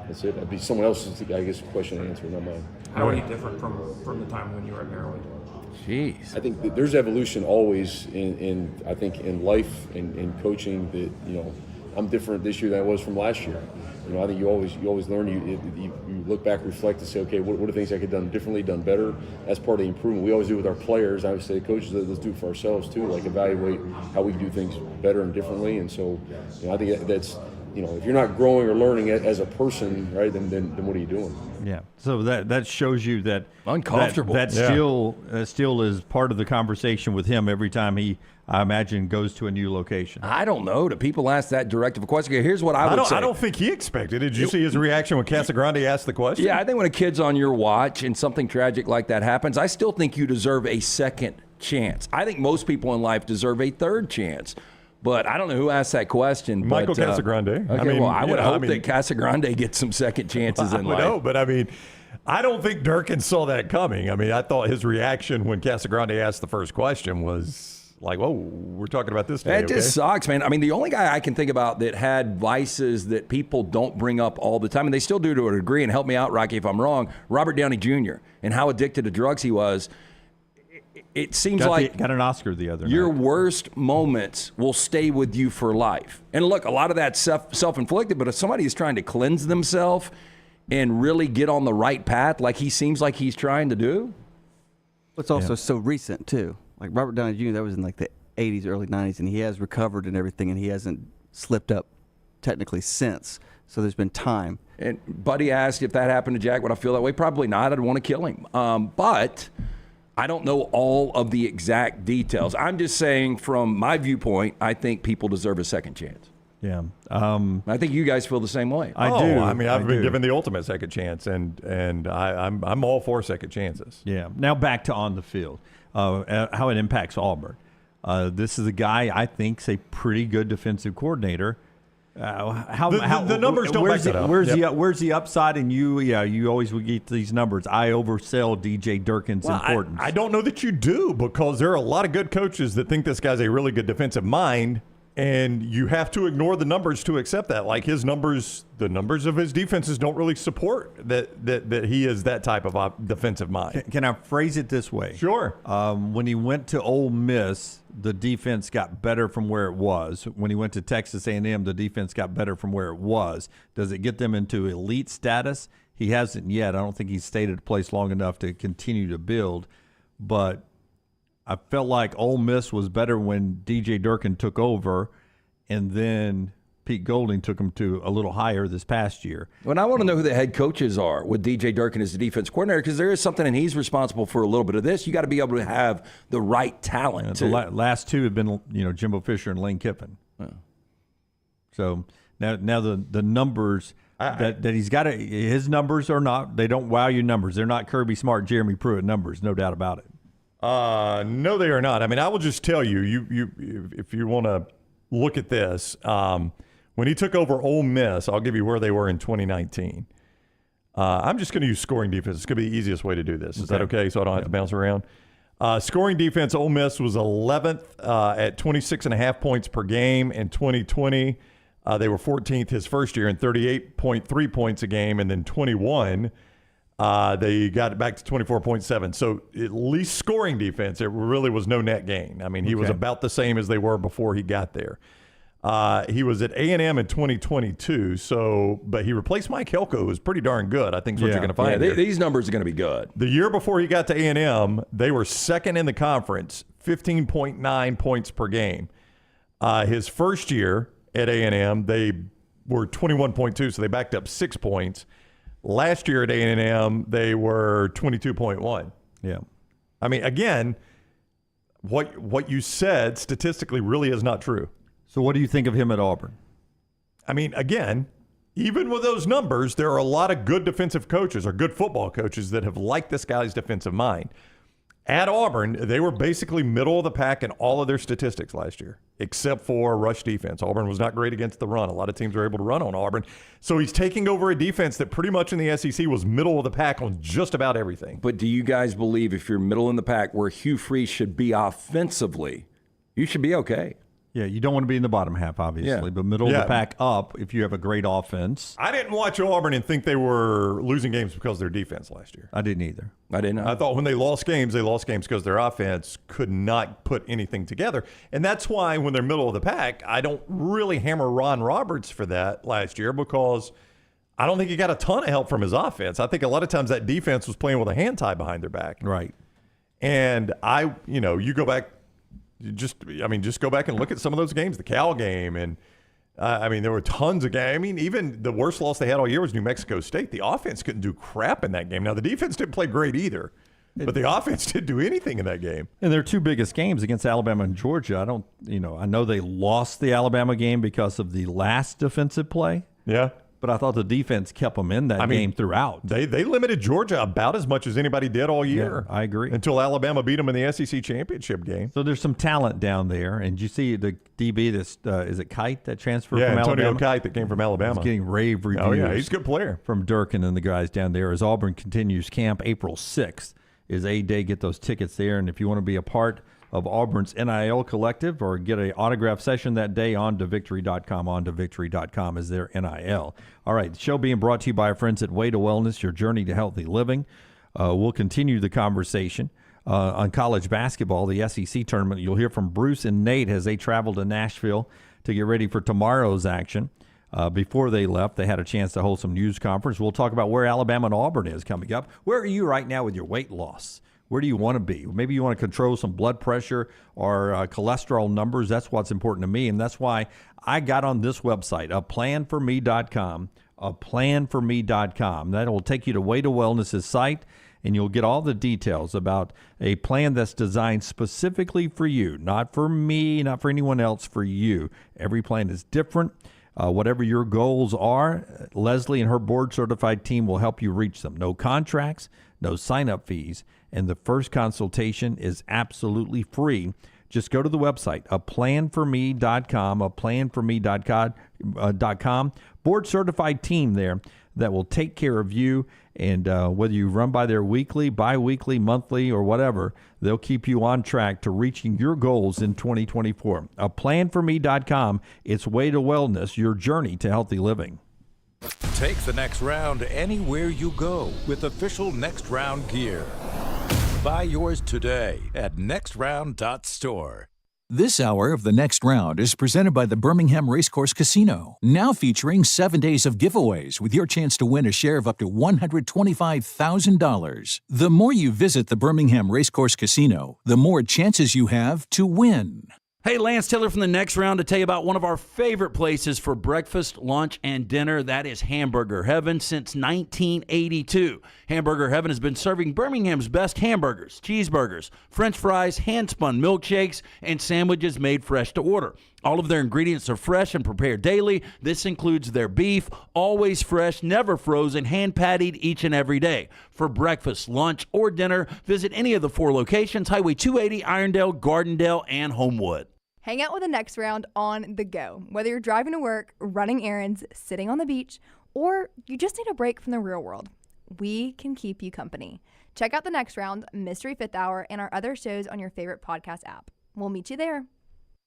that's it. That'd be someone else's, I guess, question to answer, not mine. How are you different from the time when you were at Maryland? Jeez. I think that there's evolution always in I think in life and in coaching. That I'm different this year than I was from last year. I think you always learn. You look back, reflect, and say, okay, what are things I could have done differently, done better? That's part of the improvement. We always do with our players. I would say, coaches, let's do it for ourselves too. Like evaluate how we do things better and differently. And so, I think that's if you're not growing or learning as a person, right, then what are you doing? Yeah. So that shows you that uncomfortable. That still is part of the conversation with him every time he, I imagine, goes to a new location. I don't know. Do people ask that direct of a question? Here's what I would say. I don't think he expected it. Did you see his reaction when Casagrande asked the question? Yeah, I think when a kid's on your watch and something tragic like that happens, I still think you deserve a second chance. I think most people in life deserve a third chance. But I don't know who asked that question. Michael Casagrande. Okay, I would hope that Casagrande gets some second chances in life. I know, but I don't think Durkin saw that coming. I thought his reaction when Casagrande asked the first question was like, whoa, we're talking about this today. It just sucks, man. The only guy I can think about that had vices that people don't bring up all the time, and they still do to a degree, and help me out, Rocky, if I'm wrong, Robert Downey Jr. and how addicted to drugs he was. It seems got an Oscar the other night. Your worst moments will stay with you for life. And look, a lot of that's self-inflicted, but if somebody is trying to cleanse themselves and really get on the right path like he seems like he's trying to do. It's also so recent, too. Like Robert Downey Jr., that was in like the 80s, early 90s, and he has recovered and everything, and he hasn't slipped up technically since. So there's been time. And Buddy asked if that happened to Jack, would I feel that way? Probably not. I'd want to kill him. But I don't know all of the exact details. I'm just saying from my viewpoint, I think people deserve a second chance. Yeah. I think you guys feel the same way. I do. I've been given the ultimate second chance, and I'm all for second chances. Yeah. Now back to on the field, how it impacts Auburn. This is a guy I think's a pretty good defensive coordinator. The numbers don't back that up. Where's the upside? And you always would get these numbers. I oversell DJ Durkin's importance. I don't know that you do, because there are a lot of good coaches that think this guy's a really good defensive mind, and you have to ignore the numbers to accept that. Like his numbers, the numbers of his defenses don't really support that he is that type of defensive mind. Can I phrase it this way? Sure. When he went to Ole Miss, the defense got better from where it was. When he went to Texas A&M, the defense got better from where it was. Does it get them into elite status? He hasn't yet. I don't think he's stayed at a place long enough to continue to build. But I felt like Ole Miss was better when DJ Durkin took over, and then Pete Golding took him to a little higher this past year. Well, I want to know who the head coaches are with DJ Durkin as the defense coordinator, because there is something, and he's responsible for a little bit of this. You got to be able to have the right talent. The last two have been, Jimbo Fisher and Lane Kiffin. Oh. So now the numbers that he's got, his numbers are not, they don't wow you numbers. They're not Kirby Smart, Jeremy Pruitt numbers, no doubt about it. No, they are not. I will just tell you, if you want to look at this, when he took over Ole Miss, I'll give you where they were in 2019. I'm just going to use scoring defense. It's going to be the easiest way to do this. Is that okay? So I don't have to bounce around. Scoring defense, Ole Miss was 11th at 26.5 points per game in 2020. They were 14th his first year and 38.3 points a game, and then 21. They got it back to 24.7. So at least scoring defense, it really was no net gain. He was about the same as they were before he got there. He was at A&M in 2022, but he replaced Mike Helko, who was pretty darn good, I think is what you're going to find. These numbers are going to be good. The year before he got to A&M, they were second in the conference, 15.9 points per game. His first year at A&M, they were 21.2, so they backed up 6 points. Last year at A&M, they were 22.1. Yeah. Again, what you said statistically really is not true. So what do you think of him at Auburn? Again, even with those numbers, there are a lot of good defensive coaches or good football coaches that have liked this guy's defensive mind. At Auburn, they were basically middle of the pack in all of their statistics last year, except for rush defense. Auburn was not great against the run. A lot of teams were able to run on Auburn. So he's taking over a defense that pretty much in the SEC was middle of the pack on just about everything. But do you guys believe if you're middle in the pack where Hugh Freeze should be offensively, you should be okay? Yeah, you don't want to be in the bottom half, obviously, but middle of the pack up if you have a great offense. I didn't watch Auburn and think they were losing games because of their defense last year. I didn't either. I didn't know. I thought when they lost games because their offense could not put anything together. And that's why when they're middle of the pack, I don't really hammer Ron Roberts for that last year because I don't think he got a ton of help from his offense. I think a lot of times that defense was playing with a hand tie behind their back. Right. And you go back, just go back and look at some of those games, the Cal game. And there were tons of games. Even the worst loss they had all year was New Mexico State. The offense couldn't do crap in that game. Now, the defense didn't play great either, but the offense didn't do anything in that game. And their two biggest games against Alabama and Georgia, I know they lost the Alabama game because of the last defensive play. Yeah. But I thought the defense kept them in that game throughout. They limited Georgia about as much as anybody did all year. Yeah, I agree. Until Alabama beat them in the SEC championship game. So there's some talent down there. And you see the DB, is it Kite that transferred from Antonio Alabama? Kite that came from Alabama. He's getting rave reviews. Oh, yeah, he's a good player. From Durkin and the guys down there. As Auburn continues camp, April 6th is A-Day. Get those tickets there. And if you want to be a part of Auburn's NIL collective or get an autograph session that day, on to victory.com. On to victory.com is their NIL. All right, the show being brought to you by our friends at Way to Wellness, your journey to healthy living. We'll continue the conversation on college basketball, the SEC tournament. You'll hear from Bruce and Nate as they travel to Nashville to get ready for tomorrow's action. Before they left, they had a chance to hold some news conference. We'll talk about where Alabama and Auburn is coming up. Where are you right now with your weight loss? Where do you want to be? Maybe you want to control some blood pressure or cholesterol numbers. That's what's important to me, and that's why I got on this website, aplanforme.com, aplanforme.com. That will take you to Way to Wellness's site, and you'll get all the details about a plan that's designed specifically for you, not for me, not for anyone else, for you. Every plan is different. Whatever your goals are, Leslie and her board-certified team will help you reach them. No contracts, no sign-up fees, and the first consultation is absolutely free. Just go to the website, aplanforme.com, aplanforme.com. Board-certified team there that will take care of you, and whether you run by their weekly, bi-weekly, monthly, or whatever, they'll keep you on track to reaching your goals in 2024. Aplanforme.com, it's Way to Wellness, your journey to healthy living. Take the next round anywhere you go with official Next Round gear. Buy yours today at nextround.store. This hour of The Next Round is presented by the Birmingham Racecourse Casino, now featuring 7 days of giveaways with your chance to win a share of up to $125,000. The more you visit the Birmingham Racecourse Casino, the more chances you have to win. Hey, Lance Taylor from the Next Round to tell you about one of our favorite places for breakfast, lunch, and dinner. That is Hamburger Heaven since 1982. Hamburger Heaven has been serving Birmingham's best hamburgers, cheeseburgers, French fries, hand-spun milkshakes, and sandwiches made fresh to order. All of their ingredients are fresh and prepared daily. This includes their beef, always fresh, never frozen, hand-pattied each and every day. For breakfast, lunch, or dinner, visit any of the 4 locations, Highway 280, Irondale, Gardendale, and Homewood. Hang out with the Next Round on the go. Whether you're driving to work, running errands, sitting on the beach, or you just need a break from the real world, we can keep you company. Check out the Next Round, Mystery Fifth Hour, and our other shows on your favorite podcast app. We'll meet you there.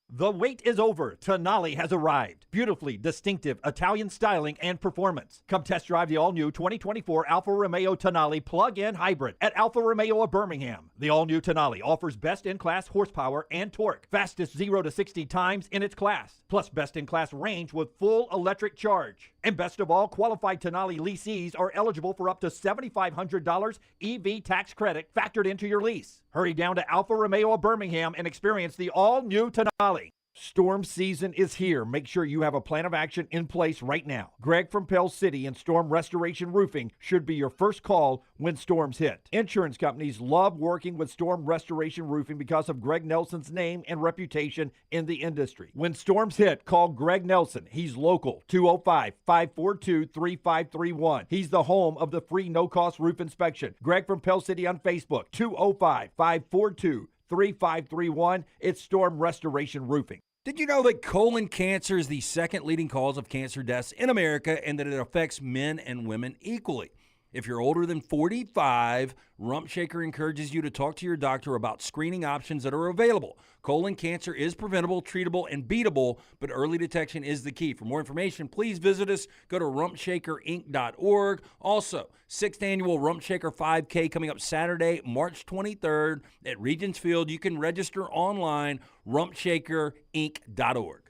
The wait is over. Tonali has arrived. Beautifully distinctive Italian styling and performance. Come test drive the all-new 2024 Alfa Romeo Tonali plug-in hybrid at Alfa Romeo of Birmingham. The all-new Tonali offers best-in-class horsepower and torque, fastest 0 to 60 times in its class, plus best-in-class range with full electric charge. And best of all, qualified Tonali leasees are eligible for up to $7,500 EV tax credit factored into your lease. Hurry down to Alfa Romeo of Birmingham and experience the all-new Tonali. Storm season is here. Make sure you have a plan of action in place right now. Greg from Pell City and Storm Restoration Roofing should be your first call when storms hit. Insurance companies love working with Storm Restoration Roofing because of Greg Nelson's name and reputation in the industry. When storms hit, call Greg Nelson. He's local, 205-542-3531. He's the home of the free no-cost roof inspection. Greg from Pell City on Facebook, 205-542-3531. It's Storm Restoration Roofing. Did you know that colon cancer is the second leading cause of cancer deaths in America and that it affects men and women equally? If you're older than 45, Rump Shaker encourages you to talk to your doctor about screening options that are available. Colon cancer is preventable, treatable, and beatable, but early detection is the key. For more information, please visit us. Go to rumpshakerinc.org. Also, 6th Annual Rump Shaker 5K coming up Saturday, March 23rd at Regents Field. You can register online, rumpshakerinc.org.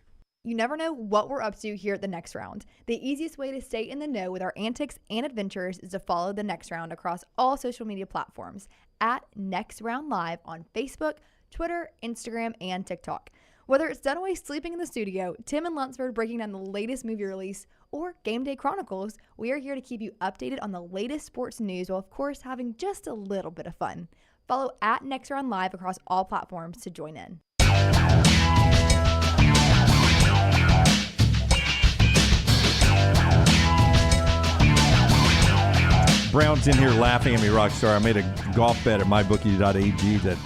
You never know what we're up to here at the Next Round. The easiest way to stay in the know with our antics and adventures is to follow the Next Round across all social media platforms at Next Round Live on Facebook, Twitter, Instagram, and TikTok. Whether it's Dunaway sleeping in the studio, Tim and Lunsford breaking down the latest movie release, or Game Day Chronicles, we are here to keep you updated on the latest sports news while, of course, having just a little bit of fun. Follow at Next Round Live across all platforms to join in. Brown's in here laughing at me, Rockstar. I made a golf bet at mybookie.ag that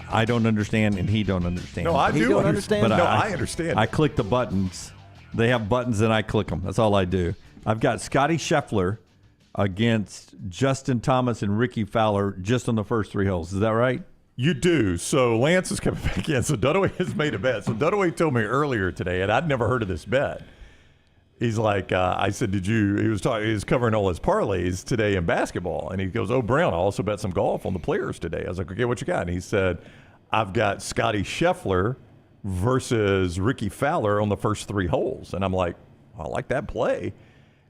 I don't understand and he don't understand. No, I do understand. But No, I understand. I click the buttons. They have buttons and I click them. That's all I do. I've got Scotty Scheffler against Justin Thomas and Ricky Fowler just on the first 3 holes. Is that right? You do. So Lance is coming back in. So Dunaway has made a bet. So Dunaway told me earlier today, and I'd never heard of this bet. He's like, I said, did you? He was covering all his parlays today in basketball, and he goes, "Oh, Brown, I also bet some golf on the players today." I was like, "Okay, what you got?" And he said, "I've got Scotty Scheffler versus Ricky Fowler on the first 3 holes," and I'm like, "I like that play."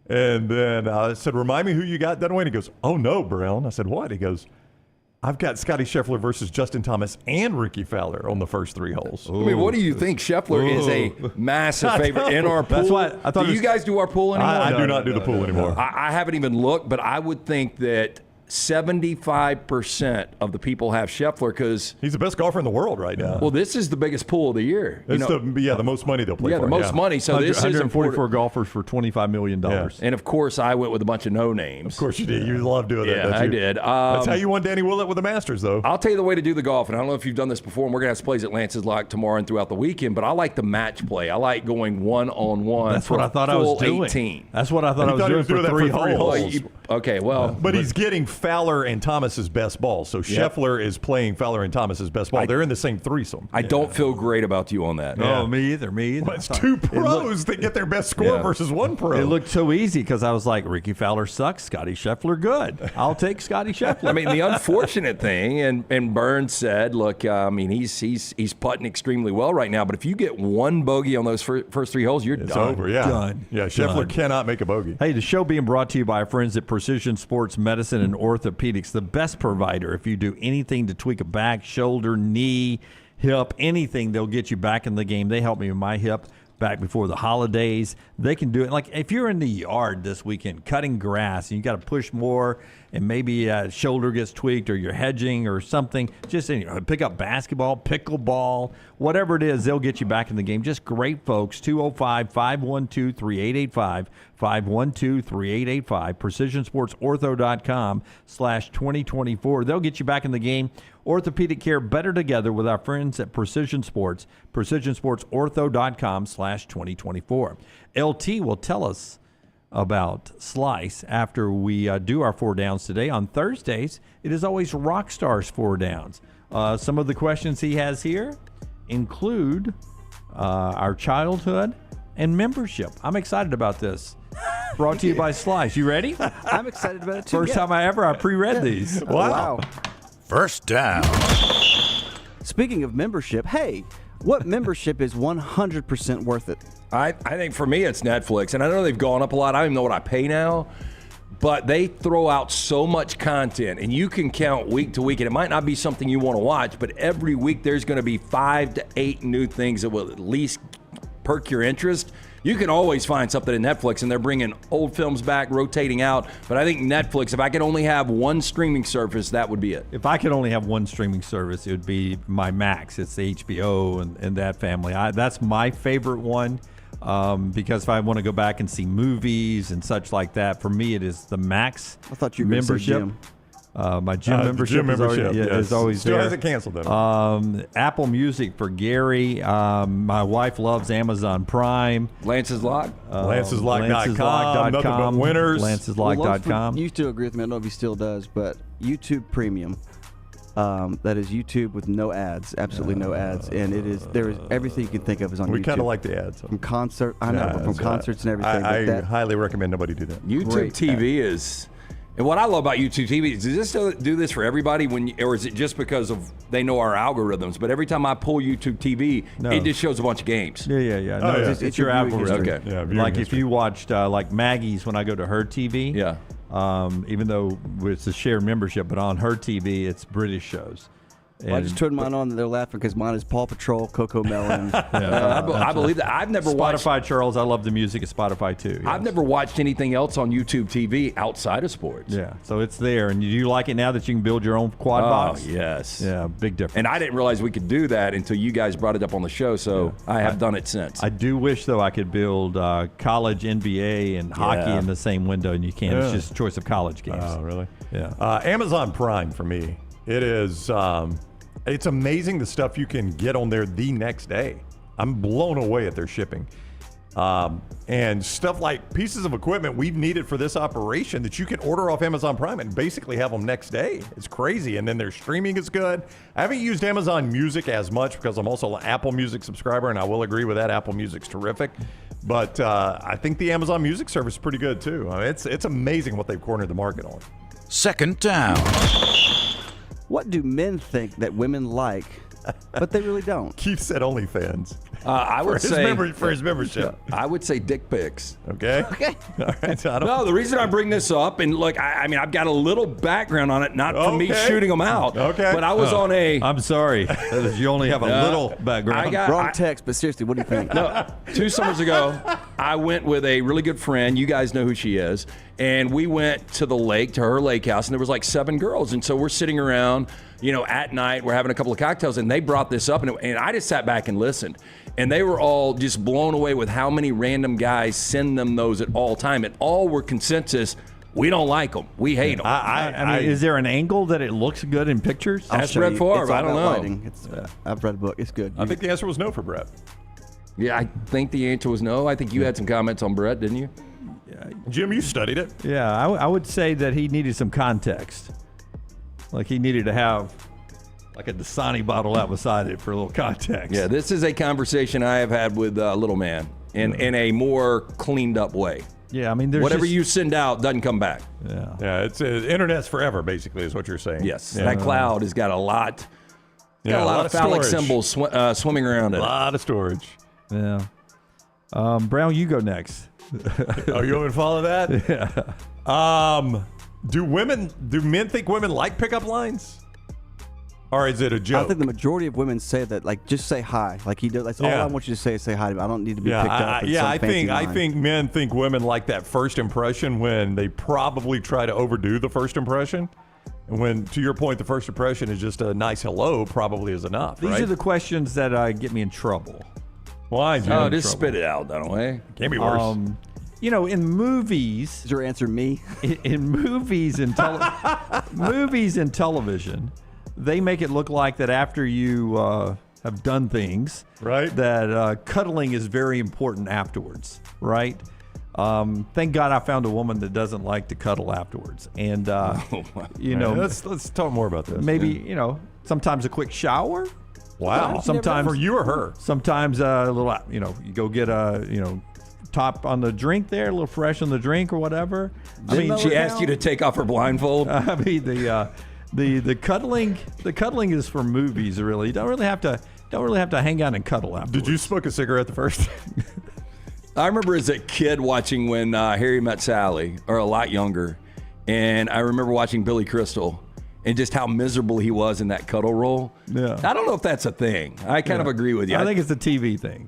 And then I said, "Remind me who you got, Dunaway?" And he goes, "Oh no, Brown." I said, "What?" He goes, "I've got Scotty Scheffler versus Justin Thomas and Ricky Fowler on the first 3 holes." I mean, what do you think? Scheffler is a massive favorite in our pool. That's what I thought. Do you guys do our pool anymore? I do not do the pool anymore. I haven't even looked, but I would think that 75% of the people have Scheffler because he's the best golfer in the world right now. Well, this is the biggest pool of the year. It's the most money they'll play for. Yeah, the most money. So this is 144 golfers for $25 million. Yeah. And of course, I went with a bunch of no names. Of course you did. You love doing that. Yeah, I did. That's how you won Danny Willett with the Masters, though. I'll tell you the way to do the golf, and I don't know if you've done this before, and we're going to have some plays at Lance's Lock tomorrow and throughout the weekend, but I like the match play. I like going one-on-one. That's what I thought I was doing. 18. That's what I thought I was doing for 3 holes. Okay, well. But he's getting Fowler and Thomas's best ball. So Scheffler is playing Fowler and Thomas's best ball. They're in the same threesome. I don't feel great about you on that. No, me either. Well, it's 2 pros that get their best score versus 1 pro. It looked so easy because I was like, Ricky Fowler sucks, Scotty Scheffler good. I'll take Scotty Scheffler. I mean, the unfortunate thing, and Burns said, look, I mean, he's putting extremely well right now, but if you get 1 bogey on those first 3 holes, you're it's done. over. Yeah, Done. Yeah, Scheffler cannot make a bogey. Hey, the show being brought to you by our friends at Precision Sports Medicine and Orthopedics, the best provider. If you do anything to tweak a back, shoulder, knee, hip, anything, they'll get you back in the game. They helped me with my hip back before the holidays. They can do it. Like if you're in the yard this weekend cutting grass and you got to push more and maybe a shoulder gets tweaked or you're hedging or something, just pick up basketball, pickleball, whatever it is, they'll get you back in the game. Just great folks. 205-512-3885, 512-3885, precisionsportsortho.com/2024. They'll get you back in the game. Orthopedic care better together with our friends at Precision Sports, precisionsportsortho.com/2024. LT will tell us about Slice after we do our 4 downs today. On Thursdays, it is always Rockstar's 4 downs. Some of the questions he has here include our childhood and membership. I'm excited about this. Brought to you by Slice. You ready? I'm excited about it too. First time I pre-read these. Wow. First down. Speaking of membership, hey, what membership is 100% worth it? I think for me it's Netflix, and I know they've gone up a lot. I don't even know what I pay now, But they throw out so much content, and you can count week to week, and it might not be something you want to watch, but every week there's going to be 5 to 8 new things that will at least perk your interest. You can always find something in Netflix, and they're bringing old films back, rotating out. But I think Netflix, if I could only have one streaming service, that would be it. If I could only have one streaming service, it would be my Max. It's the HBO and that family. That's my favorite one. Because if I want to go back and see movies and such like that, for me it is the Max I thought you were membership. My gym membership, is always Still there. hasn't canceled though. Apple Music for Gary. My wife loves Amazon Prime. Lance's Lock. Lance'sLock.com. Nothing but winners. Lance'sLock.com. You used to agree with me. I don't know if he still does, but YouTube Premium. That is YouTube with no ads, absolutely no ads, and there is everything you can think of is on YouTube. We kind of like the ads. From concerts and everything. I highly recommend nobody do that. YouTube TV is, and what I love about YouTube TV is, does this do this for everybody, or is it just because of they know our algorithms? But every time I pull YouTube TV, it just shows a bunch of games. Yeah. No, it's your algorithm. Okay. Yeah, like if you watched like Maggie's when I go to her TV. Yeah. Even though it's a shared membership, but on her TV, it's British shows. Well, I just turned mine on and they're laughing because mine is Paw Patrol, Coco Melon. I believe that. I've never watched Spotify, Charles. I love the music at Spotify too. Yes. I've never watched anything else on YouTube TV outside of sports. Yeah, so it's there. And do you like it now that you can build your own quad box? Yes. Yeah, big difference. And I didn't realize we could do that until you guys brought it up on the show, so I have done it since. I do wish, though, I could build college NBA and hockey in the same window, and you can't. Yeah. It's just a choice of college games. Oh, really? Yeah. Amazon Prime for me. It is. It's amazing the stuff you can get on there the next day. I'm blown away at their shipping. And stuff like pieces of equipment we've needed for this operation that you can order off Amazon Prime and basically have them next day. It's crazy. And then their streaming is good. I haven't used Amazon Music as much because I'm also an Apple Music subscriber, and I will agree with that. Apple Music's terrific. But I think the Amazon Music service is pretty good too. I mean, it's amazing what they've cornered the market on. Second down. What do men think that women like, but they really don't? Keith said OnlyFans. I would say for his membership. I would say dick pics. Okay. All right. So No, the reason I bring this up, and look, I mean, I've got a little background on it, not from me shooting them out. Okay. But I was on a. I'm sorry. You only have a little background. Wrong text, but seriously, what do you think? No, 2 summers ago, I went with a really good friend. You guys know who she is. And we went to the lake, to her lake house, and there was like 7 girls. And so we're sitting around, at night, we're having a couple of cocktails, and they brought this up, and I just sat back and listened. And they were all just blown away with how many random guys send them those at all time. And all were consensus, we don't like them. We hate them. I mean, is there an angle that it looks good in pictures? That's Brett Favre. I don't know. Lighting. I've read a book. It's good. I think the answer was no for Brett. Yeah, I think the answer was no. I think you had some comments on Brett, didn't you? Jim, you studied it. Yeah, I would say that he needed some context. Like he needed to have like a Dasani bottle out beside it for a little context. Yeah, this is a conversation I have had with Little Man in a more cleaned up way. Yeah, I mean, there's whatever you send out doesn't come back. Yeah. It's internet's forever, basically, is what you're saying. Yes, that cloud has got a lot. Yeah, a lot of phallic storage. symbols swimming around it. A lot of storage. Yeah. Brown, you go next. Oh, you want me to follow that? Yeah. Do men think women like pickup lines? Or is it a joke? I think the majority of women say that, like, just say hi. Like he does. That's all I want you to say is say hi to me. I don't need to be picked up. I think men think women like that first impression when they probably try to overdo the first impression. And when, to your point, the first impression is just a nice hello, probably is enough. These are the questions that get me in trouble. Why? Oh, just spit it out, don't we? Can't be worse. In movies, is your answer me? In movies and movies and television, they make it look like that after you have done things, right? That cuddling is very important afterwards, right? Thank God I found a woman that doesn't like to cuddle afterwards, and let's talk more about this. Maybe sometimes a quick shower. Wow. Sometimes for you or her. Sometimes a little, you go get a, top on the drink there, a little fresh on the drink or whatever. I mean, she asked you to take off her blindfold. I mean, the cuddling is for movies. Really, you don't really have to hang out and cuddle afterwards. Did you smoke a cigarette the first? I remember as a kid watching when Harry Met Sally, or a lot younger. And I remember watching Billy Crystal and just how miserable he was in that cuddle role. Yeah. I don't know if that's a thing. I kind of agree with you. I think it's a TV thing.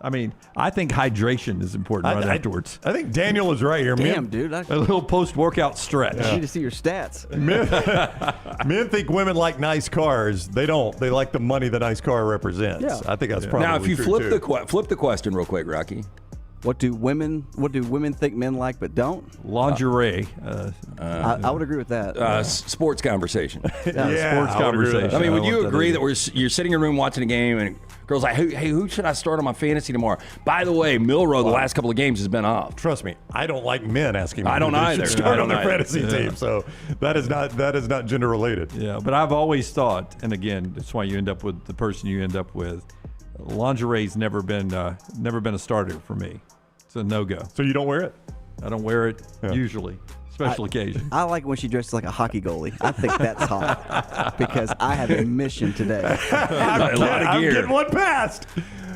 I mean, I think hydration is important afterwards. I think Daniel is right here. Damn, dude. A little post-workout stretch. I need to see your stats. Men think women like nice cars. They don't. They like the money the nice car represents. Yeah. I think that's probably now, if you true flip too. flip the question real quick, Rocky. What do women think men like but don't? Lingerie. I would agree with that. Sports conversation. Sports conversation. I mean, would you agree that you're sitting in a room watching a game and girls like, hey, who should I start on my fantasy tomorrow? By the way, Milroe, the last couple of games has been off. Trust me, I don't like men asking me I don't who they either. should start I on their don't either. fantasy team. So that is not gender related. Yeah, but I've always thought, and again, that's why you end up with the person you end up with. Lingerie's never been a starter for me. It's a no-go. So you don't wear it? I don't wear it usually. Special occasion. I like when she dresses like a hockey goalie. I think that's hot because I have a mission today. I'm getting one passed.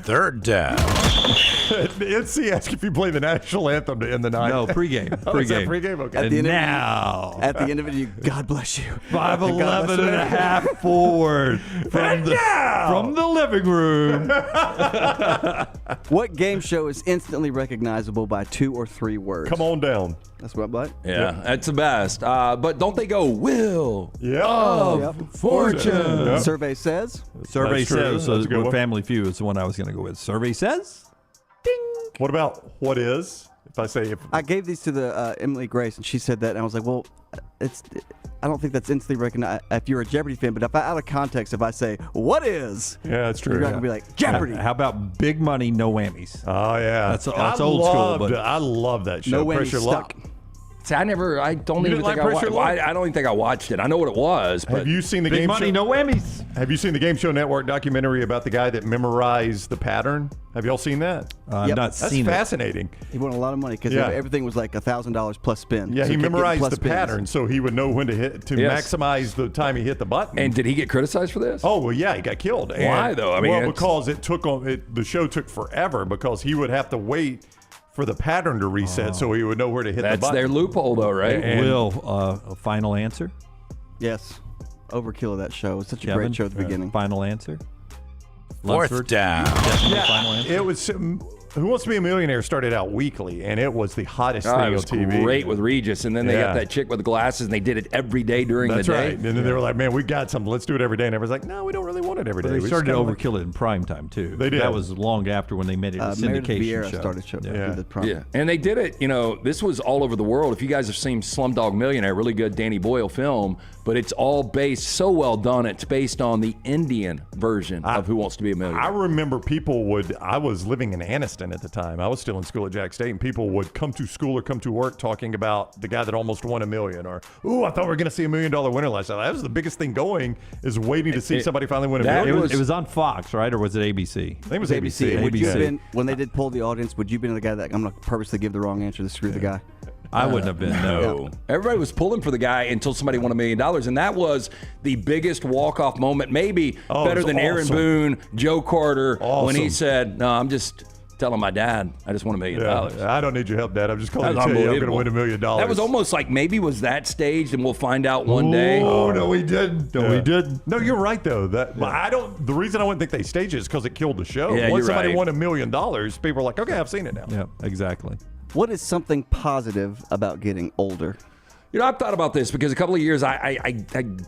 Third down. NC asked if you play the national anthem to end the night. No, pregame. Oh, is that pregame? Okay. At the end now. At the end of it, God bless you. 5'11 and a half forward from the living room. What game show is instantly recognizable by 2 or 3 words? Come on down. That's what, bud? Yeah, that's the best. But don't they go, Will of Fortune? Yep. Survey says. Survey That's true. says. So That's a good one. Family Feud is the one I was going to go with. Survey says. What about what is? If I say I gave these to the Emily Grace, and she said that, and I was like, well, I don't think that's instantly recognized if you're a Jeopardy fan, but if out of context, if I say, what is? Yeah, that's true. You're not going to be like, Jeopardy. How about big money, no whammies? Oh, yeah. That's old school. But I love that show. No whammies Pressure stuck. Luck. See, I don't You even didn't think like I Pressure watched. Luck? I don't even think I watched it. I know what it was, but Have you seen the big game money, show? no whammies. Have you seen the Game Show Network documentary about the guy that memorized the pattern? Have y'all seen that? I've not That's seen it. fascinating. He won a lot of money because Yeah. everything was like $1,000 plus spin. Yeah, So he kept getting memorized plus the spins. pattern so he would know when to hit to Yes. maximize the time he hit the button. And did he get criticized for this? Oh, well, yeah, he got killed. Why, And- though? I mean, well, it's- because the show took forever because he would have to wait for the pattern to reset so he would know where to hit the That's button. their loophole, though, right? And- Will, a final answer? Yes. Overkill of that show. It's such a Kevin? great show at the beginning. Final answer? Fourth Lunsford? down. Yeah, Final answer? it was. Who Wants to Be a Millionaire started out weekly, and it was the hottest thing Oh, on it was TV. great with Regis, and then they Yeah. got that chick with the glasses, and they did it every day during That's the day. right. And then they were like, "Man, we got something. Let's do it every day." And everyone's like, "No, we don't really want it every day." But they We just started to kinda like- overkill it in prime time, too. They did. That was long after when they made it a Meredith syndication Vieira show. started show. Yeah. The prom. Yeah, and they did it. This was all over the world. If you guys have seen Slumdog Millionaire, really good Danny Boyle film, but it's all based so well done. It's based on the Indian version of Who Wants to Be a Millionaire. I remember I was living in Anniston at the time. I was still in school at Jack State, and people would come to school or come to work talking about the guy that almost won $1 million, or, "Ooh, I thought we were going to see $1 million winner last night." That was the biggest thing going, is waiting to see somebody finally win $1 million. It was on Fox, right? Or was it ABC? I think it was ABC. Would you have ABC. been, when they did poll the audience, would you have been the guy that I'm going to purposely give the wrong answer to screw the guy? I wouldn't have been, no. Everybody was pulling for the guy until somebody won $1 million, and that was the biggest walk-off moment, maybe Oh, better it was than Aaron awesome. Boone, Joe Carter, when he Awesome. said, "No, I'm just telling my dad I just won $1 million." Yeah, I don't need your help, Dad. I'm just calling That's to tell you I'm going to unbelievable. win $1 million. That was almost like maybe was that staged, and we'll find out one day. Oh no, we didn't. No, we didn't. No, you're right though. I don't. The reason I wouldn't think they staged it is because it killed the show. Yeah, Once you're somebody right. won $1 million, people are like, "Okay, I've seen it now." Yeah, exactly. What is something positive about getting older? I've thought about this because a couple of years I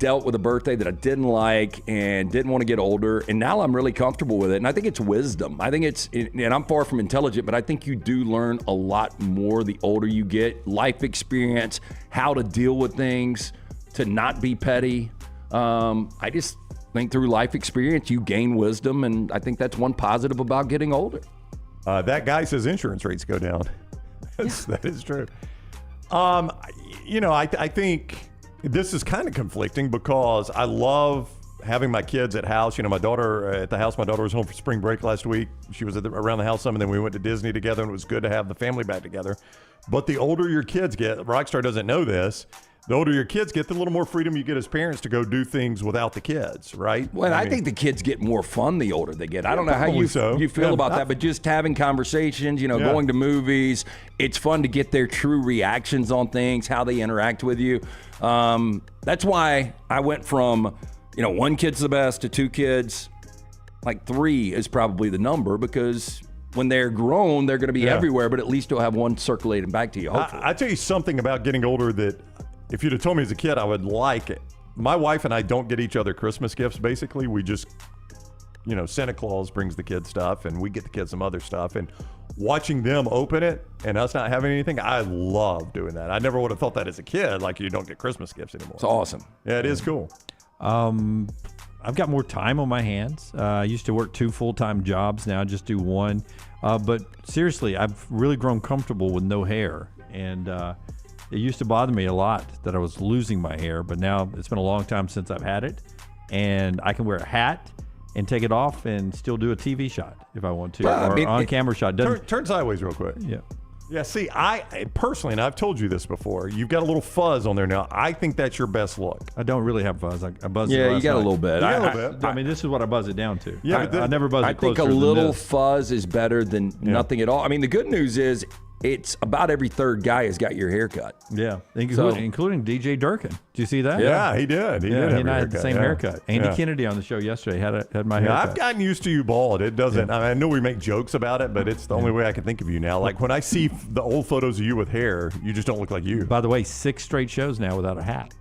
dealt with a birthday that I didn't like and didn't want to get older, and now I'm really comfortable with it. And I think it's wisdom. I think and I'm far from intelligent, but I think you do learn a lot more the older you get. Life experience, how to deal with things, to not be petty. I just think through life experience you gain wisdom, and I think that's one positive about getting older. That guy says insurance rates go down. That is true. I think this is kind of conflicting because I love having my kids at house. My daughter at the house. My daughter was home for spring break last week. She was around the house some, and then we went to Disney together, and it was good to have the family back together. But the older your kids get, Rockstar doesn't know this, The older your kids get, the little more freedom you get as parents to go do things without the kids, right? Well, I think the kids get more fun the older they get. I don't know how you feel about that, but just having conversations, going to movies, it's fun to get their true reactions on things, how they interact with you. That's why I went from, one kid's the best to two kids. Like 3 is probably the number, because when they're grown, they're going to be everywhere, but at least you'll have one circulating back to you, hopefully. I tell you something about getting older that if you'd have told me as a kid, I would like it. My wife and I don't get each other Christmas gifts, basically. We just, Santa Claus brings the kids stuff, and we get the kids some other stuff. And watching them open it and us not having anything, I love doing that. I never would have thought that as a kid, like you don't get Christmas gifts anymore. It's awesome. Yeah, it is cool. I've got more time on my hands. I used to work 2 full-time jobs. Now I just do 1. But seriously, I've really grown comfortable with no hair. And it used to bother me a lot that I was losing my hair. But now it's been a long time since I've had it. And I can wear a hat and take it off and still do a TV shot if I want to. Or on-camera shot. Turn sideways real quick. Yeah. Yeah, see, I personally, and I've told you this before, you've got a little fuzz on there now. I think that's your best look. I don't really have fuzz. I buzz it Yeah, you last got a night. little bit. You got a little bit. I mean, this is what I buzz it down to. Yeah, I never buzz I it closer think a than little this. fuzz is better than nothing at all. I mean, the good news is it's about every third guy has got your haircut. Yeah, including DJ Durkin. Did you see that? Yeah, he did. He did. He and I had the same haircut. Andy Kennedy on the show yesterday had my haircut. I've gotten used to you bald. It doesn't. I know we make jokes about it, but it's the only way I can think of you now. Like when I see the old photos of you with hair, you just don't look like you. By the way, 6 straight shows now without a hat.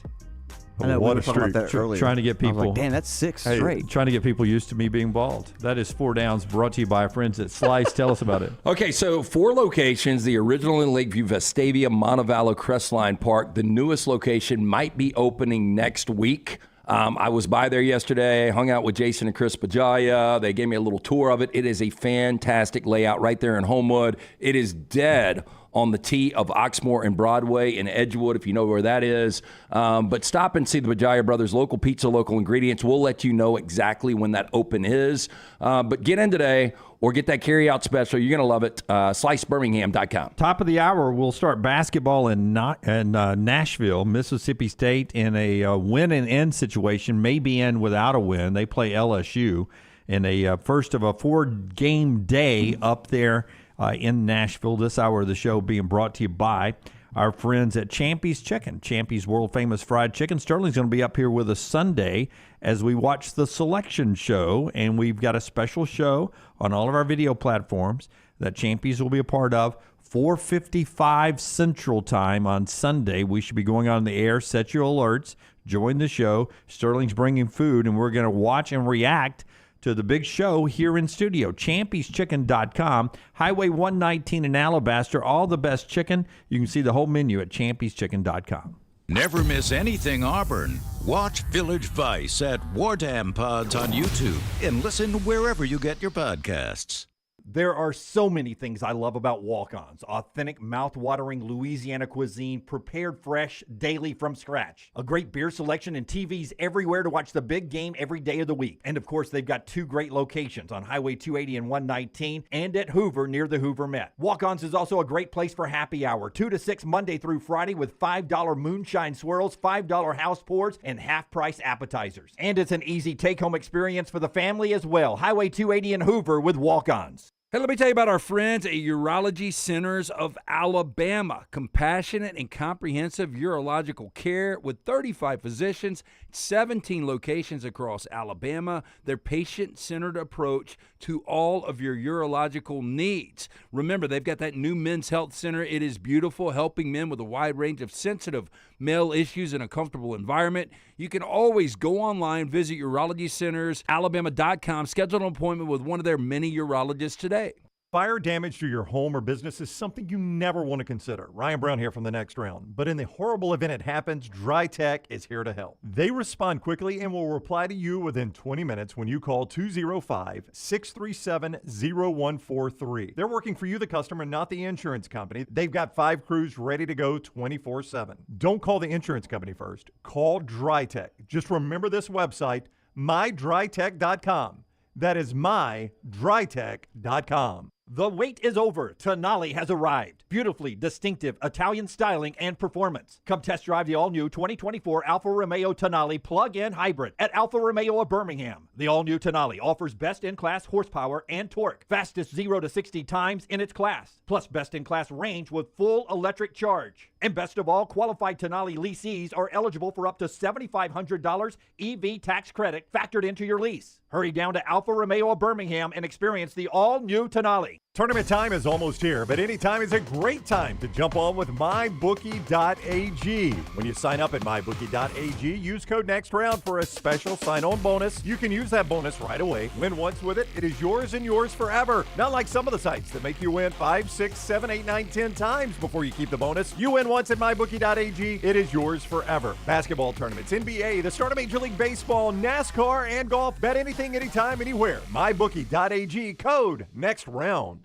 I know, we were talking about that earlier. Trying to get people. I was like, damn, that's 6 straight. Trying to get people used to me being bald. That is 4 Downs, brought to you by our friends at Slice. Tell us about it. Okay, so 4 locations: the original in Lakeview, Vestavia, Montevallo, Crestline Park. The newest location might be opening next week. I was by there yesterday, hung out with Jason and Chris Bajaya. They gave me a little tour of it. It is a fantastic layout right there in Homewood. It is dead on the T of Oxmoor and Broadway in Edgewood, if you know where that is. But stop and see the Bajaya Brothers, local pizza, local ingredients. We'll let you know exactly when that open is. But get in today or get that carry-out special. You're going to love it. SliceBirmingham.com. Top of the hour, we'll start basketball in Nashville, Mississippi State, in a win and end situation, maybe end without a win. They play LSU in a first of a 4-game day up there in Nashville. This hour of the show being brought to you by our friends at Champy's Chicken, Champy's world-famous fried chicken. Sterling's going to be up here with us Sunday as we watch the selection show, and we've got a special show on all of our video platforms that Champy's will be a part of. 4:55 Central Time on Sunday. We should be going on the air. Set your alerts. Join the show. Sterling's bringing food, and we're going to watch and react to the big show here in studio. Champy'sChicken.com, Highway 119 in Alabaster. All the best chicken. You can see the whole menu at Champy'sChicken.com. Never miss anything Auburn. Watch Village Vice at Wardam Pods on YouTube and listen wherever you get your podcasts. There are so many things I love about walk-ons. Authentic, mouth-watering Louisiana cuisine prepared fresh daily from scratch. A great beer selection and TVs everywhere to watch the big game every day of the week. And of course, they've got 2 great locations on Highway 280 and 119 and at Hoover near the Hoover Met. Walk-ons is also a great place for happy hour, 2 to 6 Monday through Friday with $5 moonshine swirls, $5 house pours, and half-price appetizers. And it's an easy take-home experience for the family as well. Highway 280 and Hoover with walk-ons. Hey, let me tell you about our friends at Urology Centers of Alabama. Compassionate and comprehensive urological care with 35 physicians, 17 locations across Alabama. Their patient-centered approach to all of your urological needs. Remember, they've got that new men's health center. It is beautiful, helping men with a wide range of sensitive male issues in a comfortable environment. You can always go online, visit urologycentersalabama.com, schedule an appointment with one of their many urologists today. Fire damage to your home or business is something you never want to consider. Ryan Brown here from The Next Round. But in the horrible event it happens, Dry Tech is here to help. They respond quickly and will reply to you within 20 minutes when you call 205-637-0143. They're working for you, the customer, not the insurance company. They've got 5 crews ready to go 24/7. Don't call the insurance company first. Call Dry Tech. Just remember this website, mydrytech.com. That is mydrytech.com. The wait is over. Tonale has arrived. Beautifully distinctive Italian styling and performance. Come test drive the all-new 2024 Alfa Romeo Tonale plug-in hybrid at Alfa Romeo of Birmingham. The all-new Tonale offers best-in-class horsepower and torque, fastest 0 to 60 times in its class, plus best-in-class range with full electric charge. And best of all, qualified Tonale leasees are eligible for up to $7,500 EV tax credit factored into your lease. Hurry down to Alfa Romeo of Birmingham and experience the all-new Tonale. Tournament time is almost here, but any time is a great time to jump on with MyBookie.ag. When you sign up at MyBookie.ag, use code NEXTROUND for a special sign-on bonus. You can use that bonus right away. Win once with it, it is yours and yours forever. Not like some of the sites that make you win 5, 6, 7, 8, 9, 10 times before you keep the bonus. You win once at MyBookie.ag, it is yours forever. Basketball tournaments, NBA, the start of Major League Baseball, NASCAR, and golf. Bet anything, anytime, anywhere. MyBookie.ag, code NEXTROUND.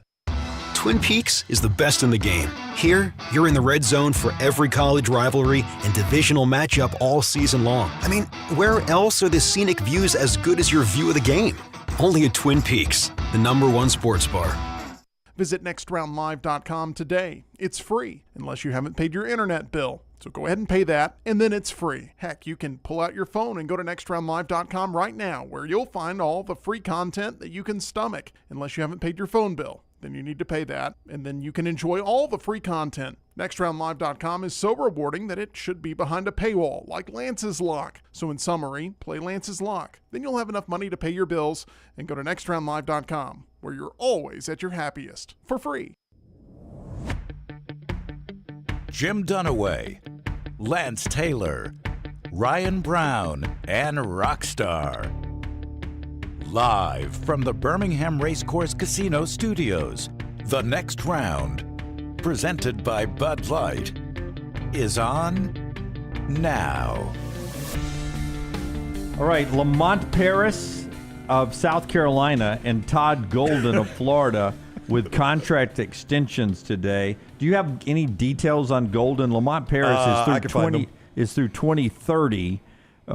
Twin Peaks is the best in the game. Here, you're in the red zone for every college rivalry and divisional matchup all season long. I mean, where else are the scenic views as good as your view of the game? Only at Twin Peaks, the #1 sports bar. Visit nextroundlive.com today. It's free, unless you haven't paid your internet bill. So go ahead and pay that, and then it's free. Heck, you can pull out your phone and go to nextroundlive.com right now, where you'll find all the free content that you can stomach, unless you haven't paid your phone bill. Then you need to pay that, and then you can enjoy all the free content. NextRoundLive.com is so rewarding that it should be behind a paywall, like Lance's Lock. So in summary, play Lance's Lock. Then you'll have enough money to pay your bills, and go to NextRoundLive.com, where you're always at your happiest, for free. Jim Dunaway, Lance Taylor, Ryan Brown, and Rockstar. Live from the Birmingham Racecourse Casino Studios, the next round, presented by Bud Light, is on now. All right, Lamont Paris of South Carolina and Todd Golden of Florida with contract extensions today. Do you have any details on Golden? Lamont Paris is through 2030.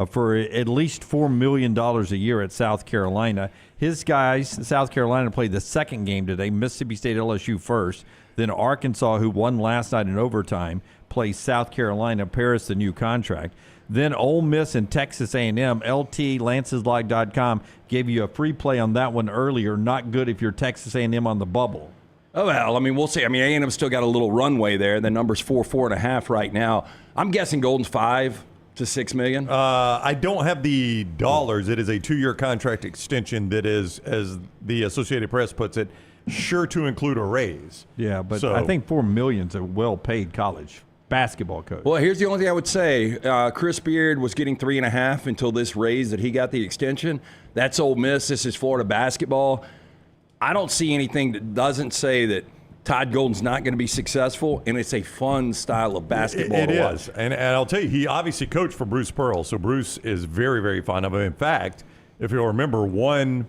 For at least $4 million a year at South Carolina. His guys, South Carolina, played the second game today. Mississippi State LSU first. Then Arkansas, who won last night in overtime, plays South Carolina. Paris, the new contract. Then Ole Miss and Texas A&M. LT, Lance'sLog.com gave you a free play on that one earlier. Not good if you're Texas A&M on the bubble. Oh, well, I mean, we'll see. I mean, A&M's still got a little runway there. The number's 4.5 right now. I'm guessing Golden's 5 to $6 million. I don't have the dollars. It is a 2-year contract extension that is, as the Associated Press puts it, sure to include a raise. Yeah, but I think $4 million is a well-paid college basketball coach. Well, here's the only thing I would say. Chris Beard was getting 3.5 until this raise that he got the extension. That's Ole Miss. This is Florida basketball. I don't see anything that doesn't say that Todd Golden's not going to be successful, and it's a fun style of basketball It to watch. is. And I'll tell you, he obviously coached for Bruce Pearl, so Bruce is very, very fond of him. In fact, if you'll remember, one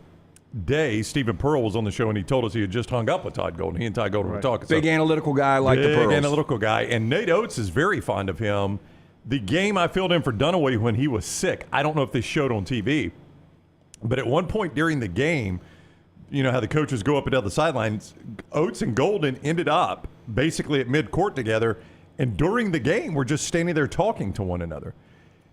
day Stephen Pearl was on the show, and he told us he had just hung up with Todd Golden. He and Todd Golden were talking. Big analytical guy like the Pearls. Big analytical guy. And Nate Oates is very fond of him. The game I filled in for Dunaway when he was sick, I don't know if they showed on TV, but at one point during the game, you know how the coaches go up and down the sidelines, Oates and Golden ended up basically at midcourt together, and during the game, we're just standing there talking to one another.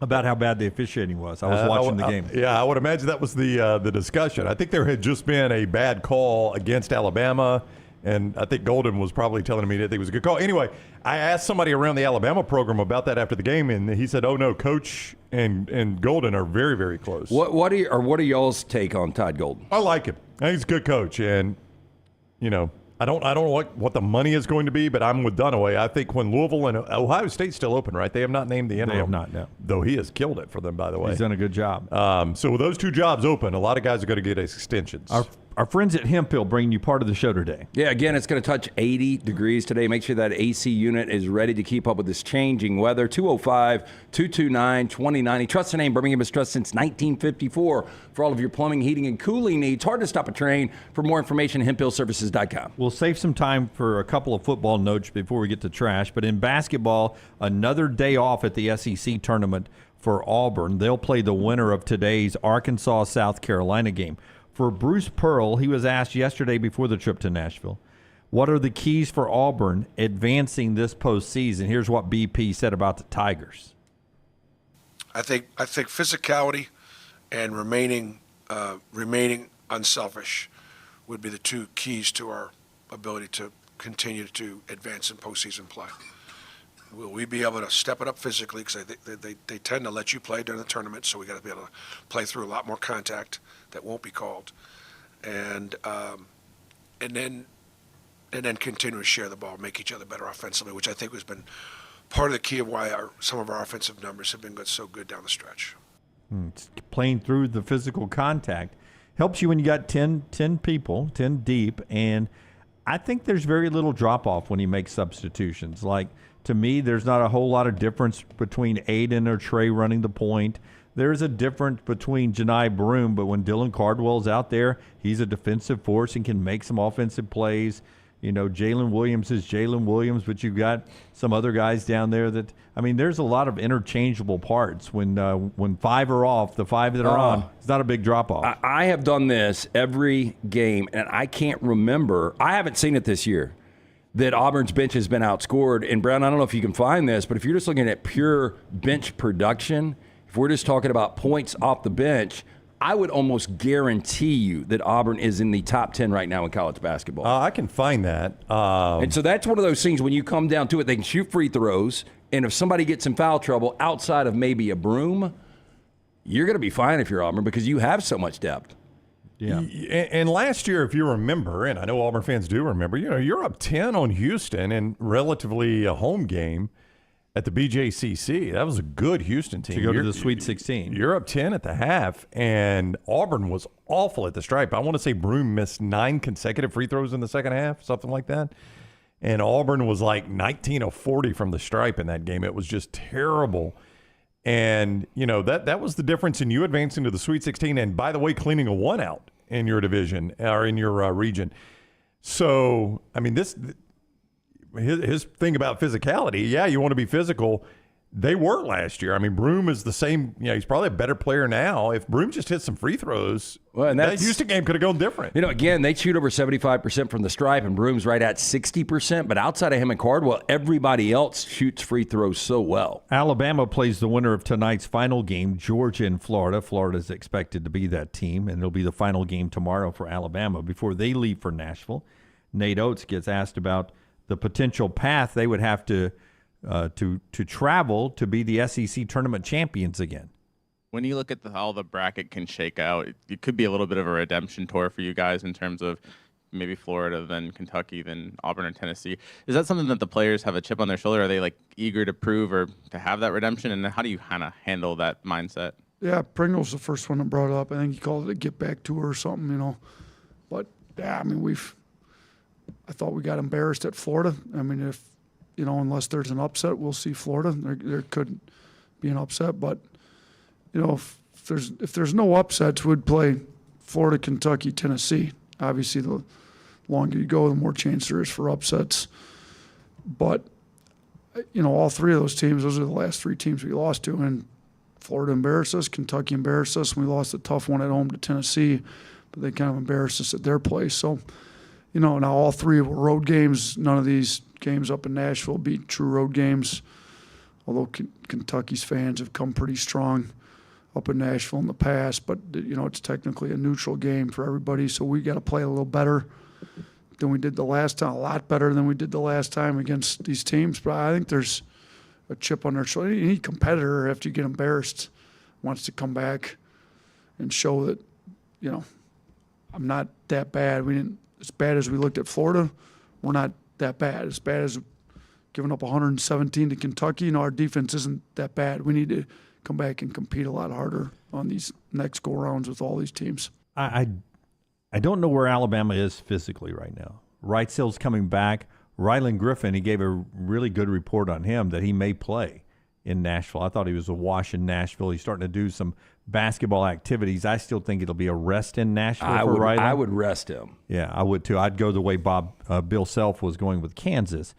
About how bad the officiating was. I was watching the game. Yeah, I would imagine that was the discussion. I think there had just been a bad call against Alabama, and I think Golden was probably telling me that it was a good call. Anyway, I asked somebody around the Alabama program about that after the game, and he said, "Oh no, Coach and Golden are very, very close." What are y'all's take on Todd Golden? I like him. I think he's a good coach, and you know, I don't know what the money is going to be, but I'm with Dunaway. I think when Louisville and Ohio State's still open, right? They have not named the interim. They have not, no. Though he has killed it for them, by the way. He's done a good job. So with those two jobs open, a lot of guys are going to get extensions. Our friends at Hemphill bringing you part of the show today. Yeah, again, it's going to touch 80 degrees today. Make sure that AC unit is ready to keep up with this changing weather. 205-229-2090. Trust the name. Birmingham has trust since 1954 for all of your plumbing, heating, and cooling needs. Hard to stop a train. For more information, hemphillservices.com. We'll save some time for a couple of football notes before we get to trash. But in basketball, another day off at the SEC tournament for Auburn. They'll play the winner of today's Arkansas-South Carolina game. For Bruce Pearl, he was asked yesterday before the trip to Nashville, what are the keys for Auburn advancing this postseason? Here's what BP said about the Tigers. I think physicality and remaining unselfish would be the two keys to our ability to continue to advance in postseason play. Will we be able to step it up physically? Because they tend to let you play during the tournament, so we got to be able to play through a lot more contact that won't be called, and then continue to share the ball, make each other better offensively, which I think has been part of the key of why some of our offensive numbers have been so good down the stretch. Playing through the physical contact helps you when you got 10 people, 10 deep, and I think there's very little drop-off when you make substitutions. Like, to me, there's not a whole lot of difference between Aiden or Trey running the point. There's a difference between Janai Broome, but when Dylan Cardwell's out there, he's a defensive force and can make some offensive plays. You know, Jalen Williams is Jalen Williams, but you've got some other guys down there that, I mean, there's a lot of interchangeable parts. When five are off, the five that are on, it's not a big drop-off. I have done this every game, and I can't remember. I haven't seen it this year, that Auburn's bench has been outscored. And, Brown, I don't know if you can find this, but if you're just looking at pure bench production, if we're just talking about points off the bench, I would almost guarantee you that Auburn is in the top 10 right now in college basketball. I can find that. And so that's one of those things when you come down to it, they can shoot free throws, and if somebody gets in foul trouble outside of maybe a Broome, you're going to be fine if you're Auburn because you have so much depth. Yeah. And last year, if you remember, and I know Auburn fans do remember, you're up 10 on Houston in relatively a home game at the BJCC. That was a good Houston team. To go to the Sweet 16. You're up 10 at the half, and Auburn was awful at the stripe. I want to say Broome missed 9 consecutive free throws in the second half, something like that. And Auburn was like 19 of 40 from the stripe in that game. It was just terrible. And, that was the difference in you advancing to the Sweet 16 and, by the way, cleaning a one out in your division or in your region. So, I mean, his thing about physicality, you want to be physical. They weren't last year. I mean, Broome is the same. He's probably a better player now. If Broome just hit some free throws, that Houston game could have gone different. Again, they shoot over 75% from the stripe, and Broome's right at 60%. But outside of him and Cardwell, everybody else shoots free throws so well. Alabama plays the winner of tonight's final game, Georgia and Florida. Florida's expected to be that team, and it'll be the final game tomorrow for Alabama before they leave for Nashville. Nate Oates gets asked about the potential path they would have to travel to be the SEC tournament champions again. When you look at how the bracket can shake out, it could be a little bit of a redemption tour for you guys in terms of maybe Florida, then Kentucky, then Auburn and Tennessee. Is that something that the players have a chip on their shoulder? Are they eager to prove or to have that redemption? And how do you kind of handle that mindset? Yeah, Pringle's the first one that brought it up. I think he called it a get back tour or something, But I mean, I thought we got embarrassed at Florida. I mean, if unless there's an upset, we'll see Florida. There could be an upset, but if there's no upsets, we'd play Florida, Kentucky, Tennessee. Obviously, the longer you go, the more chance there is for upsets. But all three of those teams, those are the last 3 teams we lost to, and Florida embarrassed us, Kentucky embarrassed us, and we lost a tough one at home to Tennessee, but they kind of embarrassed us at their place. So, now all 3 were road games. None of these games up in Nashville be true road games, although Kentucky's fans have come pretty strong up in Nashville in the past. But, it's technically a neutral game for everybody, so we got to play a little better than we did the last time, a lot better than we did the last time against these teams. But I think there's a chip on their shoulder. Any competitor, after you get embarrassed, wants to come back and show that, I'm not that bad. We didn't. As bad as we looked at Florida, we're not that bad. As bad as giving up 117 to Kentucky, our defense isn't that bad. We need to come back and compete a lot harder on these next go-rounds with all these teams. I don't know where Alabama is physically right now. Wrightsill's coming back. Rylan Griffin, he gave a really good report on him that he may play in Nashville. I thought he was a wash in Nashville. He's starting to do some basketball activities. I still think it'll be a rest in Nashville for Rylan. I would rest him. Yeah, I would too. I'd go the way Bill Self was going with Kansas.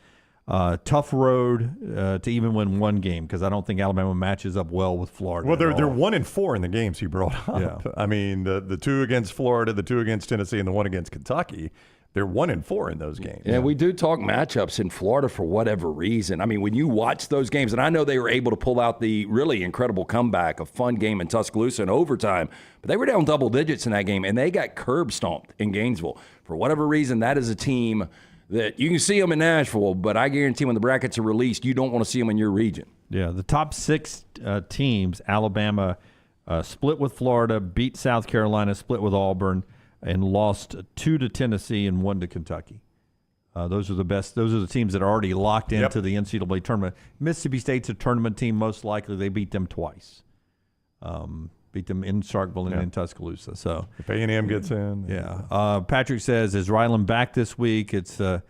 Tough road to even win one game because I don't think Alabama matches up well with Florida. Well, they're 1-4 in the games he brought up. Yeah. I mean, the 2 against Florida, the 2 against Tennessee, and the 1 against Kentucky. They're 1-4 in those games. Yeah, we do talk matchups in Florida for whatever reason. I mean, when you watch those games, and I know they were able to pull out the really incredible comeback, a fun game in Tuscaloosa in overtime, but they were down double digits in that game, and they got curb stomped in Gainesville. For whatever reason, that is a team that you can see them in Nashville, but I guarantee when the brackets are released, you don't want to see them in your region. Yeah, the top 6 teams, Alabama split with Florida, beat South Carolina, split with Auburn, and lost 2 to Tennessee and 1 to Kentucky. Those are the best. Those are the teams that are already locked into the NCAA tournament. Mississippi State's a tournament team. Most likely, they beat them twice. Beat them in Starkville and in Tuscaloosa. So if A&M gets in, Patrick says, "Is Ryland back this week? It's a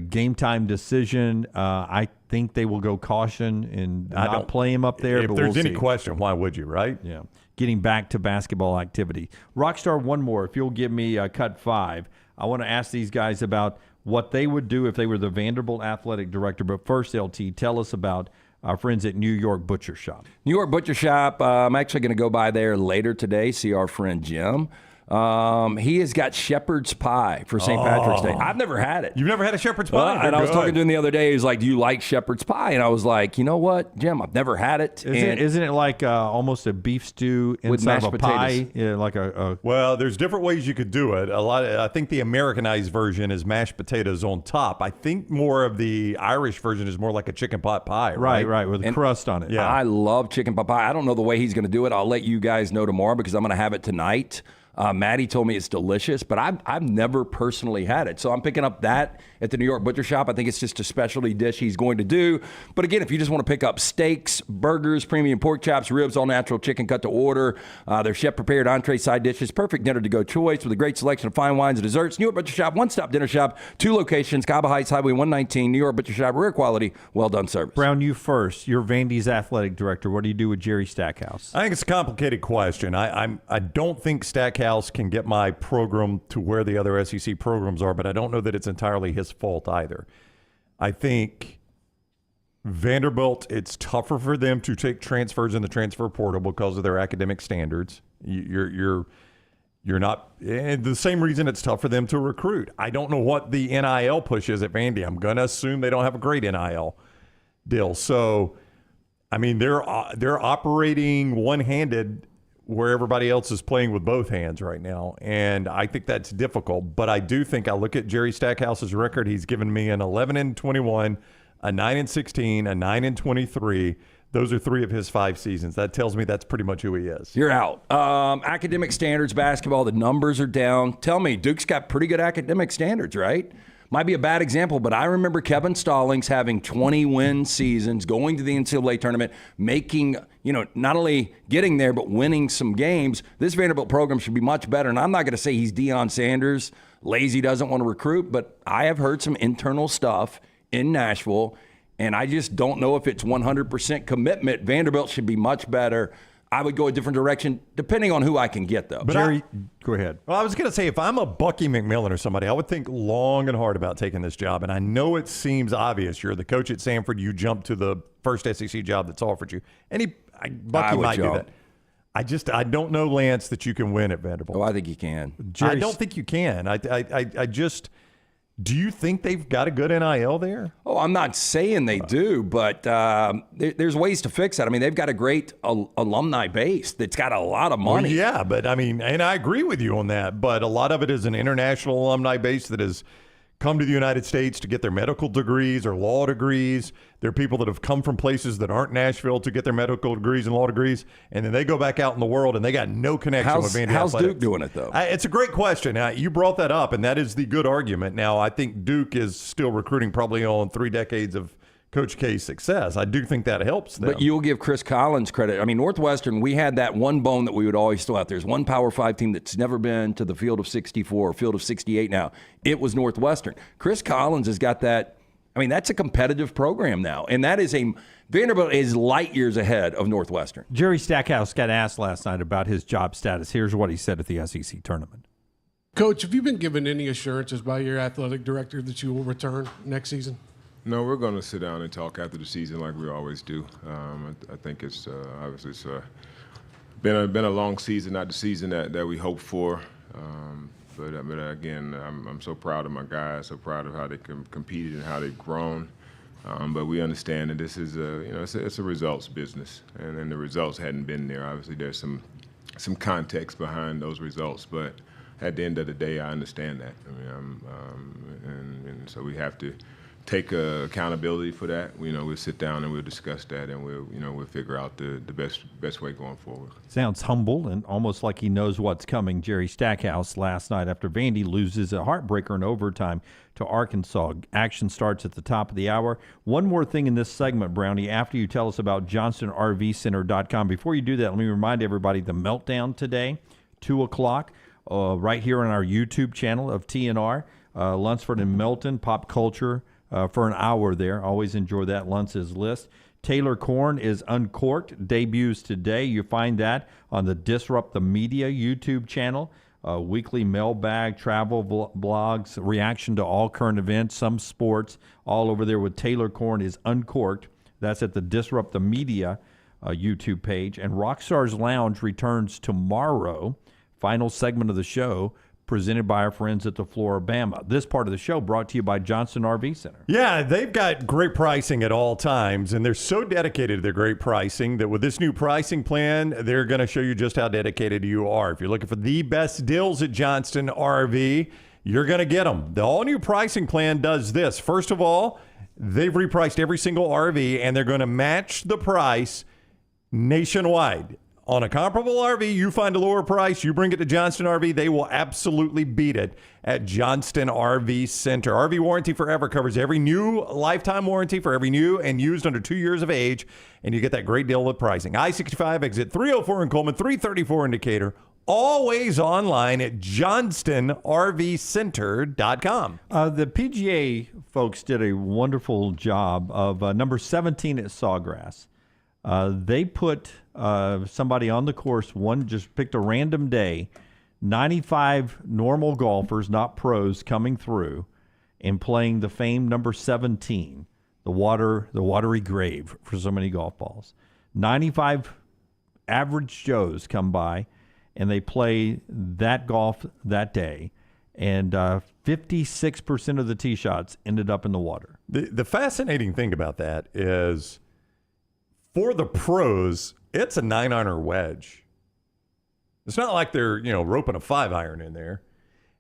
game time decision. I think they will go caution and not play him up there. If but there's we'll any see. question, why would you? Right? Yeah." Getting back to basketball activity. Rockstar, one more. If you'll give me cut 5, I want to ask these guys about what they would do if they were the Vanderbilt athletic director. But first, LT, tell us about our friends at New York Butcher Shop. New York Butcher Shop, I'm actually going to go by there later today, see our friend Jim. He has got shepherd's pie for St. Patrick's Day. I've never had it. You've never had a shepherd's pie? And I was talking to him the other day. He was like, "Do you like shepherd's pie?" And I was like, "You know what, Jim? I've never had it." Isn't it like almost a beef stew with inside mashed of a pie? potatoes? Yeah, like a Well, there's different ways you could do it. I think the Americanized version is mashed potatoes on top. I think more of the Irish version is more like a chicken pot pie. right, with a crust on it. Yeah, I love chicken pot pie. I don't know the way he's going to do it. I'll let you guys know tomorrow because I'm going to have it tonight. Maddie told me it's delicious, but I've never personally had it. So I'm picking up that at the New York Butcher Shop. I think it's just a specialty dish he's going to do. But again, if you just want to pick up steaks, burgers, premium pork chops, ribs, all natural chicken cut to order, their chef-prepared entree side dishes, perfect dinner-to-go choice with a great selection of fine wines and desserts. New York Butcher Shop, one-stop dinner shop, 2 locations, Cabo Heights Highway 119, New York Butcher Shop, rare quality, well-done service. Brown, you first. You're Vandy's athletic director. What do you do with Jerry Stackhouse? I think it's a complicated question. I don't think Stackhouse can get my program to where the other SEC programs are, but I don't know that it's entirely his fault either. I think Vanderbilt, it's tougher for them to take transfers in the transfer portal because of their academic standards. You're not, and the same reason it's tough for them to recruit. I don't know what the NIL push is at Vandy. I'm going to assume they don't have a great NIL deal. So, I mean, they're operating one-handed where everybody else is playing with both hands right now. And I think that's difficult. But I do think I look at Jerry Stackhouse's record. He's given me an 11-21, a 9-16, a 9-23. Those are 3 of his 5 seasons. That tells me that's pretty much who he is. You're out. Academic standards, basketball, the numbers are down. Tell me, Duke's got pretty good academic standards, right? Might be a bad example, but I remember Kevin Stallings having 20-win seasons, going to the NCAA tournament, making, not only getting there, but winning some games. This Vanderbilt program should be much better. And I'm not going to say he's Dion Sanders, lazy, doesn't want to recruit, but I have heard some internal stuff in Nashville, and I just don't know if it's 100% commitment. Vanderbilt should be much better. I would go a different direction, depending on who I can get, though. But Jerry, go ahead. Well, I was going to say, if I'm a Bucky McMillan or somebody, I would think long and hard about taking this job. And I know it seems obvious. You're the coach at Samford. You jump to the first SEC job that's offered you. Bucky might do that. I don't know, Lance, that you can win at Vanderbilt. Oh, I think you can. I don't think you can. Do you think they've got a good NIL there? Oh, I'm not saying they do, but there's ways to fix that. I mean, they've got a great alumni base that's got a lot of money. Well, yeah, but I mean, and I agree with you on that, but a lot of it is an international alumni base that has come to the United States to get their medical degrees or law degrees. There are people that have come from places that aren't Nashville to get their medical degrees and law degrees, and then they go back out in the world and they got no connection with Vandy How's athletics. Duke doing it, though? It's a great question. You brought that up, and that is the good argument. Now, I think Duke is still recruiting probably on 3 decades of Coach K's success. I do think that helps them. But you'll give Chris Collins credit. I mean, Northwestern, we had that one bone that we would always throw out. There's one Power 5 team that's never been to the field of 64 or field of 68 now. It was Northwestern. Chris Collins has got that. I mean, that's a competitive program now. And that is Vanderbilt is light years ahead of Northwestern. Jerry Stackhouse got asked last night about his job status. Here's what he said at the SEC tournament. Coach, have you been given any assurances by your athletic director that you will return next season? No, we're going to sit down and talk after the season like we always do. I think it's obviously it's been a long season, not the season that we hoped for. But again, I'm so proud of my guys, so proud of how they competed and how they've grown. But we understand that this is it's a results business, and the results hadn't been there. Obviously, there's some context behind those results, but at the end of the day, I understand that. I mean, and so we have to take accountability for that. We'll sit down and we'll discuss that, and we'll figure out the best way going forward. Sounds humble and almost like he knows what's coming. Jerry Stackhouse last night after Vandy loses a heartbreaker in overtime to Arkansas. Action starts at the top of the hour. One more thing in this segment, Brownie, after you tell us about JohnstonRVCenter.com. Before you do that, let me remind everybody the Meltdown today, 2 o'clock, right here on our YouTube channel of TNR. Lunsford and Melton, pop culture, for an hour there. Always enjoy that. Luntz's List. Taylor Korn is Uncorked. Debuts today. You find that on the Disrupt the Media YouTube channel. Weekly mailbag, travel blogs, reaction to all current events, some sports, all over there with Taylor Korn is Uncorked. That's at the Disrupt the Media YouTube page. And Rockstar's Lounge returns tomorrow. Final segment of the show, presented by our friends at the Floribama. This part of the show brought to you by Johnston RV Center. Yeah, they've got great pricing at all times, and they're so dedicated to their great pricing that with this new pricing plan, they're going to show you just how dedicated you are. If you're looking for the best deals at Johnston RV, you're going to get them. The all-new pricing plan does this. First of all, they've repriced every single RV, and they're going to match the price nationwide. On a comparable RV, you find a lower price, you bring it to Johnston RV, they will absolutely beat it at Johnston RV Center. RV Warranty Forever covers every new lifetime warranty for every new and used under 2 years of age, and you get that great deal with pricing. I-65 exit 304 in Coleman, 334 in Decatur. Always online at johnstonrvcenter.com. The PGA folks did a wonderful job of number 17 at Sawgrass. They put somebody on the course, just picked a random day, 95 normal golfers, not pros, coming through and playing the famed number 17, the watery grave for so many golf balls. 95 average Joes come by, and they play that golf that day, and 56% of the tee shots ended up in the water. The fascinating thing about that is, for the pros, it's a 9-iron wedge. It's not like they're, roping a 5-iron in there.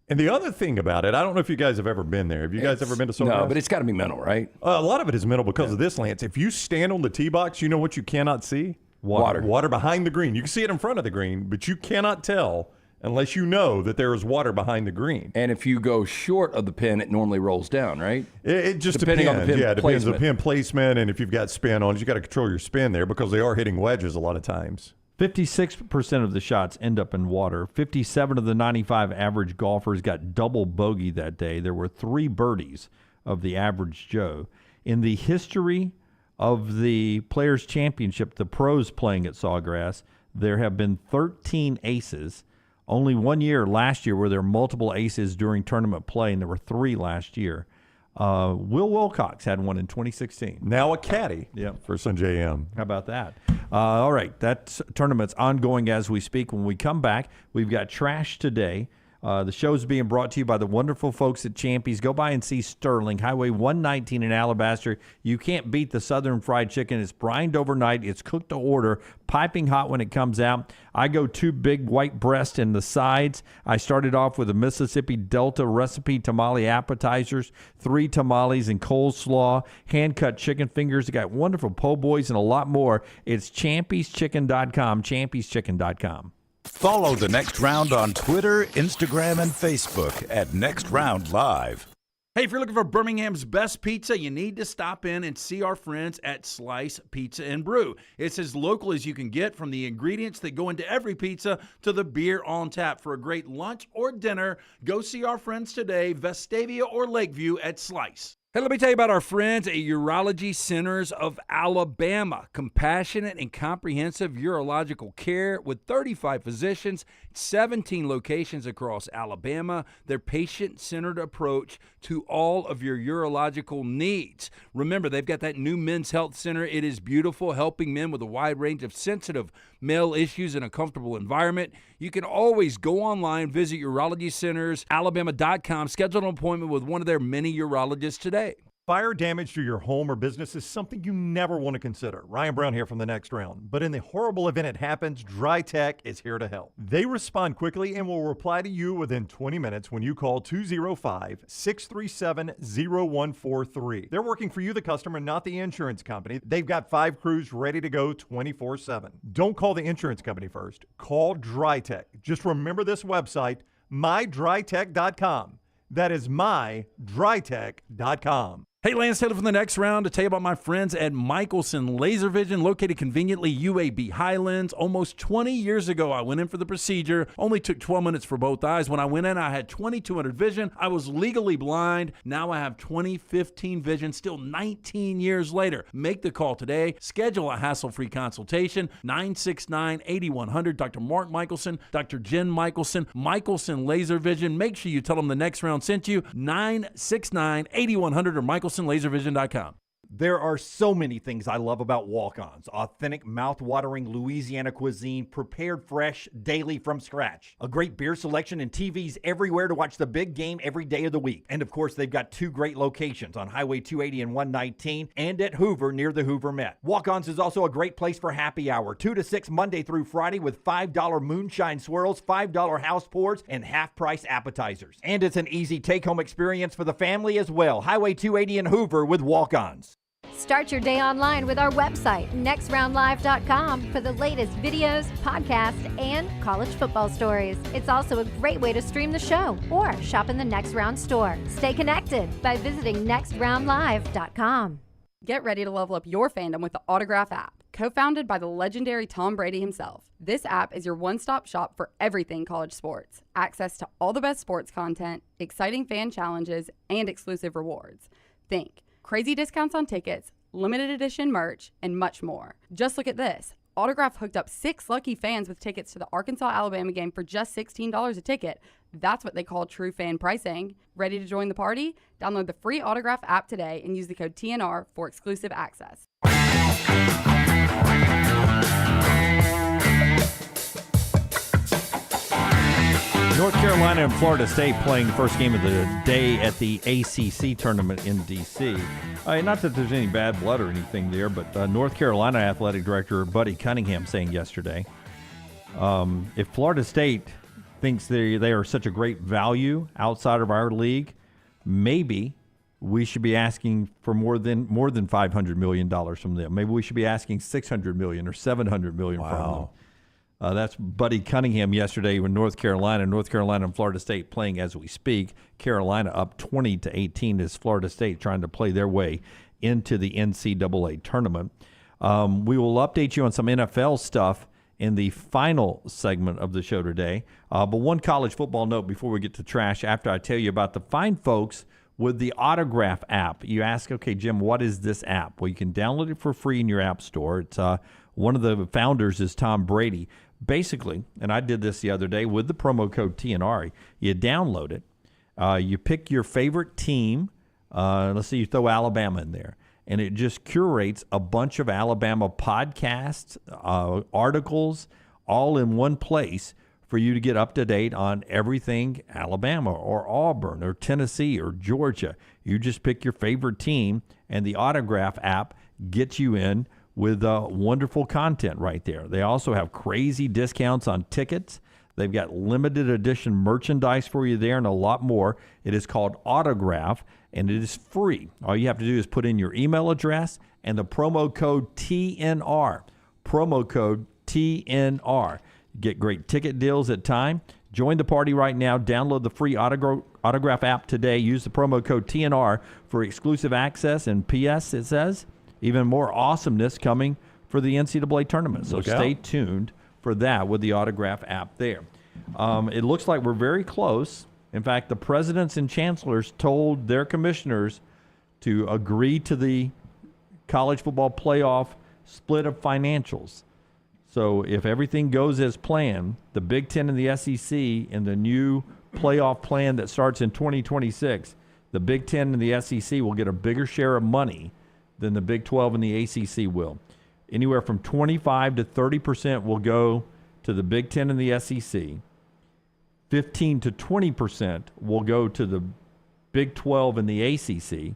And the other thing about it, I don't know if you guys have ever been there. Have you guys ever been to Sawgrass? No, but it's got to be mental, right? A lot of it is mental because of this, Lance. If you stand on the tee box, you know what you cannot see? Water. Water behind the green. You can see it in front of the green, but you cannot tell unless you know that there is water behind the green. And if you go short of the pin, it normally rolls down, right? It just depends depends. on the pin it depends on placement. the pin placement, and if you've got spin on it, you got to control your spin there because they are hitting wedges a lot of times. 56% of the shots end up in water. 57 of the 95 average golfers got double bogey that day. There were 3 birdies of the average Joe. In the history of the Players' Championship, the pros playing at Sawgrass, there have been 13 aces. Only 1 year, last year, where there were multiple aces during tournament play, and there were 3 last year. Will Wilcox had one in 2016. Now a caddy for Sanjay M. How about that? All right, that tournament's ongoing as we speak. When we come back, we've got Trash Today. The show's being brought to you by the wonderful folks at Champy's. Go by and see Sterling, Highway 119 in Alabaster. You can't beat the Southern Fried Chicken. It's brined overnight. It's cooked to order, piping hot when it comes out. I go 2 big white breasts in the sides. I started off with a Mississippi Delta recipe tamale appetizers, 3 tamales and coleslaw, hand-cut chicken fingers. I got wonderful po' boys and a lot more. It's champyschicken.com, champyschicken.com. Follow The Next Round on Twitter, Instagram, and Facebook at Next Round Live. Hey, if you're looking for Birmingham's best pizza, you need to stop in and see our friends at Slice Pizza and Brew. It's as local as you can get, from the ingredients that go into every pizza to the beer on tap. For a great lunch or dinner, go see our friends today, Vestavia or Lakeview at Slice. Hey, let me tell you about our friends at Urology Centers of Alabama. Compassionate and comprehensive urological care with 35 physicians, 17 locations across Alabama. Their patient-centered approach to all of your urological needs. Remember, they've got that new men's health center. It is beautiful, helping men with a wide range of sensitive male issues in a comfortable environment. You can always go online, visit urologycentersalabama.com, schedule an appointment with one of their many urologists today. Fire damage to your home or business is something you never want to consider. Ryan Brown here from The Next Round. But in the horrible event it happens, Dry Tech is here to help. They respond quickly and will reply to you within 20 minutes when you call 205-637-0143. They're working for you, the customer, not the insurance company. They've got 5 crews ready to go 24/7. Don't call the insurance company first. Call Dry Tech. Just remember this website, mydrytech.com. That is mydrytech.com. Hey, Lance Taylor from The Next Round to tell you about my friends at Michelson Laser Vision, located conveniently UAB Highlands. Almost 20 years ago, I went in for the procedure. Only took 12 minutes for both eyes. When I went in, I had 2200 vision. I was legally blind. Now I have 20/15 vision, still 19 years later. Make the call today. Schedule a hassle-free consultation. 969-8100. Dr. Mark Michelson, Dr. Jen Michelson, Michelson Laser Vision. Make sure you tell them The Next Round sent you. 969-8100 or MichelsonLaserVision.com. There are so many things I love about walk-ons. Authentic, mouth-watering Louisiana cuisine, prepared fresh, daily from scratch. A great beer selection and TVs everywhere to watch the big game every day of the week. And of course, they've got 2 great locations on Highway 280 and 119 and at Hoover near the Hoover Met. Walk-ons is also a great place for happy hour, 2 to 6 Monday through Friday with $5 moonshine swirls, $5 house pours, and half-price appetizers. And it's an easy take-home experience for the family as well. Highway 280 and Hoover with walk-ons. Start your day online with our website, nextroundlive.com, for the latest videos, podcasts, and college football stories. It's also a great way to stream the show or shop in the Next Round store. Stay connected by visiting nextroundlive.com. Get ready to level up your fandom with the Autograph app. Co-founded by the legendary Tom Brady himself, this app is your one-stop shop for everything college sports. Access to all the best sports content, exciting fan challenges, and exclusive rewards. Think crazy discounts on tickets, limited edition merch, and much more. Just look at this. Autograph hooked up 6 lucky fans with tickets to the Arkansas-Alabama game for just $16 a ticket. That's what they call true fan pricing. Ready to join the party? Download the free Autograph app today and use the code TNR for exclusive access. North Carolina and Florida State playing the first game of the day at the ACC tournament in D.C. Not that there's any bad blood or anything there, but North Carolina Athletic Director Buddy Cunningham saying yesterday, if Florida State thinks they are such a great value outside of our league, maybe we should be asking for more than $500 million from them. Maybe we should be asking $600 million or $700 million from them. That's Buddy Cunningham yesterday when North Carolina and Florida State playing as we speak. Carolina up 20-18 as Florida State trying to play their way into the NCAA tournament. We will update you on some NFL stuff in the final segment of the show today. But one college football note before we get to trash after I tell you about the fine folks with the Autograph app. You ask, okay, Jim, what is this app? Well, you can download it for free in your app store. It's one of the founders is Tom Brady. Basically, and I did this the other day with the promo code TNR, you download it, you pick your favorite team, let's say you throw Alabama in there, and it just curates a bunch of Alabama podcasts, articles, all in one place for you to get up to date on everything Alabama or Auburn or Tennessee or Georgia. You just pick your favorite team, and the Autograph app gets you in with wonderful content right there. They also have crazy discounts on tickets. They've got limited edition merchandise for you there and a lot more. It is called Autograph, and it is free. All you have to do is put in your email address and the promo code TNR. Promo code TNR. Get great ticket deals at time. Join the party right now. Download the free Autograph app today. Use the promo code TNR for exclusive access. And P.S. it says, even more awesomeness coming for the NCAA tournament. So stay tuned for that with the Autograph app there. It looks like we're very close. In fact, the presidents and chancellors told their commissioners to agree to the college football playoff split of financials. So if everything goes as planned, the Big Ten and the SEC in the new playoff plan that starts in 2026, the Big Ten and the SEC will get a bigger share of money than the Big 12 and the ACC will. Anywhere from 25 to 30% will go to the Big Ten and the SEC. 15 to 20% will go to the Big 12 and the ACC.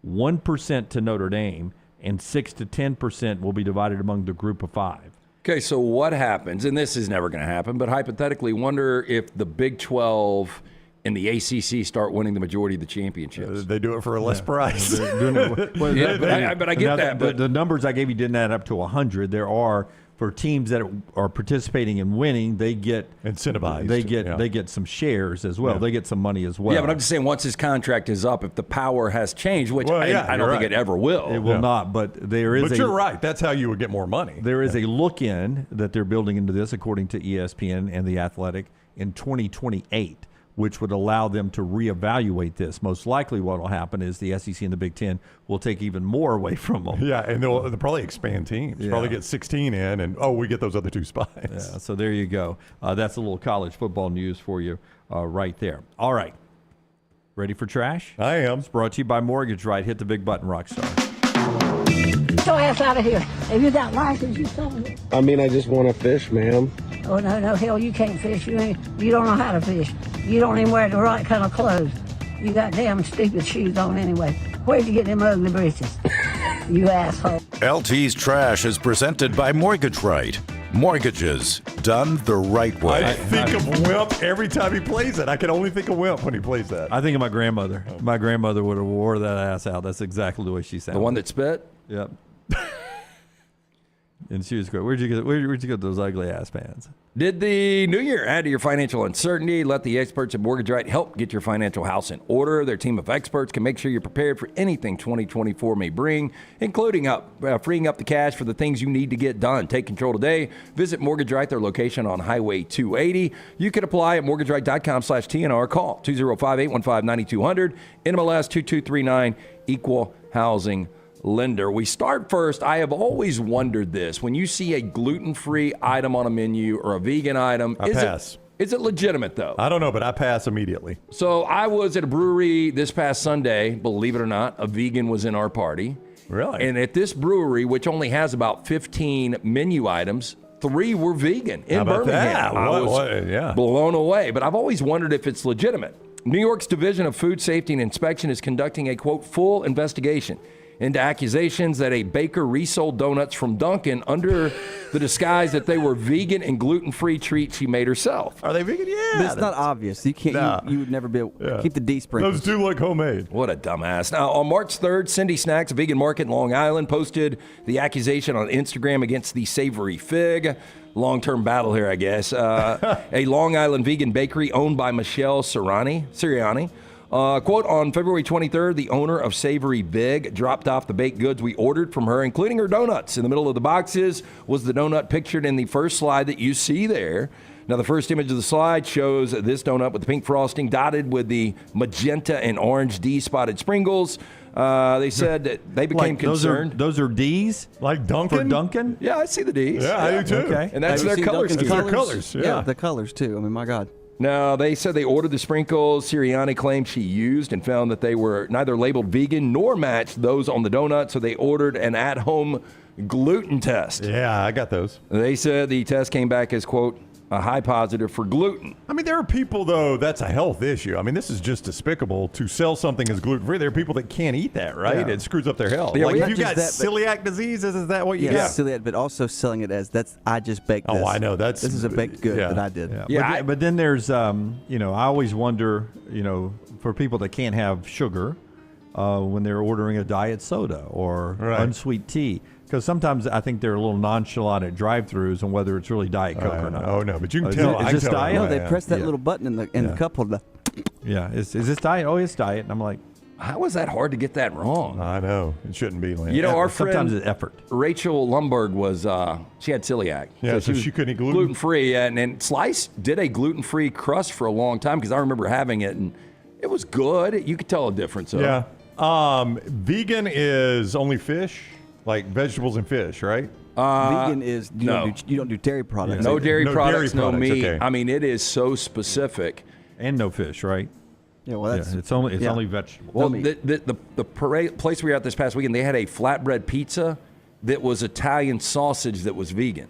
1% to Notre Dame, and 6 to 10% will be divided among the group of 5. Okay, so what happens, and this is never going to happen, but hypothetically, wonder if the Big 12 and the ACC start winning the majority of the championships. They do it for a less price. But I get that. But the numbers I gave you didn't add up to 100. There are, for teams that are participating and winning, they get incentivized. They get some shares as well. Yeah. They get some money as well. Yeah, but I'm just saying, once his contract is up, if the power has changed, which I don't think it ever will. It will not, but there is. But you're right. That's how you would get more money. There is a look-in that they're building into this, according to ESPN and The Athletic, in 2028, which would allow them to reevaluate this. Most likely what will happen is the SEC and the Big Ten will take even more away from them. Yeah, and they'll probably expand teams. Probably get 16 in, and, we get those other 2 spots. Yeah, so there you go. That's a little college football news for you right there. All right. Ready for trash? I am. It's brought to you by Mortgage Right. Hit the big button, Rockstar. Get your ass out of here. Have you got license, you son? I mean, I just want to fish, ma'am. Oh, no, hell, you can't fish. You don't know how to fish. You don't even wear the right kind of clothes. You got damn stupid shoes on anyway. Where'd you get them ugly breeches? You asshole. LT's Trash is presented by Mortgage Right. Mortgages done the right way. I think of Wimp every time he plays it. I can only think of Wimp when he plays that. I think of my grandmother. My grandmother would have wore that ass out. That's exactly the way she sounded. The one that spit? Yep. And she was great. Where'd you get those ugly ass pants? Did the new year add to your financial uncertainty? Let the experts at Mortgage Right help get your financial house in order. Their team of experts can make sure you're prepared for anything 2024 may bring, including freeing up the cash for the things you need to get done. Take control today. Visit Mortgage Right, their location on Highway 280. You can apply at mortgageright.com/TNR. Call 205-815-9200. NMLS 2239, Equal Housing Lender. We start first. I have always wondered this. When you see a gluten-free item on a menu or a vegan item, I pass. Is it legitimate, though? I don't know, but I pass immediately. So I was at a brewery this past Sunday. Believe it or not, a vegan was in our party. Really? And at this brewery, which only has about 15 menu items, 3 were vegan in Birmingham. That? I was blown away. But I've always wondered if it's legitimate. New York's Division of Food Safety and Inspection is conducting a, quote, full investigation into accusations that a baker resold donuts from Dunkin' under the disguise that they were vegan and gluten-free treats she made herself. Are they vegan? Yeah. But it's not obvious. You can't. Nah. You would never be able to keep the D sprinkles. Those do look homemade. What a dumbass. Now, on March 3rd, Cindy Snacks, a vegan market in Long Island, posted the accusation on Instagram against the Savory Fig. Long-term battle here, I guess. A Long Island vegan bakery owned by Michelle Siriani. Quote, on February 23rd, the owner of Savory Big dropped off the baked goods we ordered from her, including her donuts. In the middle of the boxes was the donut pictured in the first slide that you see there. Now, the first image of the slide shows this donut with the pink frosting dotted with the magenta and orange D-spotted sprinkles. They said that they became concerned. Those are D's? Like Dunkin'? For Dunkin'? Yeah, I see the D's. Yeah, I do too. Okay. And that's their colors. That's their colors. Yeah, the colors too. I mean, my God. Now, they said they ordered the sprinkles Siriani claimed she used and found that they were neither labeled vegan nor matched those on the donut, so they ordered an at-home gluten test. Yeah, I got those. They said the test came back as, quote, a high positive for gluten. I mean, there are people, though, that's a health issue. I mean, this is just despicable to sell something as gluten-free. There are people that can't eat that, right? Yeah. It screws up their health. Yeah, like, well, if you got celiac disease, is that what you got? Celiac, but also selling it as I just baked this. Oh, I know. This is a baked good that I did. Yeah. But then there's, I always wonder, for people that can't have sugar when they're ordering a diet soda or unsweet tea. Because sometimes I think they're a little nonchalant at drive-thrus on whether it's really Diet Coke or not. Oh, no, but you can tell. Is this diet? No, they press that little button in the cup holder. Yeah, is this diet? Oh, it's diet. And I'm like, how is that hard to get that wrong? I know. It shouldn't be, Lance. You know, our friend, sometimes it's effort. Rachel Lumberg was, she had celiac. Yeah, so she couldn't eat gluten? Gluten-free. And Slice did a gluten-free crust for a long time because I remember having it, and it was good. You could tell a difference. Yeah. Vegan is only fish, like vegetables and fish, right? Vegan is you don't do dairy products. No dairy products, no products, meat. okay. I mean, it is so specific. And no fish, right? Yeah, well, that's it's only vegetables. Well, the parade, place we were at this past weekend, they had a flatbread pizza that was Italian sausage that was vegan.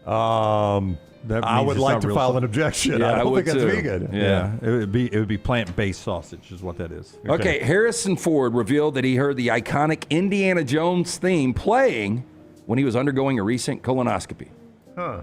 I would like to file an objection. Yeah, I don't think would that's too. vegan. Yeah, it would be plant-based sausage is what that is. Okay, Harrison Ford revealed that he heard the iconic Indiana Jones theme playing when he was undergoing a recent colonoscopy. Huh.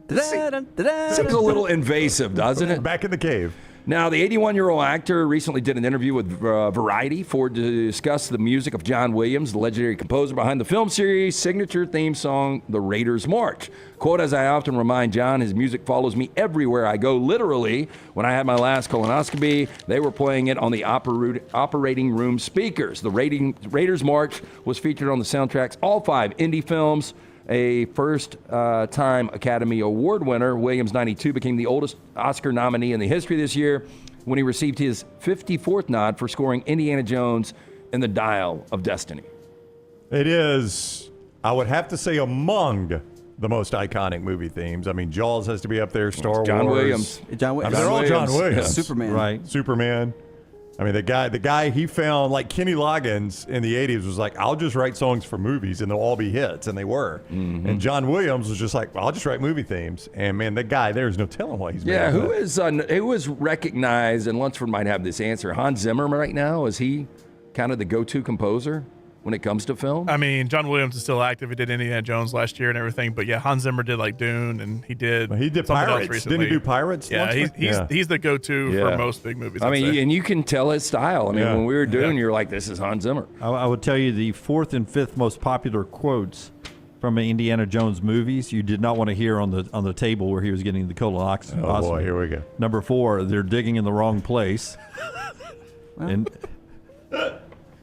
Seems a little invasive, doesn't it? Back in the cave. Now, the 81-year-old actor recently did an interview with Variety to discuss the music of John Williams, the legendary composer behind the film series' signature theme song, The Raiders March. Quote, as I often remind John, his music follows me everywhere I go. Literally, when I had my last colonoscopy, they were playing it on the operating room speakers. The Raiders March was featured on the soundtracks, all 5 indie films. A first-time Academy Award winner, Williams, 92, became the oldest Oscar nominee in the history this year when he received his 54th nod for scoring Indiana Jones in the Dial of Destiny. It is, I would have to say, among the most iconic movie themes. I mean, Jaws has to be up there, Star Wars. John Williams. John Williams. I mean, they're all John Williams. Yeah. Superman. Right. Superman. I mean, the guy he found, like Kenny Loggins in the 80s was like, I'll just write songs for movies and they'll all be hits, and they were. Mm-hmm. And John Williams was just like, well, I'll just write movie themes. And man, that guy, there's no telling what he's Yeah, made. who is recognized, and Lunsford might have this answer, Hans Zimmer right now? Is he kind of the go-to composer when it comes to film? I mean, John Williams is still active. He did Indiana Jones last year and everything. But yeah, Hans Zimmer did like Dune, and he did Pirates. else recently. Didn't he do Pirates? Yeah, he's the go-to for most big movies. I mean, I'd say. and you can tell his style. I mean, when we were doing, you're like, this is Hans Zimmer. I would tell you the 4th and 5th most popular quotes from Indiana Jones movies you did not want to hear on the table where he was getting the colonoscopy. Oh boy, here we go. Number 4, they're digging in the wrong place.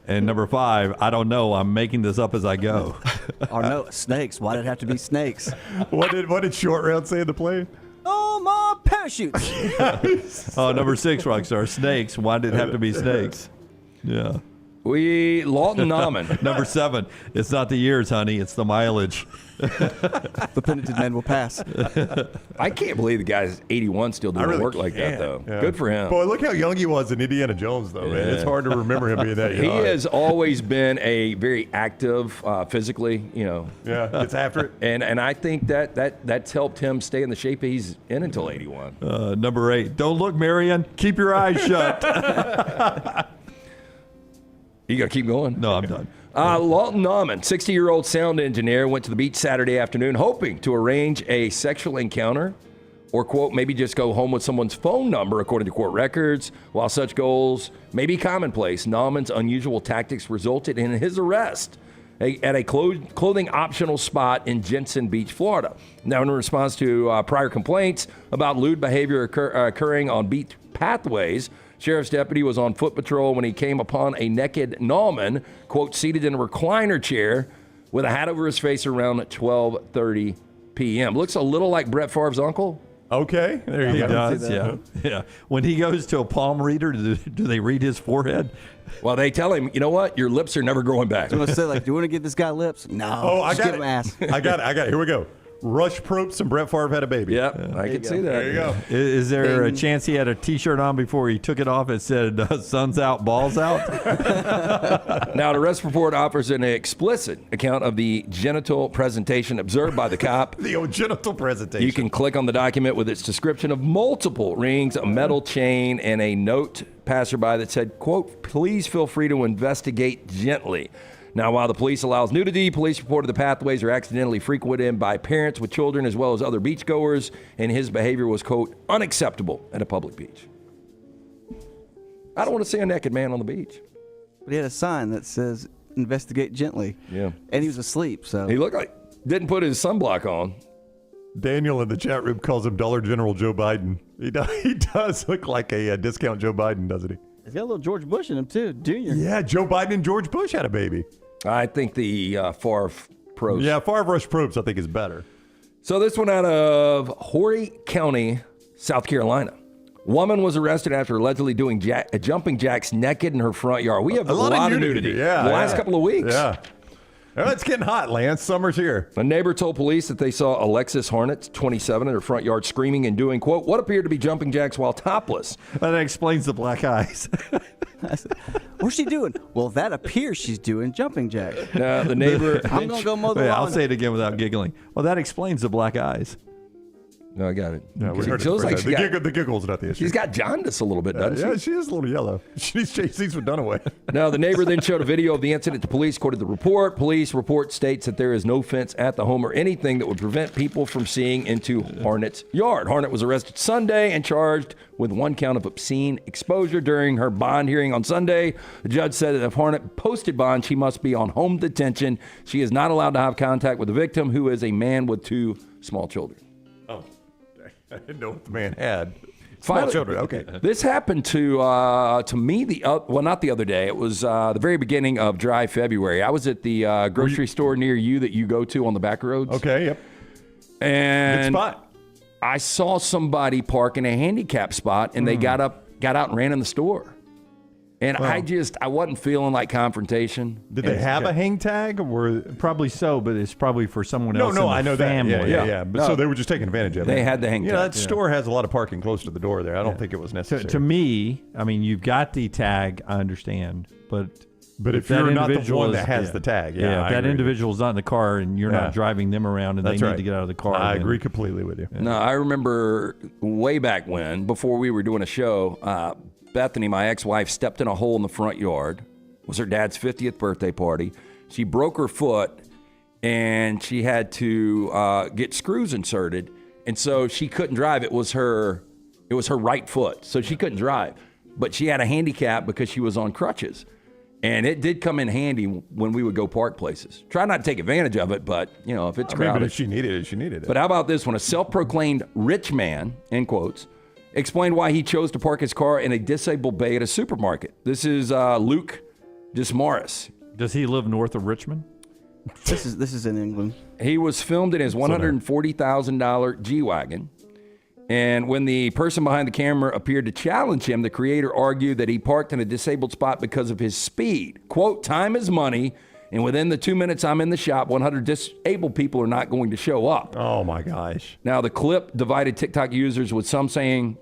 And number 5, I don't know. I'm making this up as I go. Or no, snakes. Why did it have to be snakes? What did Short Round say in the play? Oh, my parachutes. Number 6, Rockstar. Snakes. Why did it have to be snakes? Yeah. Lawton Nauman. Number 7, it's not the years, honey. It's the mileage. The penitent man will pass. I can't believe the guy's 81 still doing work like that, though. Yeah. Good for him. Boy, look how young he was in Indiana Jones, though, man. It's hard to remember him being that young. He has always been a very active physically, Yeah, gets after it. And I think that's helped him stay in the shape he's in until 81. Number 8, don't look, Marion. Keep your eyes shut. You got to keep going? No, I'm done. Lawton Nauman, 60-year-old sound engineer, went to the beach Saturday afternoon hoping to arrange a sexual encounter or, quote, maybe just go home with someone's phone number, according to court records. While such goals may be commonplace, Nauman's unusual tactics resulted in his arrest at a clothing optional spot in Jensen Beach, Florida. Now, in response to prior complaints about lewd behavior occurring on beach pathways, Sheriff's deputy was on foot patrol when he came upon a naked Nauman, quote, seated in a recliner chair with a hat over his face around 12:30 p.m. Looks a little like Brett Favre's uncle. Okay, there you He go. does, yeah. When he goes to a palm reader, do they read his forehead? Well, they tell him, you know what? Your lips are never growing back. I was going to say, like, do you want to give this guy lips? No. Oh, I just got give him it. ass. I got it. Here we go. Rush Probst and Brett Favre had a baby. Yep, I can see that. There you go. Is there a chance he had a T-shirt on before he took it off that said "Sun's out, balls out"? Now, the arrest report offers an explicit account of the genital presentation observed by the cop. The old genital presentation. You can click on the document with its description of multiple rings, a metal chain, and a note passerby that said, quote, please feel free to investigate gently. Now, while the police allows nudity, police reported the pathways are accidentally frequented by parents with children as well as other beachgoers, and his behavior was, quote, unacceptable at a public beach. I don't want to see a naked man on the beach. But he had a sign that says, investigate gently. Yeah. And he was asleep, so. He looked like, didn't put his sunblock on. Daniel in the chat room calls him Dollar General Joe Biden. He does look like a discount Joe Biden, doesn't he? He's got a little George Bush in him, too, Junior. Yeah, Joe Biden and George Bush had a baby. I think the Favre Probst. Yeah, Favre Rush Probst, I think, is better. So this one out of Horry County, South Carolina. Woman was arrested after allegedly doing jumping jacks naked in her front yard. We have a lot of nudity. Yeah, the last couple of weeks. Yeah. Oh, it's getting hot, Lance. Summer's here. A neighbor told police that they saw Alexis Hornet, 27, in her front yard screaming and doing, quote, what appeared to be jumping jacks while topless. That explains the black eyes. What's she doing? Well, that appears she's doing jumping jacks. The neighbor... I'm going to go mow the lawn. I'll say it again without giggling. Well, that explains the black eyes. No, I got it. No, we heard it. The giggle's not the issue. She's got jaundice a little bit, doesn't she? Yeah, she is a little yellow. She's with Dunaway. Now, the neighbor then showed a video of the incident to police. According to the report, police report states that there is no fence at the home or anything that would prevent people from seeing into Hornet's yard. Hornet was arrested Sunday and charged with 1 count of obscene exposure during her bond hearing on Sunday. The judge said that if Hornet posted bond, she must be on home detention. She is not allowed to have contact with the victim, who is a man with 2 small children. Oh. I didn't know what the man had. Finally, children. Okay. This happened to me not the other day. It was the very beginning of dry February. I was at the grocery store near you that you go to on the back roads. Okay. Yep. And good spot. I saw somebody park in a handicap spot, and they got out and ran in the store. And I wasn't feeling like confrontation. Did they have a hang tag? Or probably so, but it's probably for someone else. No, in the I know family. that. Yeah. But so they were just taking advantage of it. They had the hang tag. That store has a lot of parking close to the door there. I don't think it was necessary. To me, I mean, you've got the tag. I understand, but if you're not the one that has the tag, if that individual's not in the car and you're not driving them around and they need to get out of the car, I agree completely with you. No, I remember way back when, before we were doing a show. Bethany, my ex-wife, stepped in a hole in the front yard. It was her dad's 50th birthday party. She broke her foot, and she had to get screws inserted, and so she couldn't drive. It was her right foot, so she couldn't drive. But she had a handicap because she was on crutches, and it did come in handy when we would go park places. Try not to take advantage of it, but if it's crowded. But if she needed it, she needed it. But how about this one? A self-proclaimed rich man, in quotes, explained why he chose to park his car in a disabled bay at a supermarket. This is Luke Dismaris. Does he live north of Richmond? This is in England. He was filmed in his $140,000 G-Wagon. And when the person behind the camera appeared to challenge him, the creator argued that he parked in a disabled spot because of his speed. Quote, time is money. And within the 2 minutes I'm in the shop, 100 disabled people are not going to show up. Oh, my gosh. Now, the clip divided TikTok users, with some saying,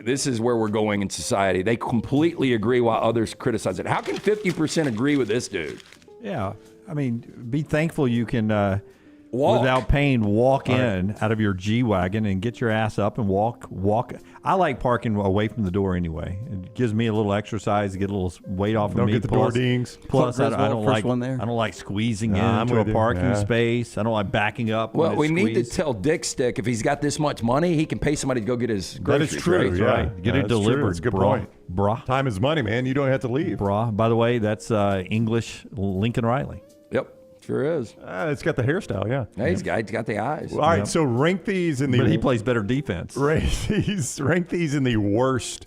this is where we're going in society. They completely agree while others criticize it. How can 50% agree with this dude? Yeah. I mean, be thankful you can, without pain, walk in out of your G-Wagon and get your ass up and walk. I like parking away from the door anyway. It gives me a little exercise to get a little weight off of me. Don't get the door dings. Plus, I don't like squeezing into a parking space. I don't like backing up. Well, we need to tell Dick Stick if he's got this much money, he can pay somebody to go get his groceries. That is true. Right? Yeah. Right. Get it delivered. That's a good point. Brah. Time is money, man. You don't have to leave. Brah. By the way, that's English Lincoln Riley. Yep. Sure is. It's got the hairstyle, yeah. He's got the eyes. All right, so rank these in the... But he plays better defense. Rank these in the worst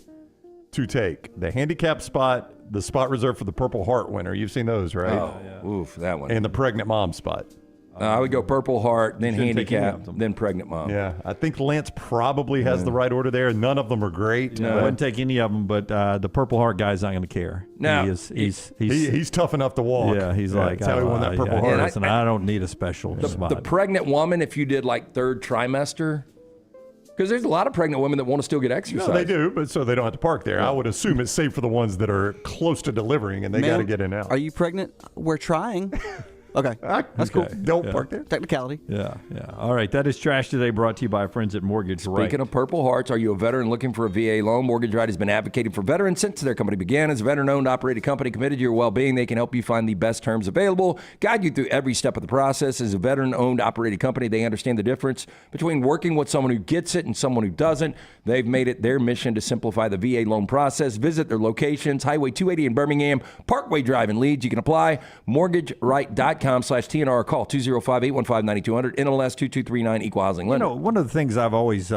to take. The handicap spot, the spot reserved for the Purple Heart winner. You've seen those, right? Oh, yeah. Oof, that one. And the pregnant mom spot. I would go Purple Heart, then handicap, then pregnant mom. Yeah, I think Lance probably has the right order there. None of them are great. No, I wouldn't take any of them, but the Purple Heart guy's not going to care. No, he's tough enough to walk. Yeah, he's like, that's how he won that Purple Heart. And I don't need a special spot. The pregnant woman, if you did like third trimester, because there's a lot of pregnant women that want to still get exercise. No, they do, but so they don't have to park there. I would assume it's safe for the ones that are close to delivering and they got to get in and out. Are you pregnant? We're trying. Okay, that's cool. Don't park there. Technicality. Yeah. All right, that is Trash Today, brought to you by our friends at Mortgage Right. Speaking of Purple Hearts, are you a veteran looking for a VA loan? Mortgage Right has been advocating for veterans since their company began. As a veteran-owned, operated company committed to your well-being, they can help you find the best terms available, guide you through every step of the process. As a veteran-owned, operated company, they understand the difference between working with someone who gets it and someone who doesn't. They've made it their mission to simplify the VA loan process. Visit their locations, Highway 280 in Birmingham, Parkway Drive in Leeds. You can apply, mortgageright.com. LandonDickerson.com/TNR. Call 205-815-9200. NMLS 2239, Equal Housing Lender. One of the things I've always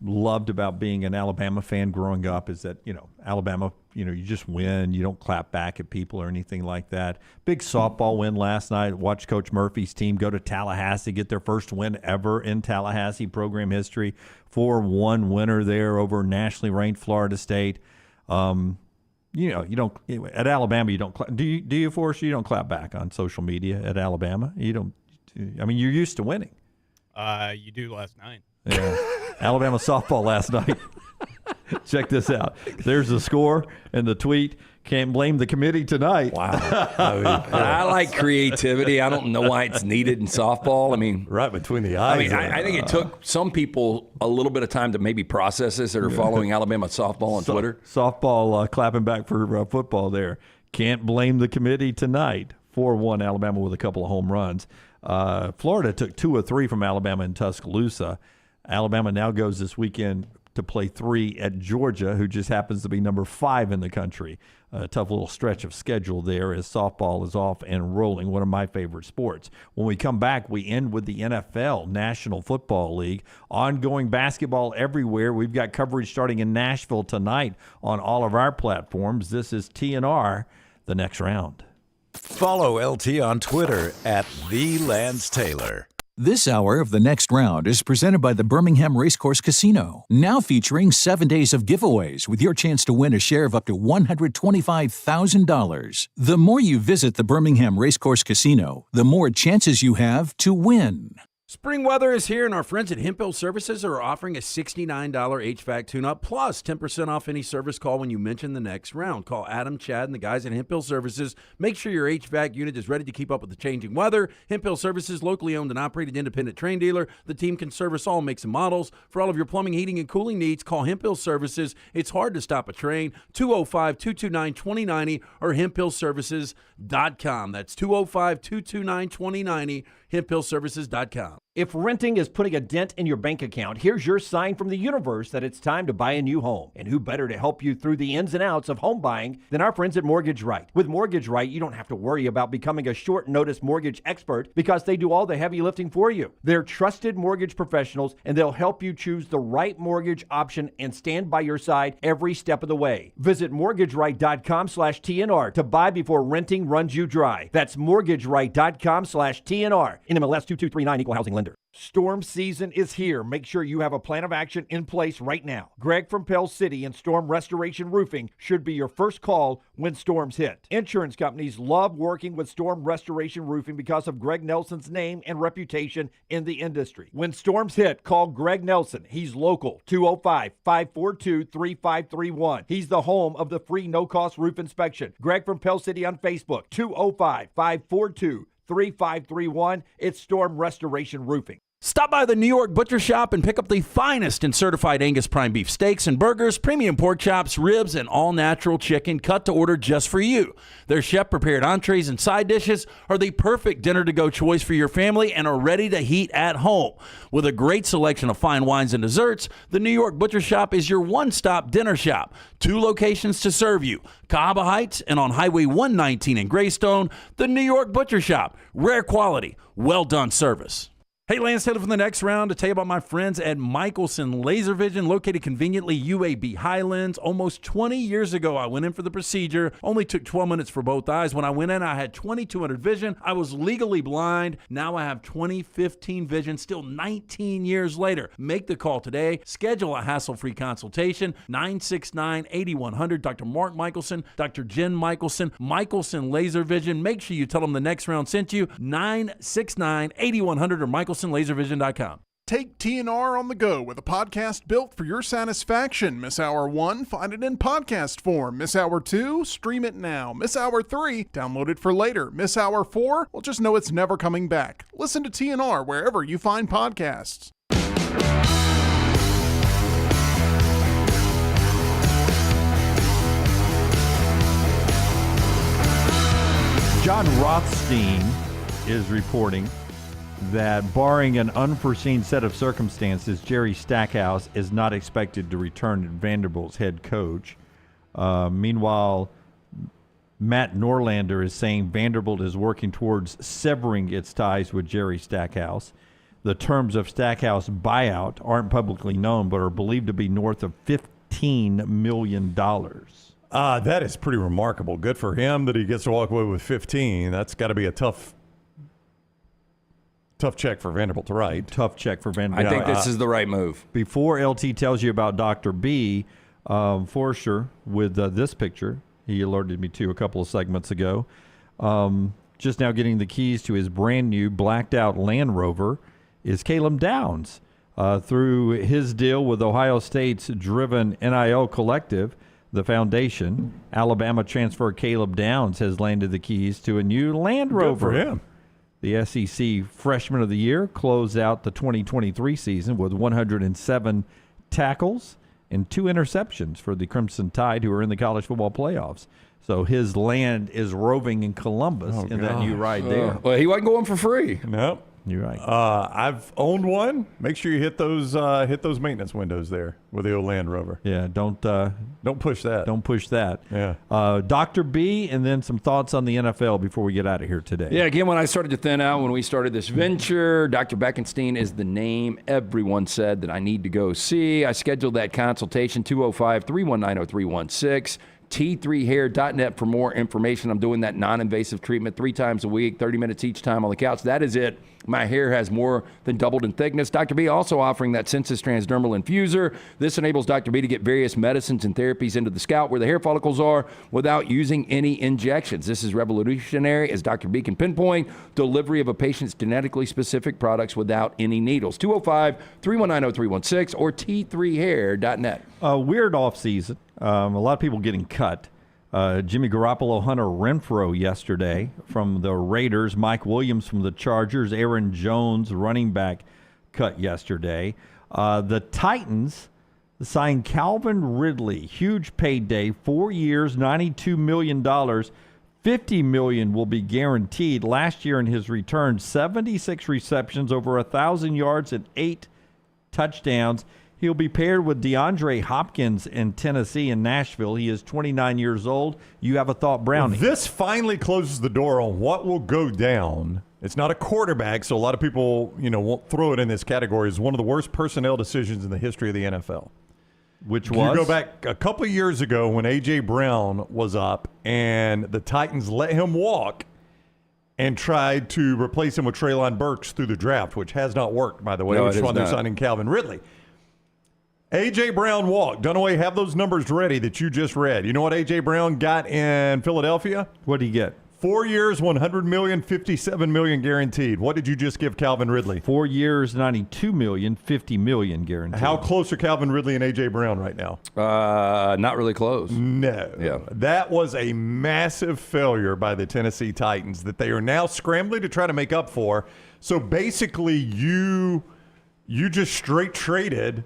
loved about being an Alabama fan growing up is that, Alabama, you just win. You don't clap back at people or anything like that. Big softball win last night. Watched Coach Murphy's team go to Tallahassee, get their first win ever in Tallahassee program history. 4-1 winner there over nationally ranked Florida State. You don't at Alabama. You don't. Do you, Forrest? You don't clap back on social media at Alabama. You don't. I mean, you're used to winning. You do last night. Yeah. Alabama softball last night. Check this out. There's the score and the tweet. Can't blame the committee tonight. Wow. I like creativity. I don't know why it's needed in softball. I mean, right between the eyes. I think it took some people a little bit of time to maybe process this that are following Alabama softball on Twitter. Softball clapping back for football there. Can't blame the committee tonight. 4-1 Alabama with a couple of home runs. Florida took 2 of 3 from Alabama in Tuscaloosa. Alabama now goes this weekend to play 3 at Georgia, who just happens to be number 5 in the country. A tough little stretch of schedule there as softball is off and rolling, one of my favorite sports. When we come back, we end with the NFL, National Football League. Ongoing basketball everywhere. We've got coverage starting in Nashville tonight on all of our platforms. This is TNR, the next round. Follow LT on Twitter at @TheLanceTaylor. This hour of The Next Round is presented by the Birmingham Racecourse Casino, now featuring 7 days of giveaways with your chance to win a share of up to $125,000. The more you visit the Birmingham Racecourse Casino, the more chances you have to win. Spring weather is here, and our friends at Hemp Hill Services are offering a $69 HVAC tune-up plus 10% off any service call when you mention the next round. Call Adam, Chad, and the guys at Hemp Hill Services. Make sure your HVAC unit is ready to keep up with the changing weather. Hemp Hill Services, locally owned and operated independent train dealer. The team can service all makes and models. For all of your plumbing, heating, and cooling needs, call Hemp Hill Services. It's hard to stop a train. 205-229-2090 or hemphillservices.com. That's 205-229-2090, hemphillservices.com. If renting is putting a dent in your bank account, here's your sign from the universe that it's time to buy a new home. And who better to help you through the ins and outs of home buying than our friends at Mortgage Right. With Mortgage Right, you don't have to worry about becoming a short notice mortgage expert because they do all the heavy lifting for you. They're trusted mortgage professionals, and they'll help you choose the right mortgage option and stand by your side every step of the way. Visit mortgageright.com/TNR to buy before renting runs you dry. That's mortgageright.com/TNR. NMLS 2239, Equal Housing Lender. Storm season is here. Make sure you have a plan of action in place right now. Greg from Pell City and Storm Restoration Roofing should be your first call when storms hit. Insurance companies love working with Storm Restoration Roofing because of Greg Nelson's name and reputation in the industry. When storms hit, call Greg Nelson. He's local, 205-542-3531. He's the home of the free no-cost roof inspection. Greg from Pell City on Facebook, 205-542-3531. It's Storm Restoration Roofing. Stop by the New York Butcher Shop and pick up the finest in certified Angus prime beef steaks and burgers, premium pork chops, ribs, and all-natural chicken cut to order just for you. Their chef-prepared entrees and side dishes are the perfect dinner-to-go choice for your family and are ready to heat at home. With a great selection of fine wines and desserts, the New York Butcher Shop is your one-stop dinner shop. 2 locations to serve you, Cahaba Heights and on Highway 119 in Greystone. The New York Butcher Shop, rare quality, well-done service. Hey, Lance Taylor from the next round to tell you about my friends at Michelson Laser Vision, located conveniently UAB Highlands. Almost 20 years ago, I went in for the procedure. Only took 12 minutes for both eyes. When I went in, I had 2200 vision. I was legally blind. Now I have 20/15 vision, still 19 years later. Make the call today. Schedule a hassle-free consultation. 969-8100. Dr. Mark Michelson, Dr. Jen Michelson, Michelson Laser Vision. Make sure you tell them the next round sent you. 969-8100 or MichelsonLaserVision.com. Take TNR on the go with a podcast built for your satisfaction. Miss Hour 1? Find it in podcast form. Miss Hour 2? Stream it now. Miss Hour 3? Download it for later. Miss Hour 4? Well, just know it's never coming back. Listen to TNR wherever you find podcasts. John Rothstein is reporting that barring an unforeseen set of circumstances, Jerry Stackhouse is not expected to return as Vanderbilt's head coach. Meanwhile, Matt Norlander is saying Vanderbilt is working towards severing its ties with Jerry Stackhouse. The terms of Stackhouse buyout aren't publicly known, but are believed to be north of $15 million. That is pretty remarkable. Good for him that he gets to walk away with 15. That's got to be a tough check for Vanderbilt to write. Tough check for Vanderbilt. I think this is the right move. Before LT tells you about Dr. B, Forster with this picture, he alerted me to a couple of segments ago, just now getting the keys to his brand new blacked out Land Rover is Caleb Downs. Through his deal with Ohio State's driven NIL collective, the foundation, Alabama transfer Caleb Downs has landed the keys to a new Land Rover. Good for him. The SEC Freshman of the Year closed out the 2023 season with 107 tackles and 2 interceptions for the Crimson Tide, who are in the college football playoffs. So his land is roving in Columbus that new ride there. Well, he wasn't going for free. Nope. You're right. I've owned one. Make sure you hit those maintenance windows there with the old Land Rover. Yeah, don't push that. Don't push that. Yeah. Dr. B, and then some thoughts on the NFL before we get out of here today. Yeah, again, when I started to thin out, when we started this venture, Dr. Beckenstein is the name everyone said that I need to go see. I scheduled that consultation, 205-319-0316. T3hair.net for more information. I'm doing that non-invasive treatment 3 times a week, 30 minutes each time on the couch. That is it. My hair has more than doubled in thickness. Dr. B also offering that Sensus Transdermal Infuser. This enables Dr. B to get various medicines and therapies into the scalp where the hair follicles are without using any injections. This is revolutionary, as Dr. B can pinpoint delivery of a patient's genetically specific products without any needles. 205-319-0316 or T3hair.net. Weird off season. A lot of people getting cut. Jimmy Garoppolo, Hunter Renfrow yesterday from the Raiders, Mike Williams from the Chargers, Aaron Jones, running back, cut yesterday. The Titans signed Calvin Ridley, huge payday, 4 years, $92 million. $50 million will be guaranteed. Last year in his return, 76 receptions, over 1,000 yards and 8 touchdowns. He'll be paired with DeAndre Hopkins in Tennessee and Nashville. He is 29 years old. You have a thought, Brownie? This finally closes the door on what will go down. It's not a quarterback, so a lot of people, won't throw it in this category. It's one of the worst personnel decisions in the history of the NFL. Which was? You go back a couple of years ago when A.J. Brown was up and the Titans let him walk and tried to replace him with Treylon Burks through the draft, which has not worked, by the way, which is why they're signing Calvin Ridley. A.J. Brown walked. Dunaway, have those numbers ready that you just read. You know what A.J. Brown got in Philadelphia? What did he get? 4 years, $100 million, $57 million guaranteed. What did you just give Calvin Ridley? 4 years, $92 million, $50 million guaranteed. How close are Calvin Ridley and A.J. Brown right now? Not really close. No. Yeah. That was a massive failure by the Tennessee Titans that they are now scrambling to try to make up for. So basically, you just straight traded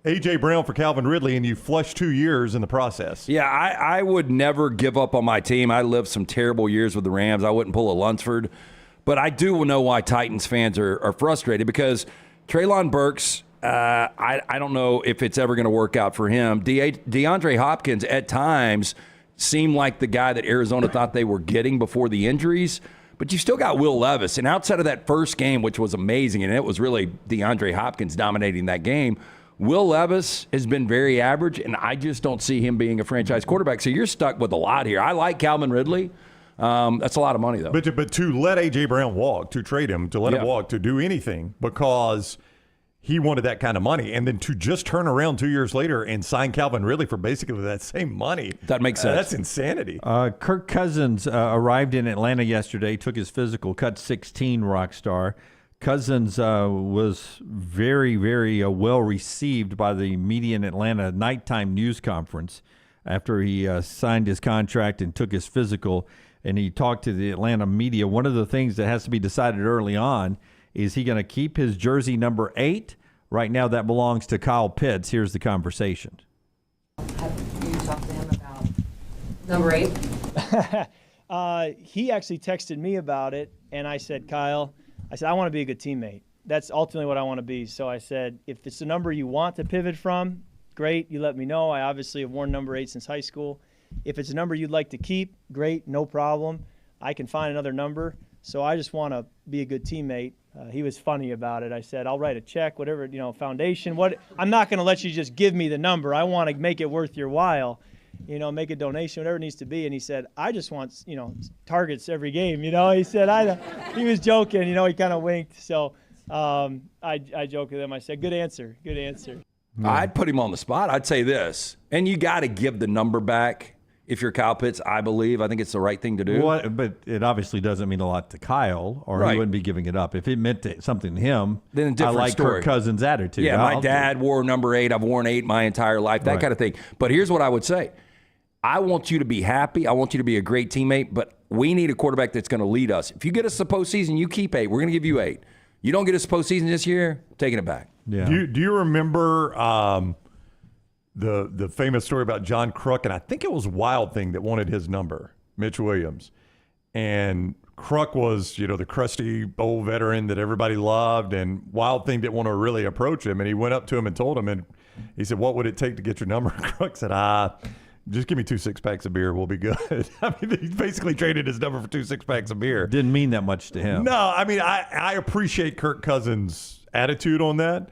A.J. Brown for Calvin Ridley, and you flushed 2 years in the process. Yeah, I would never give up on my team. I lived some terrible years with the Rams. I wouldn't pull a Lunsford. But I do know why Titans fans are frustrated, because Treylon Burks, I don't know if it's ever going to work out for him. DeAndre Hopkins at times seemed like the guy that Arizona thought they were getting before the injuries. But you still got Will Levis. And outside of that first game, which was amazing, and it was really DeAndre Hopkins dominating that game, Will Levis has been very average, and I just don't see him being a franchise quarterback. So you're stuck with a lot here. I like Calvin Ridley. That's a lot of money, though. But to let A.J. Brown walk, to trade him, to let him walk, to do anything because he wanted that kind of money, and then to just turn around 2 years later and sign Calvin Ridley for basically that same money. That makes sense. That's insanity. Kirk Cousins arrived in Atlanta yesterday, took his physical, cut 16, rock star. Cousins was very, very well received by the media in Atlanta nighttime news conference after he signed his contract and took his physical, and he talked to the Atlanta media. One of the things that has to be decided early on is he going to keep his jersey number 8? Right now that belongs to Kyle Pitts. Here's the conversation. Have you talked to him about number 8? He actually texted me about it, and I said, Kyle, I want to be a good teammate. That's ultimately what I want to be. So I said, if it's a number you want to pivot from, great, you let me know. I obviously have worn number 8 since high school. if it's a number you'd like to keep, great, no problem. I can find another number. So I just want to be a good teammate. He was funny about it. I said, I'll write a check, whatever, foundation. I'm not going to let you just give me the number. I want to make it worth your while, make a donation, whatever it needs to be. And he said, I just want, targets every game. He said, he was joking, he kind of winked. So I joked with him. I said, good answer. I'd put him on the spot. I'd say this, and you got to give the number back. If you're Kyle Pitts, I think it's the right thing to do. But it obviously doesn't mean a lot to Kyle, or Right. he wouldn't be giving it up. If it meant something to him, Then a different I like story. Kirk Cousins' attitude. Yeah, my I'll- dad wore number 8. I've worn 8 my entire life, that Right. kind of thing. But here's what I would say. I want you to be happy. I want you to be a great teammate, but we need a quarterback that's going to lead us. If you get us the postseason, you keep 8. We're going to give you 8. You don't get us the postseason this year, taking it back. Yeah. Do you remember the famous story about John Crook? And I think it was Wild Thing that wanted his number, Mitch Williams. And Crook was, the crusty old veteran that everybody loved. And Wild Thing didn't want to really approach him. And he went up to him and told him, and he said, what would it take to get your number? Crook said, just give me 2 6-packs of beer. We'll be good. I mean, he basically traded his number for 2 6-packs of beer. Didn't mean that much to him. No, I mean, I appreciate Kirk Cousins' attitude on that.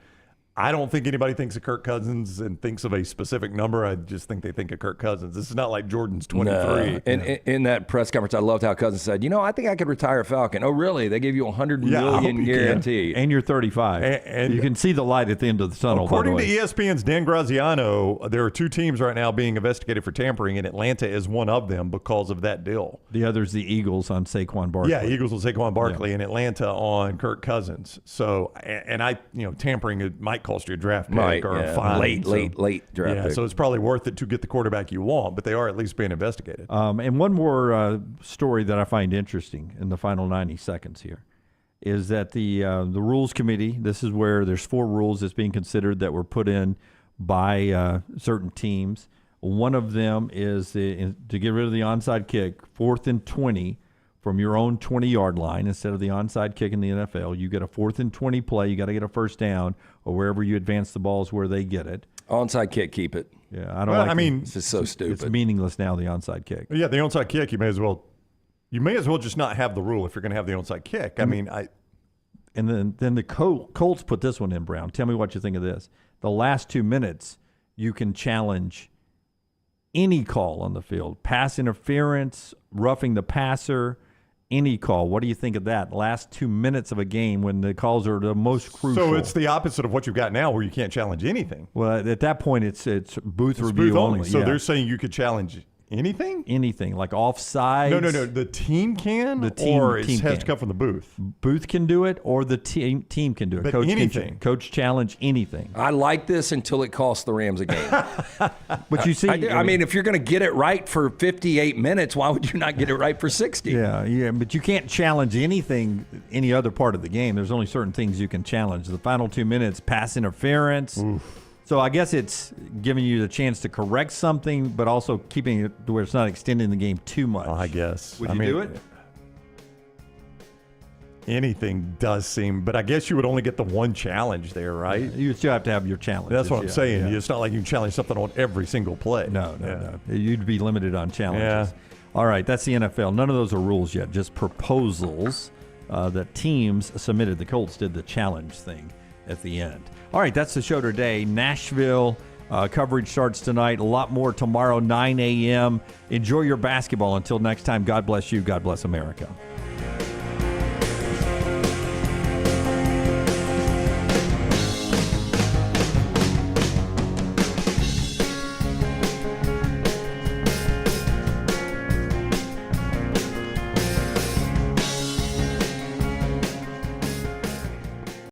I don't think anybody thinks of Kirk Cousins and thinks of a specific number. I just think they think of Kirk Cousins. This is not like Jordan's 23. No. And in that press conference, I loved how Cousins said, I think I could retire a Falcon. Oh, really? They gave you $100 million guarantee. And you're 35. And you can see the light at the end of the tunnel, According by the to way. ESPN's Dan Graziano, there are 2 teams right now being investigated for tampering, and Atlanta is one of them because of that deal. The other's the Eagles on Saquon Barkley. Yeah, Eagles on Saquon Barkley, and Atlanta on Kirk Cousins. So, and tampering, it might cost you a draft pick or a fine. Late draft Yeah, pick. so it's probably worth it to get the quarterback you want, but they are at least being investigated. And one more story that I find interesting in the final 90 seconds here is that the rules committee, this is where there's 4 rules that's being considered that were put in by certain teams. One of them is to get rid of the onside kick, 4th and 20 from your own 20-yard line instead of the onside kick in the NFL. You get a 4th and 20 play. You got to get a first down, or wherever you advance the ball is where they get it. Onside kick, keep it. Yeah, I don't this is so stupid. It's meaningless now, the onside kick. Yeah, the onside kick, you may as well just not have the rule if you're going to have the onside kick. And then the Colts put this one in, Brown. Tell me what you think of this. The last 2 minutes, you can challenge any call on the field. Pass interference, roughing the passer, any call. What do you think of that? Last 2 minutes of a game when the calls are the most crucial. So it's the opposite of what you've got now where you can't challenge anything. Well, at that point, it's booth It's review booth only. So yeah. they're saying you could challenge anything? Anything, like offsides. No. The team can? The team, or it team has can. to come from the booth? Booth can do it, or the team can do it. But Coach anything. Coach challenge anything. I like this until it costs the Rams a game. But you see, I mean, if you're going to get it right for 58 minutes, why would you not get it right for 60? Yeah, but you can't challenge anything, any other part of the game. There's only certain things you can challenge. The final 2 minutes, pass interference. Oof. So I guess it's giving you the chance to correct something, but also keeping it to where it's not extending the game too much. I guess. Would you do it? Anything does seem, but I guess you would only get the one challenge there, right? You still have to have your challenge. That's what I'm saying. It's not like you can challenge something on every single play. No. You'd be limited on challenges. Yeah. All right, that's the NFL. None of those are rules yet, just proposals that teams submitted. The Colts did the challenge thing at the end. All right, that's the show today. Nashville coverage starts tonight. A lot more tomorrow, 9 a.m. Enjoy your basketball. Until next time, God bless you. God bless America.